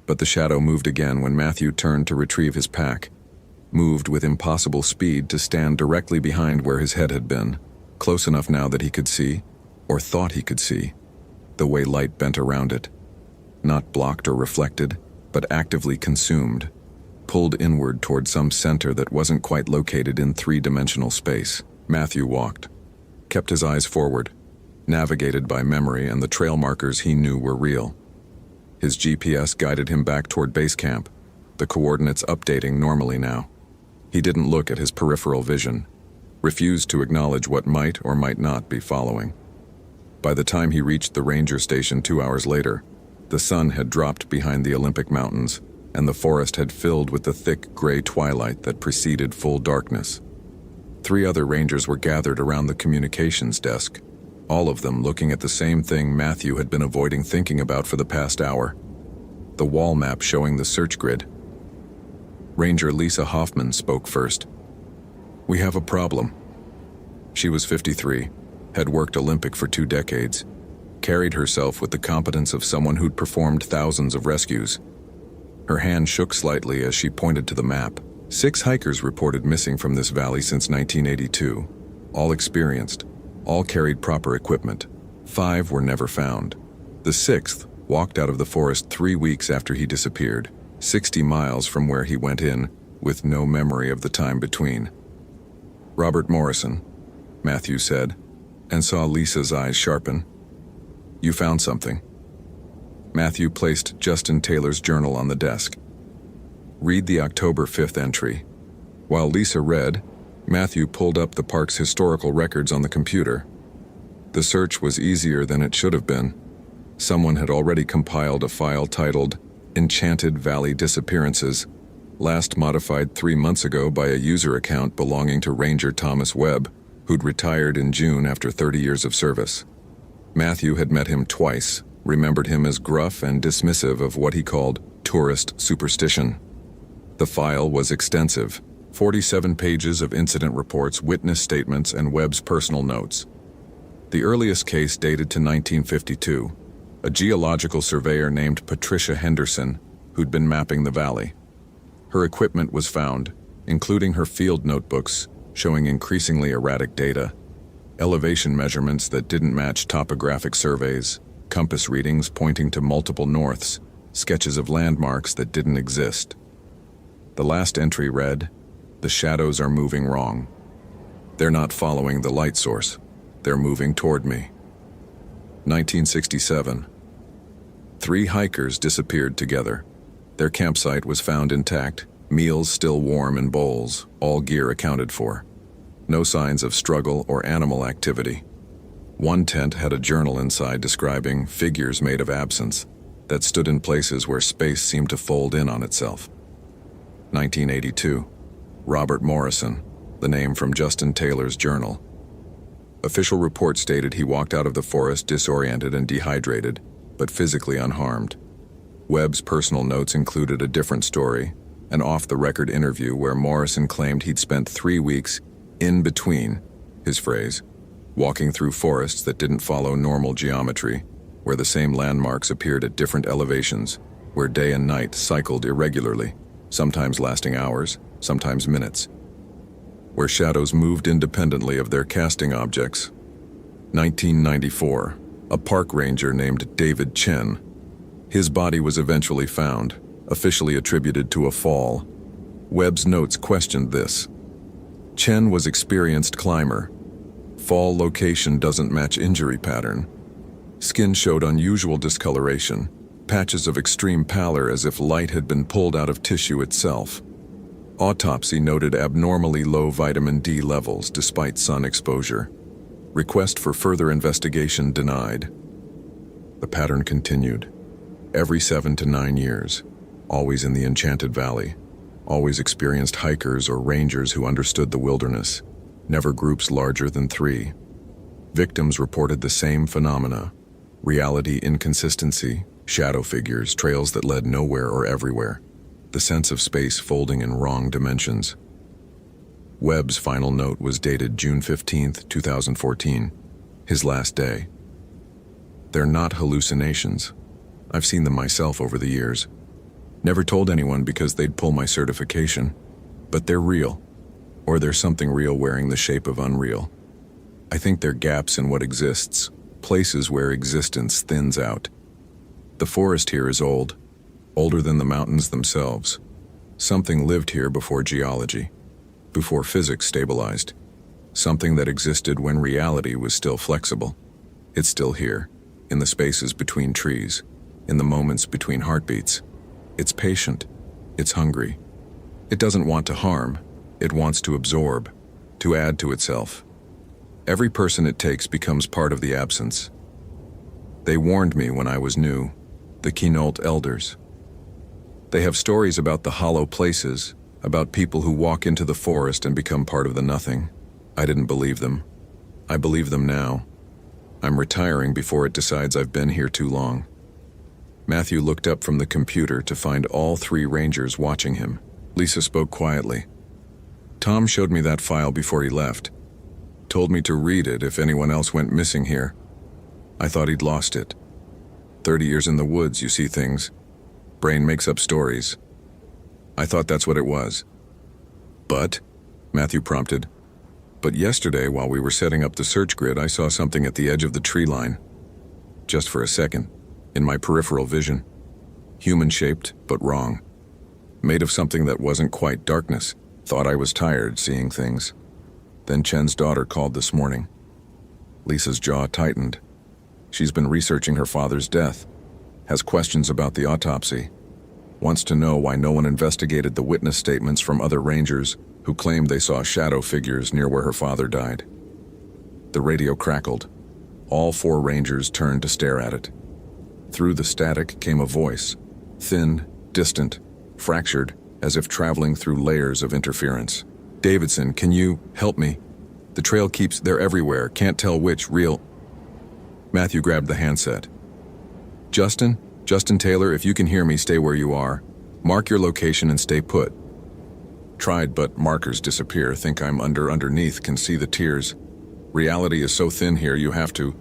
A: But the shadow moved again when Matthew turned to retrieve his pack, moved with impossible speed to stand directly behind where his head had been, close enough now that he could see, or thought he could see, the way light bent around it. Not blocked or reflected, but actively consumed, pulled inward toward some center that wasn't quite located in three-dimensional space. Matthew walked, kept his eyes forward, navigated by memory and the trail markers he knew were real. His GPS guided him back toward base camp, the coordinates updating normally now. He didn't look at his peripheral vision, refused to acknowledge what might or might not be following. By the time he reached the ranger station 2 hours later, the sun had dropped behind the Olympic Mountains, and the forest had filled with the thick gray twilight that preceded full darkness. 3 other rangers were gathered around the communications desk, all of them looking at the same thing Matthew had been avoiding thinking about for the past hour. The wall map showing the search grid. Ranger Lisa Hoffman spoke first. "We have a problem." She was 53, had worked Olympic for 2 decades, carried herself with the competence of someone who'd performed thousands of rescues. Her hand shook slightly as she pointed to the map. 6 hikers reported missing from this valley since 1982, all experienced, all carried proper equipment. 5 were never found. The 6th walked out of the forest 3 weeks after he disappeared, 60 miles from where he went in, with no memory of the time between. "Robert Morrison," Matthew said, and saw Lisa's eyes sharpen. "You found something." Matthew placed Justin Taylor's journal on the desk. "Read the October 5th entry." While Lisa read, Matthew pulled up the park's historical records on the computer. The search was easier than it should have been. Someone had already compiled a file titled Enchanted Valley Disappearances, last modified 3 months ago by a user account belonging to Ranger Thomas Webb, who'd retired in June after 30 years of service. Matthew had met him twice, remembered him as gruff and dismissive of what he called tourist superstition. The file was extensive, 47 pages of incident reports, witness statements, and Webb's personal notes. The earliest case dated to 1952, a geological surveyor named Patricia Henderson, who'd been mapping the valley. Her equipment was found, including her field notebooks, showing increasingly erratic data, elevation measurements that didn't match topographic surveys, compass readings pointing to multiple norths, sketches of landmarks that didn't exist. The last entry read, "The shadows are moving wrong. They're not following the light source. They're moving toward me." 1967. 3 hikers disappeared together. Their campsite was found intact, meals still warm in bowls, all gear accounted for. No signs of struggle or animal activity. One tent had a journal inside describing figures made of absence that stood in places where space seemed to fold in on itself. 1982. Robert Morrison, the name from Justin Taylor's journal. Official report stated he walked out of the forest disoriented and dehydrated, but physically unharmed. Webb's personal notes included a different story, an off-the-record interview where Morrison claimed he'd spent 3 weeks in between, his phrase, walking through forests that didn't follow normal geometry, where the same landmarks appeared at different elevations, where day and night cycled irregularly, sometimes lasting hours, sometimes minutes, where shadows moved independently of their casting objects. 1994, a park ranger named David Chen. His body was eventually found, officially attributed to a fall. Webb's notes questioned this. Chen was experienced climber. Fall location doesn't match injury pattern. Skin showed unusual discoloration, patches of extreme pallor as if light had been pulled out of tissue itself. Autopsy noted abnormally low vitamin D levels despite sun exposure. Request for further investigation denied. The pattern continued. Every 7 to 9 years, always in the Enchanted Valley, always experienced hikers or rangers who understood the wilderness, never groups larger than 3. Victims reported the same phenomena: reality inconsistency, shadow figures, trails that led nowhere or everywhere, the sense of space folding in wrong dimensions. Webb's final note was dated June 15, 2014, his last day. They're not hallucinations. I've seen them myself over the years. Never told anyone because they'd pull my certification, but they're real, or there's something real wearing the shape of unreal. I think they're gaps in what exists, places where existence thins out. The forest here is old, older than the mountains themselves. Something lived here before geology, before physics stabilized. Something that existed when reality was still flexible. It's still here, in the spaces between trees, in the moments between heartbeats. It's patient. It's hungry. It doesn't want to harm. It wants to absorb, to add to itself. Every person it takes becomes part of the absence. They warned me when I was new, the Quinault elders. They have stories about the hollow places, about people who walk into the forest and become part of the nothing. I didn't believe them. I believe them now. I'm retiring before it decides I've been here too long. Matthew looked up from the computer to find all 3 rangers watching him. Lisa spoke quietly. Tom showed me that file before he left. Told me to read it if anyone else went missing here. I thought he'd lost it. 30 years in the woods, you see things. Brain makes up stories. I thought that's what it was. But, Matthew prompted, but yesterday while we were setting up the search grid, I saw something at the edge of the tree line. Just for a second, in my peripheral vision. Human-shaped, but wrong. Made of something that wasn't quite darkness. Thought I was tired seeing things. Then Chen's daughter called this morning. Lisa's jaw tightened. She's been researching her father's death. Has questions about the autopsy. Wants to know why no one investigated the witness statements from other rangers who claimed they saw shadow figures near where her father died. The radio crackled. All 4 rangers turned to stare at it. Through the static came a voice, thin, distant, fractured, as if traveling through layers of interference. Davidson, can you help me? The trail keeps, they're everywhere, can't tell which, real. Matthew grabbed the handset. Justin Taylor, if you can hear me, stay where you are. Mark your location and stay put. Tried, but markers disappear, think I'm underneath, can see the tears. Reality is so thin here, you have to,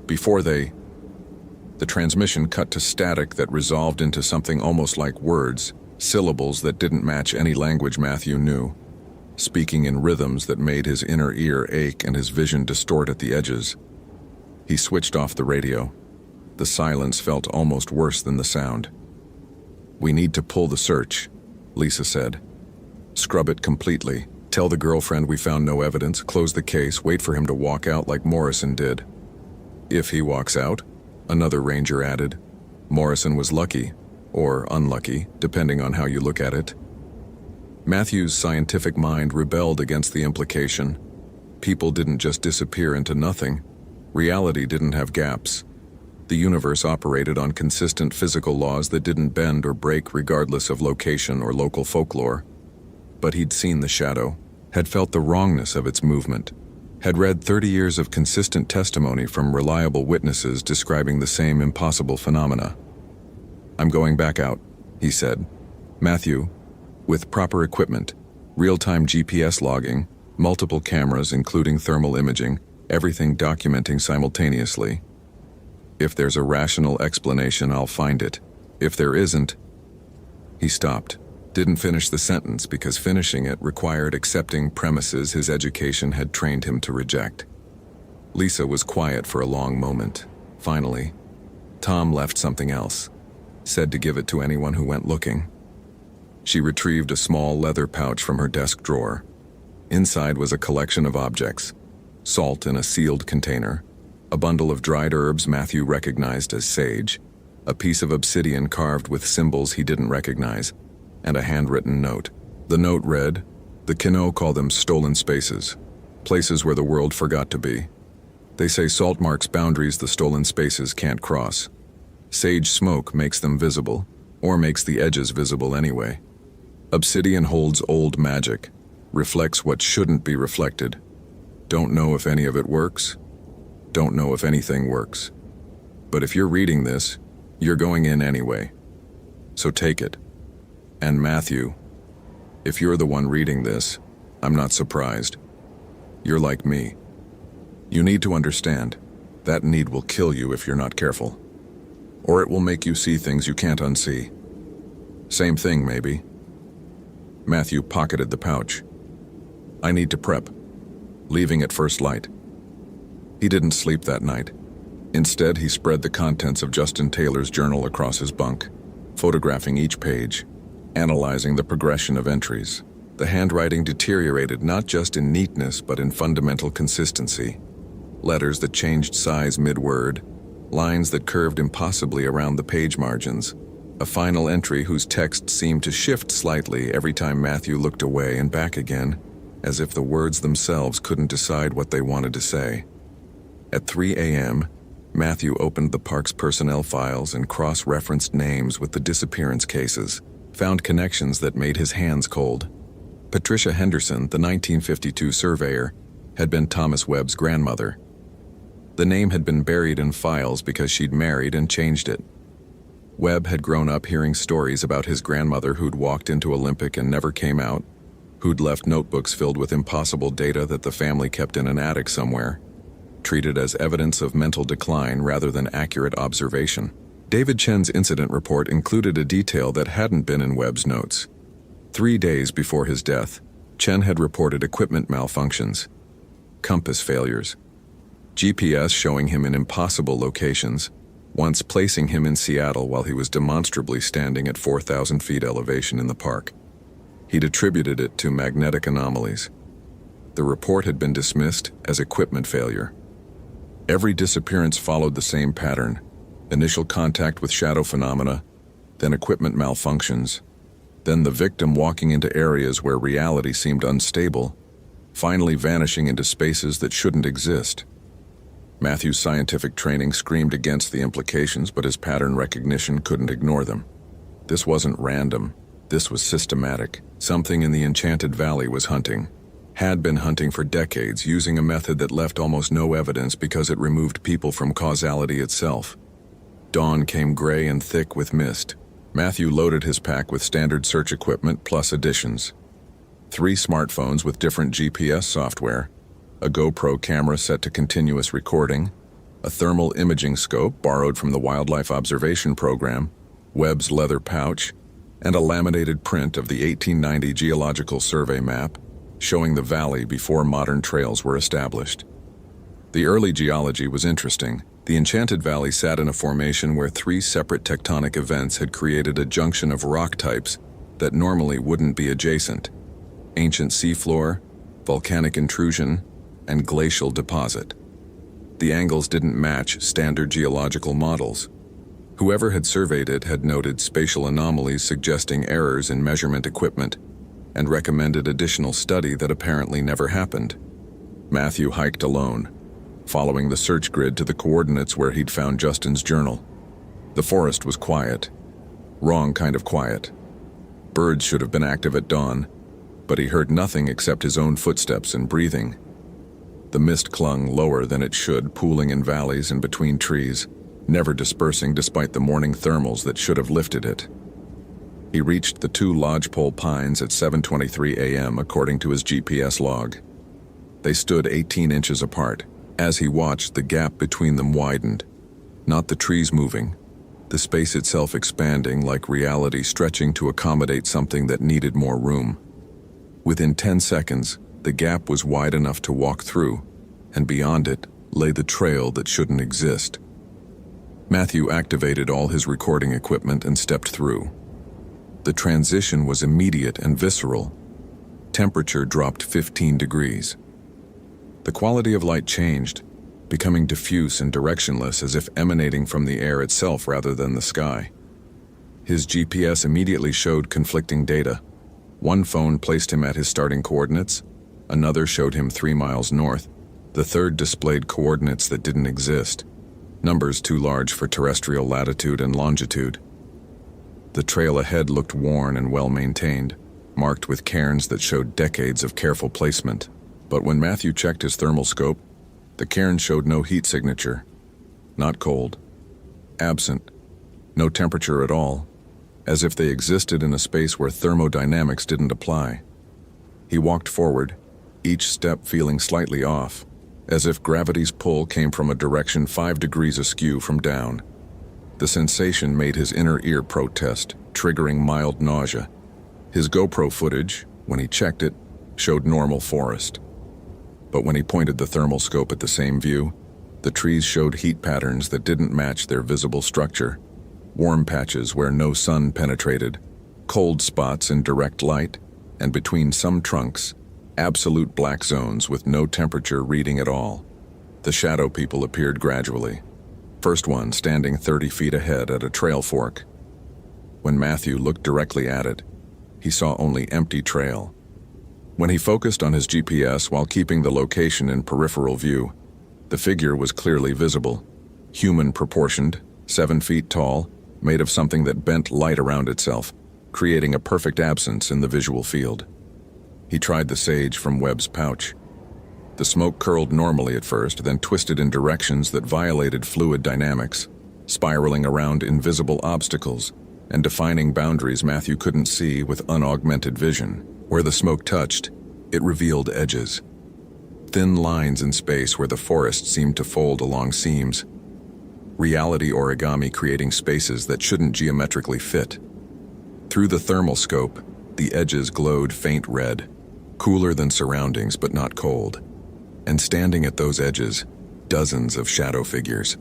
A: before they... The transmission cut to static that resolved into something almost like words, syllables that didn't match any language Matthew knew, speaking in rhythms that made his inner ear ache and his vision distort at the edges. He switched off the radio. The silence felt almost worse than the sound. We need to pull the search, Lisa said. Scrub it completely. Tell the girlfriend we found no evidence, close the case, wait for him to walk out like Morrison did. If he walks out, another ranger added. Morrison was lucky, or unlucky, depending on how you look at it. Matthew's scientific mind rebelled against the implication. People didn't just disappear into nothing. Reality didn't have gaps. The universe operated on consistent physical laws that didn't bend or break regardless of location or local folklore. But he'd seen the shadow, had felt the wrongness of its movement, had read 30 years of consistent testimony from reliable witnesses describing the same impossible phenomena. I'm going back out, he said. Matthew, with proper equipment, real-time GPS logging, multiple cameras including thermal imaging, everything documenting simultaneously. If there's a rational explanation, I'll find it. If there isn't, He stopped, didn't finish the sentence because finishing it required accepting premises his education had trained him to reject. Lisa was quiet for a long moment. Finally, Tom left something else, said to give it to anyone who went looking. She retrieved a small leather pouch from her desk drawer. Inside was a collection of objects: salt in a sealed container, a bundle of dried herbs Matthew recognized as sage, a piece of obsidian carved with symbols he didn't recognize, and a handwritten note. The note read, "The Kinno call them stolen spaces, places where the world forgot to be. They say salt marks boundaries the stolen spaces can't cross. Sage smoke makes them visible, or makes the edges visible anyway. Obsidian holds old magic, reflects what shouldn't be reflected. Don't know if any of it works. Don't know if anything works. But if you're reading this, you're going in anyway. So take it. And Matthew, if you're the one reading this, I'm not surprised. You're like me. You need to understand, that need will kill you if you're not careful. Or it will make you see things you can't unsee. Same thing, maybe." Matthew pocketed the pouch. "I need to prep. Leaving at first light." He didn't sleep that night. Instead, he spread the contents of Justin Taylor's journal across his bunk, photographing each page, analyzing the progression of entries. The handwriting deteriorated not just in neatness but in fundamental consistency. Letters that changed size mid-word, lines that curved impossibly around the page margins, a final entry whose text seemed to shift slightly every time Matthew looked away and back again, as if the words themselves couldn't decide what they wanted to say. At 3 a.m., Matthew opened the park's personnel files and cross-referenced names with the disappearance cases, found connections that made his hands cold. Patricia Henderson, the 1952 surveyor, had been Thomas Webb's grandmother. The name had been buried in files because she'd married and changed it. Webb had grown up hearing stories about his grandmother who'd walked into Olympic and never came out, who'd left notebooks filled with impossible data that the family kept in an attic somewhere, treated as evidence of mental decline rather than accurate observation. David Chen's incident report included a detail that hadn't been in Webb's notes. 3 days before his death, Chen had reported equipment malfunctions, compass failures, GPS showing him in impossible locations, once placing him in Seattle while he was demonstrably standing at 4,000 feet elevation in the park. He'd attributed it to magnetic anomalies. The report had been dismissed as equipment failure. Every disappearance followed the same pattern: initial contact with shadow phenomena, then equipment malfunctions, then the victim walking into areas where reality seemed unstable, finally vanishing into spaces that shouldn't exist. Matthew's scientific training screamed against the implications, but his pattern recognition couldn't ignore them. This wasn't random. This was systematic. Something in the Enchanted Valley was hunting. Had been hunting for decades, using a method that left almost no evidence because it removed people from causality itself. Dawn came gray and thick with mist. Matthew loaded his pack with standard search equipment plus additions. 3 smartphones with different GPS software, a GoPro camera set to continuous recording, a thermal imaging scope borrowed from the Wildlife Observation Program, Webb's leather pouch, and a laminated print of the 1890 Geological Survey map showing the valley before modern trails were established. The early geology was interesting. The Enchanted Valley sat in a formation where 3 separate tectonic events had created a junction of rock types that normally wouldn't be adjacent: ancient seafloor, volcanic intrusion, and glacial deposit. The angles didn't match standard geological models. Whoever had surveyed it had noted spatial anomalies suggesting errors in measurement equipment and recommended additional study that apparently never happened. Matthew hiked alone, following the search grid to the coordinates where he'd found Justin's journal. The forest was quiet. Wrong kind of quiet. Birds should have been active at dawn, but he heard nothing except his own footsteps and breathing. The mist clung lower than it should, pooling in valleys and between trees, never dispersing despite the morning thermals that should have lifted it. He reached the 2 lodgepole pines at 7:23 a.m. according to his GPS log. They stood 18 inches apart. As he watched, the gap between them widened. Not the trees moving. the space itself expanding like reality stretching to accommodate something that needed more room. Within 10 seconds, the gap was wide enough to walk through, and beyond it lay the trail that shouldn't exist. Matthew activated all his recording equipment and stepped through. The transition was immediate and visceral. Temperature dropped 15 degrees. The quality of light changed, becoming diffuse and directionless as if emanating from the air itself rather than the sky. His GPS immediately showed conflicting data. One phone placed him at his starting coordinates, another showed him 3 miles north, the third displayed coordinates that didn't exist, numbers too large for terrestrial latitude and longitude. The trail ahead looked worn and well-maintained, marked with cairns that showed decades of careful placement. But when Matthew checked his thermal scope, the cairn showed no heat signature. Not cold. Absent. No temperature at all, as if they existed in a space where thermodynamics didn't apply. He walked forward, each step feeling slightly off, as if gravity's pull came from a direction 5 degrees askew from down. The sensation made his inner ear protest, triggering mild nausea. His GoPro footage, when he checked it, showed normal forest. But when he pointed the thermal scope at the same view, the trees showed heat patterns that didn't match their visible structure. Warm patches where no sun penetrated, cold spots in direct light, and between some trunks, absolute black zones with no temperature reading at all. The shadow people appeared gradually. First one standing 30 feet ahead at a trail fork. When Matthew looked directly at it, he saw only empty trail. When he focused on his GPS while keeping the location in peripheral view, the figure was clearly visible. Human proportioned, 7 feet tall, made of something that bent light around itself, creating a perfect absence in the visual field. He tried the sage from Webb's pouch. The smoke curled normally at first, then twisted in directions that violated fluid dynamics, spiraling around invisible obstacles and defining boundaries Matthew couldn't see with unaugmented vision. Where the smoke touched, it revealed edges. Thin lines in space where the forest seemed to fold along seams. Reality origami creating spaces that shouldn't geometrically fit. Through the thermal scope, the edges glowed faint red, cooler than surroundings but not cold. And standing at those edges, dozens of shadow figures.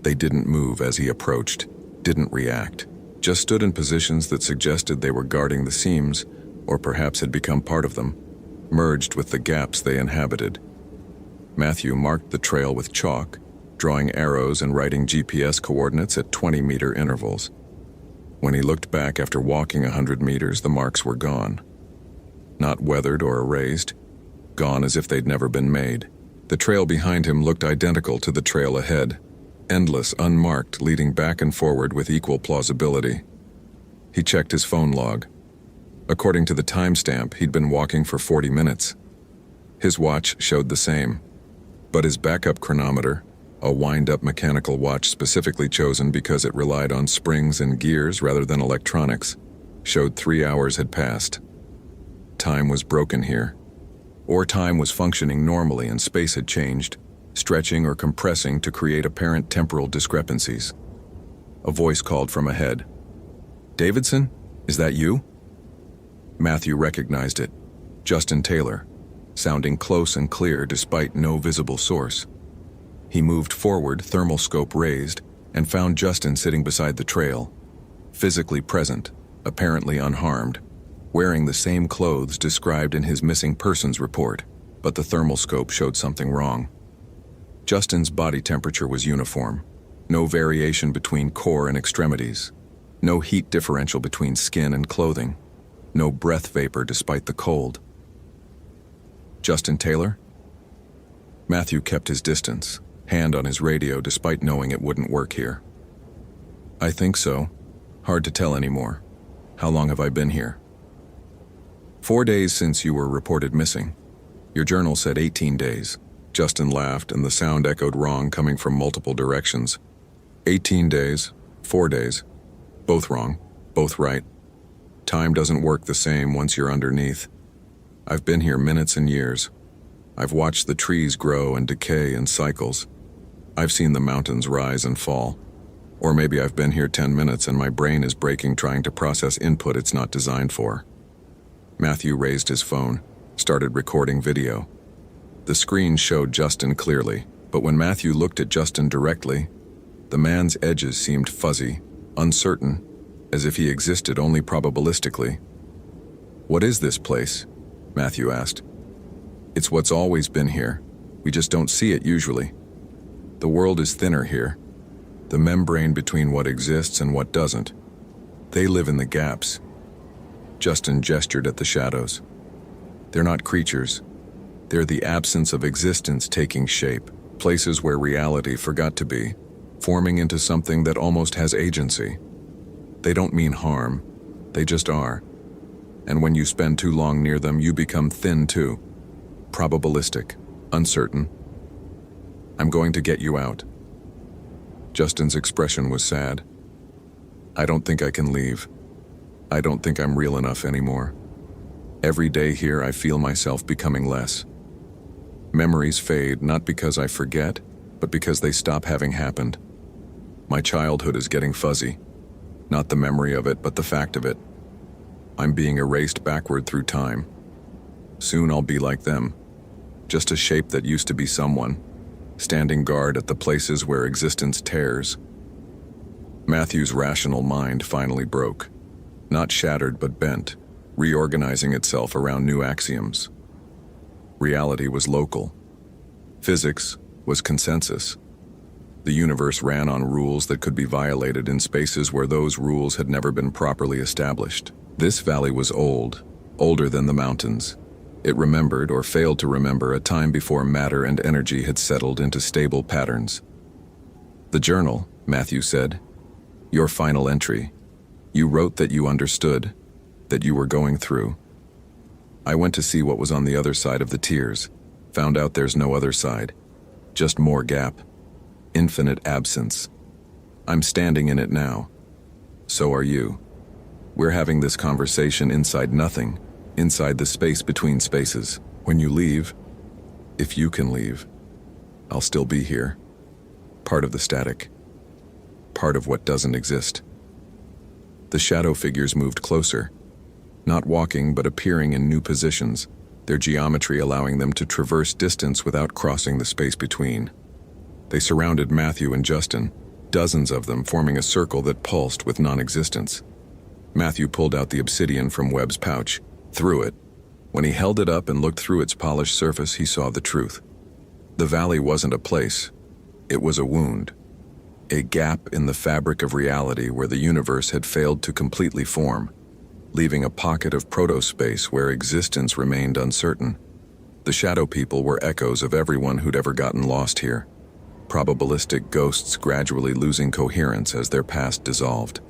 A: They didn't move as he approached, didn't react, just stood in positions that suggested they were guarding the seams, or perhaps had become part of them, merged with the gaps they inhabited. Matthew marked the trail with chalk, drawing arrows and writing GPS coordinates at 20-meter intervals. When he looked back after walking 100 meters, the marks were gone. Not weathered or erased, gone as if they'd never been made. The trail behind him looked identical to the trail ahead, endless, unmarked, leading back and forward with equal plausibility. He checked his phone log. According to the timestamp, he'd been walking for 40 minutes. His watch showed the same, but his backup chronometer, a wind-up mechanical watch specifically chosen because it relied on springs and gears rather than electronics, showed 3 hours had passed. Time was broken here. Or time was functioning normally and space had changed, stretching or compressing to create apparent temporal discrepancies. A voice called from ahead. "Davidson, is that you?" Matthew recognized it. Justin Taylor, sounding close and clear despite no visible source. He moved forward, thermal scope raised, and found Justin sitting beside the trail, physically present, apparently unharmed, wearing the same clothes described in his missing persons report, but the thermal scope showed something wrong. Justin's body temperature was uniform, no variation between core and extremities, no heat differential between skin and clothing, no breath vapor despite the cold. Justin Taylor? Matthew kept his distance, hand on his radio despite knowing it wouldn't work here. "I think so. Hard to tell anymore. How long have I been here?" 4 days since you were reported missing. Your journal said 18 days. Justin laughed and the sound echoed wrong coming from multiple directions. 18 days, 4 days. Both wrong, both right. Time doesn't work the same once you're underneath. I've been here minutes and years. I've watched the trees grow and decay in cycles. I've seen the mountains rise and fall. Or maybe I've been here 10 minutes and my brain is breaking trying to process input it's not designed for. Matthew raised his phone, started recording video. The screen showed Justin clearly, but when Matthew looked at Justin directly, the man's edges seemed fuzzy, uncertain, as if he existed only probabilistically. "What is this place?" Matthew asked. "It's what's always been here. We just don't see it usually. The world is thinner here. The membrane between what exists and what doesn't. They live in the gaps." Justin gestured at the shadows. "They're not creatures. They're the absence of existence taking shape, places where reality forgot to be, forming into something that almost has agency. They don't mean harm. They just are. And when you spend too long near them, you become thin too. Probabilistic, uncertain. I'm going to get you out." Justin's expression was sad. "I don't think I can leave. I don't think I'm real enough anymore. Every day here I feel myself becoming less. Memories fade not because I forget, but because they stop having happened. My childhood is getting fuzzy. Not the memory of it, but the fact of it. I'm being erased backward through time. Soon I'll be like them. Just a shape that used to be someone, standing guard at the places where existence tears." Matthew's rational mind finally broke. Not shattered, but bent, reorganizing itself around new axioms. Reality was local. Physics was consensus. The universe ran on rules that could be violated in spaces where those rules had never been properly established. This valley was old, older than the mountains. It remembered or failed to remember a time before matter and energy had settled into stable patterns. "The journal," Matthew said. "Your final entry. You wrote that you understood, that you were going through. I went to see what was on the other side of the tears, found out there's no other side. Just more gap. Infinite absence. I'm standing in it now. So are you. We're having this conversation inside nothing, inside the space between spaces. When you leave, if you can leave, I'll still be here. Part of the static. Part of what doesn't exist." The shadow figures moved closer, not walking but appearing in new positions, their geometry allowing them to traverse distance without crossing the space between. They surrounded Matthew and Justin, dozens of them forming a circle that pulsed with non-existence. Matthew pulled out the obsidian from Webb's pouch, threw it. When he held it up and looked through its polished surface, he saw the truth. The valley wasn't a place. It was a wound. A gap in the fabric of reality where the universe had failed to completely form, leaving a pocket of protospace where existence remained uncertain. The shadow people were echoes of everyone who'd ever gotten lost here, probabilistic ghosts gradually losing coherence as their past dissolved.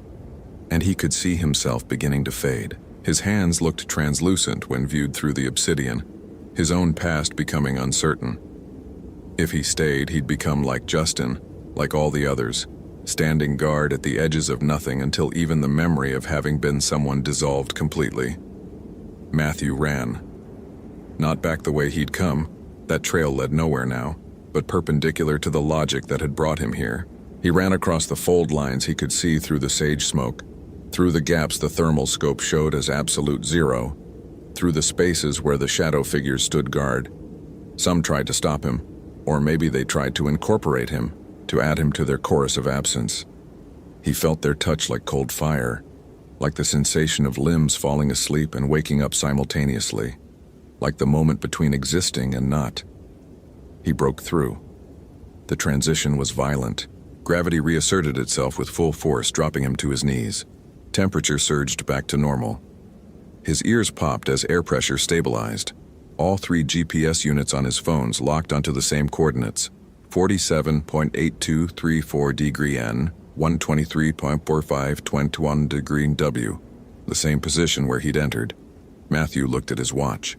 A: And he could see himself beginning to fade. His hands looked translucent when viewed through the obsidian, his own past becoming uncertain. If he stayed, he'd become like Justin, like all the others, standing guard at the edges of nothing until even the memory of having been someone dissolved completely. Matthew ran. Not back the way he'd come. That trail led nowhere now, but perpendicular to the logic that had brought him here. He ran across the fold lines he could see through the sage smoke, through the gaps the thermal scope showed as absolute zero, through the spaces where the shadow figures stood guard. Some tried to stop him, or maybe they tried to incorporate him, to add him to their chorus of absence. He felt their touch like cold fire, like the sensation of limbs falling asleep and waking up simultaneously, like the moment between existing and not. He broke through. The transition was violent. Gravity reasserted itself with full force, dropping him to his knees. Temperature surged back to normal. His ears popped as air pressure stabilized. All 3 GPS units on his phones locked onto the same coordinates: 47.8234 degree N, 123.4521 degree W, the same position where he'd entered. Matthew looked at his watch.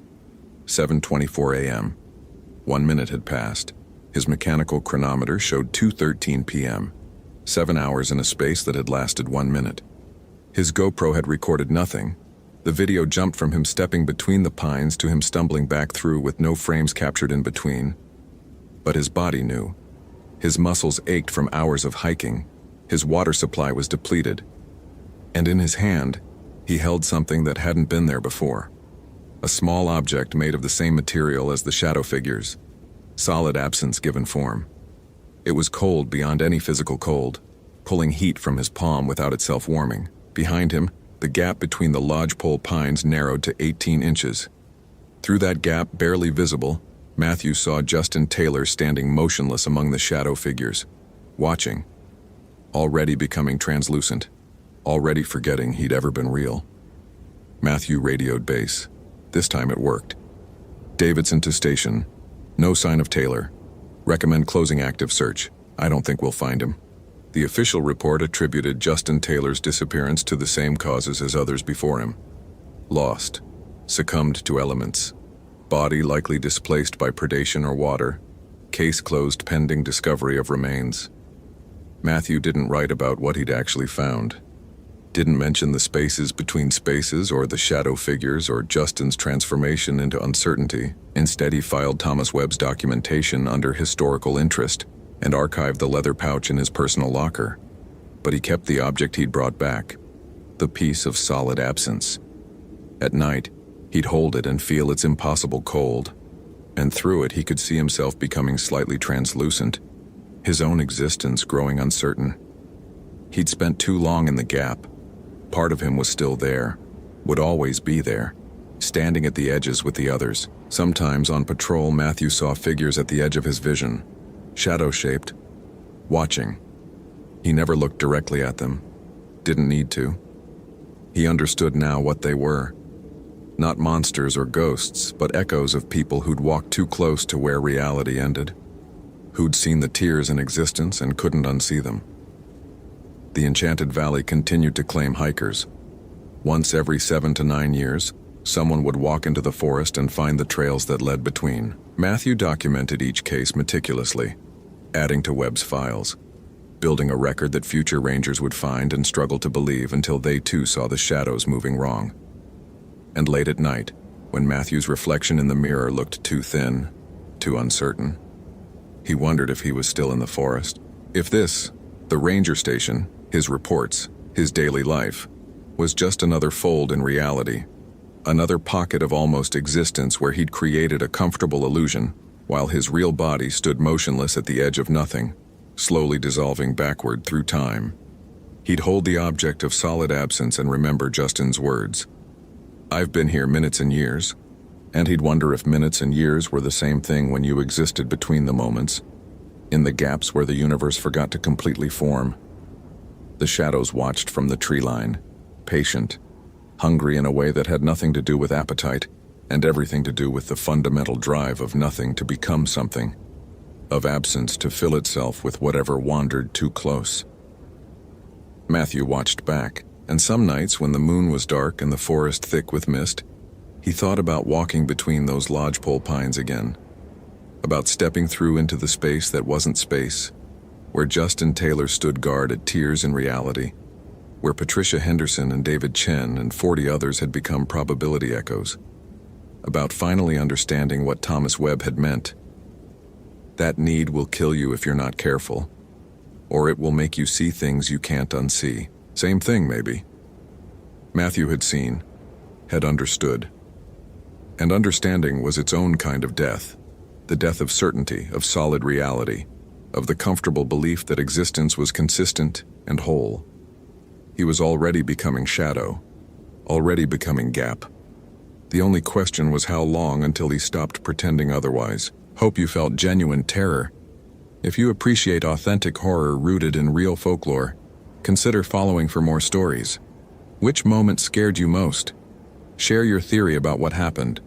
A: 7:24 a.m. 1 minute had passed. His mechanical chronometer showed 2:13 p.m., 7 hours in a space that had lasted 1 minute. His GoPro had recorded nothing. The video jumped from him stepping between the pines to him stumbling back through with no frames captured in between. But his body knew. His muscles ached from hours of hiking. His water supply was depleted, and in his hand, he held something that hadn't been there before. A small object made of the same material as the shadow figures, solid absence given form. It was cold beyond any physical cold, pulling heat from his palm without itself warming. Behind him, the gap between the lodgepole pines narrowed to 18 inches. Through that gap, barely visible, Matthew saw Justin Taylor standing motionless among the shadow figures, watching, already becoming translucent, already forgetting he'd ever been real. Matthew radioed base. This time it worked. Davidson to station. No sign of Taylor. Recommend closing active search. I don't think we'll find him. The official report attributed Justin Taylor's disappearance to the same causes as others before him. Lost. Succumbed to elements. Body likely displaced by predation or water. Case closed pending discovery of remains. Matthew didn't write about what he'd actually found. Didn't mention the spaces between spaces or the shadow figures or Justin's transformation into uncertainty. Instead, he filed Thomas Webb's documentation under historical interest and archived the leather pouch in his personal locker. But he kept the object he'd brought back, the piece of solid absence. At night, he'd hold it and feel its impossible cold, and through it he could see himself becoming slightly translucent, his own existence growing uncertain. He'd spent too long in the gap. Part of him was still there, would always be there, standing at the edges with the others. Sometimes on patrol, Matthew saw figures at the edge of his vision, shadow-shaped, watching. He never looked directly at them, didn't need to. He understood now what they were. Not monsters or ghosts, but echoes of people who'd walked too close to where reality ended, who'd seen the tears in existence and couldn't unsee them. The Enchanted Valley continued to claim hikers. Once every 7 to 9 years, someone would walk into the forest and find the trails that led between. Matthew documented each case meticulously, adding to Webb's files, building a record that future rangers would find and struggle to believe until they too saw the shadows moving wrong. And late at night, when Matthew's reflection in the mirror looked too thin, too uncertain, he wondered if he was still in the forest. If this, the ranger station, his reports, his daily life, was just another fold in reality, another pocket of almost existence where he'd created a comfortable illusion, while his real body stood motionless at the edge of nothing, slowly dissolving backward through time. He'd hold the object of solid absence and remember Justin's words. I've been here minutes and years, and he'd wonder if minutes and years were the same thing when you existed between the moments, in the gaps where the universe forgot to completely form. The shadows watched from the tree line, patient, hungry in a way that had nothing to do with appetite, and everything to do with the fundamental drive of nothing to become something, of absence to fill itself with whatever wandered too close. Matthew watched back, and some nights when the moon was dark and the forest thick with mist, he thought about walking between those lodgepole pines again, about stepping through into the space that wasn't space, where Justin Taylor stood guard at tears in reality, where Patricia Henderson and David Chen and 40 others had become probability echoes, about finally understanding what Thomas Webb had meant. That need will kill you if you're not careful, or it will make you see things you can't unsee. Same thing, maybe. Matthew had seen, had understood. And understanding was its own kind of death, the death of certainty, of solid reality, of the comfortable belief that existence was consistent and whole. He was already becoming shadow, already becoming gap. The only question was how long until he stopped pretending otherwise. Hope you felt genuine terror. If you appreciate authentic horror rooted in real folklore, consider following for more stories. Which moment scared you most? Share your theory about what happened.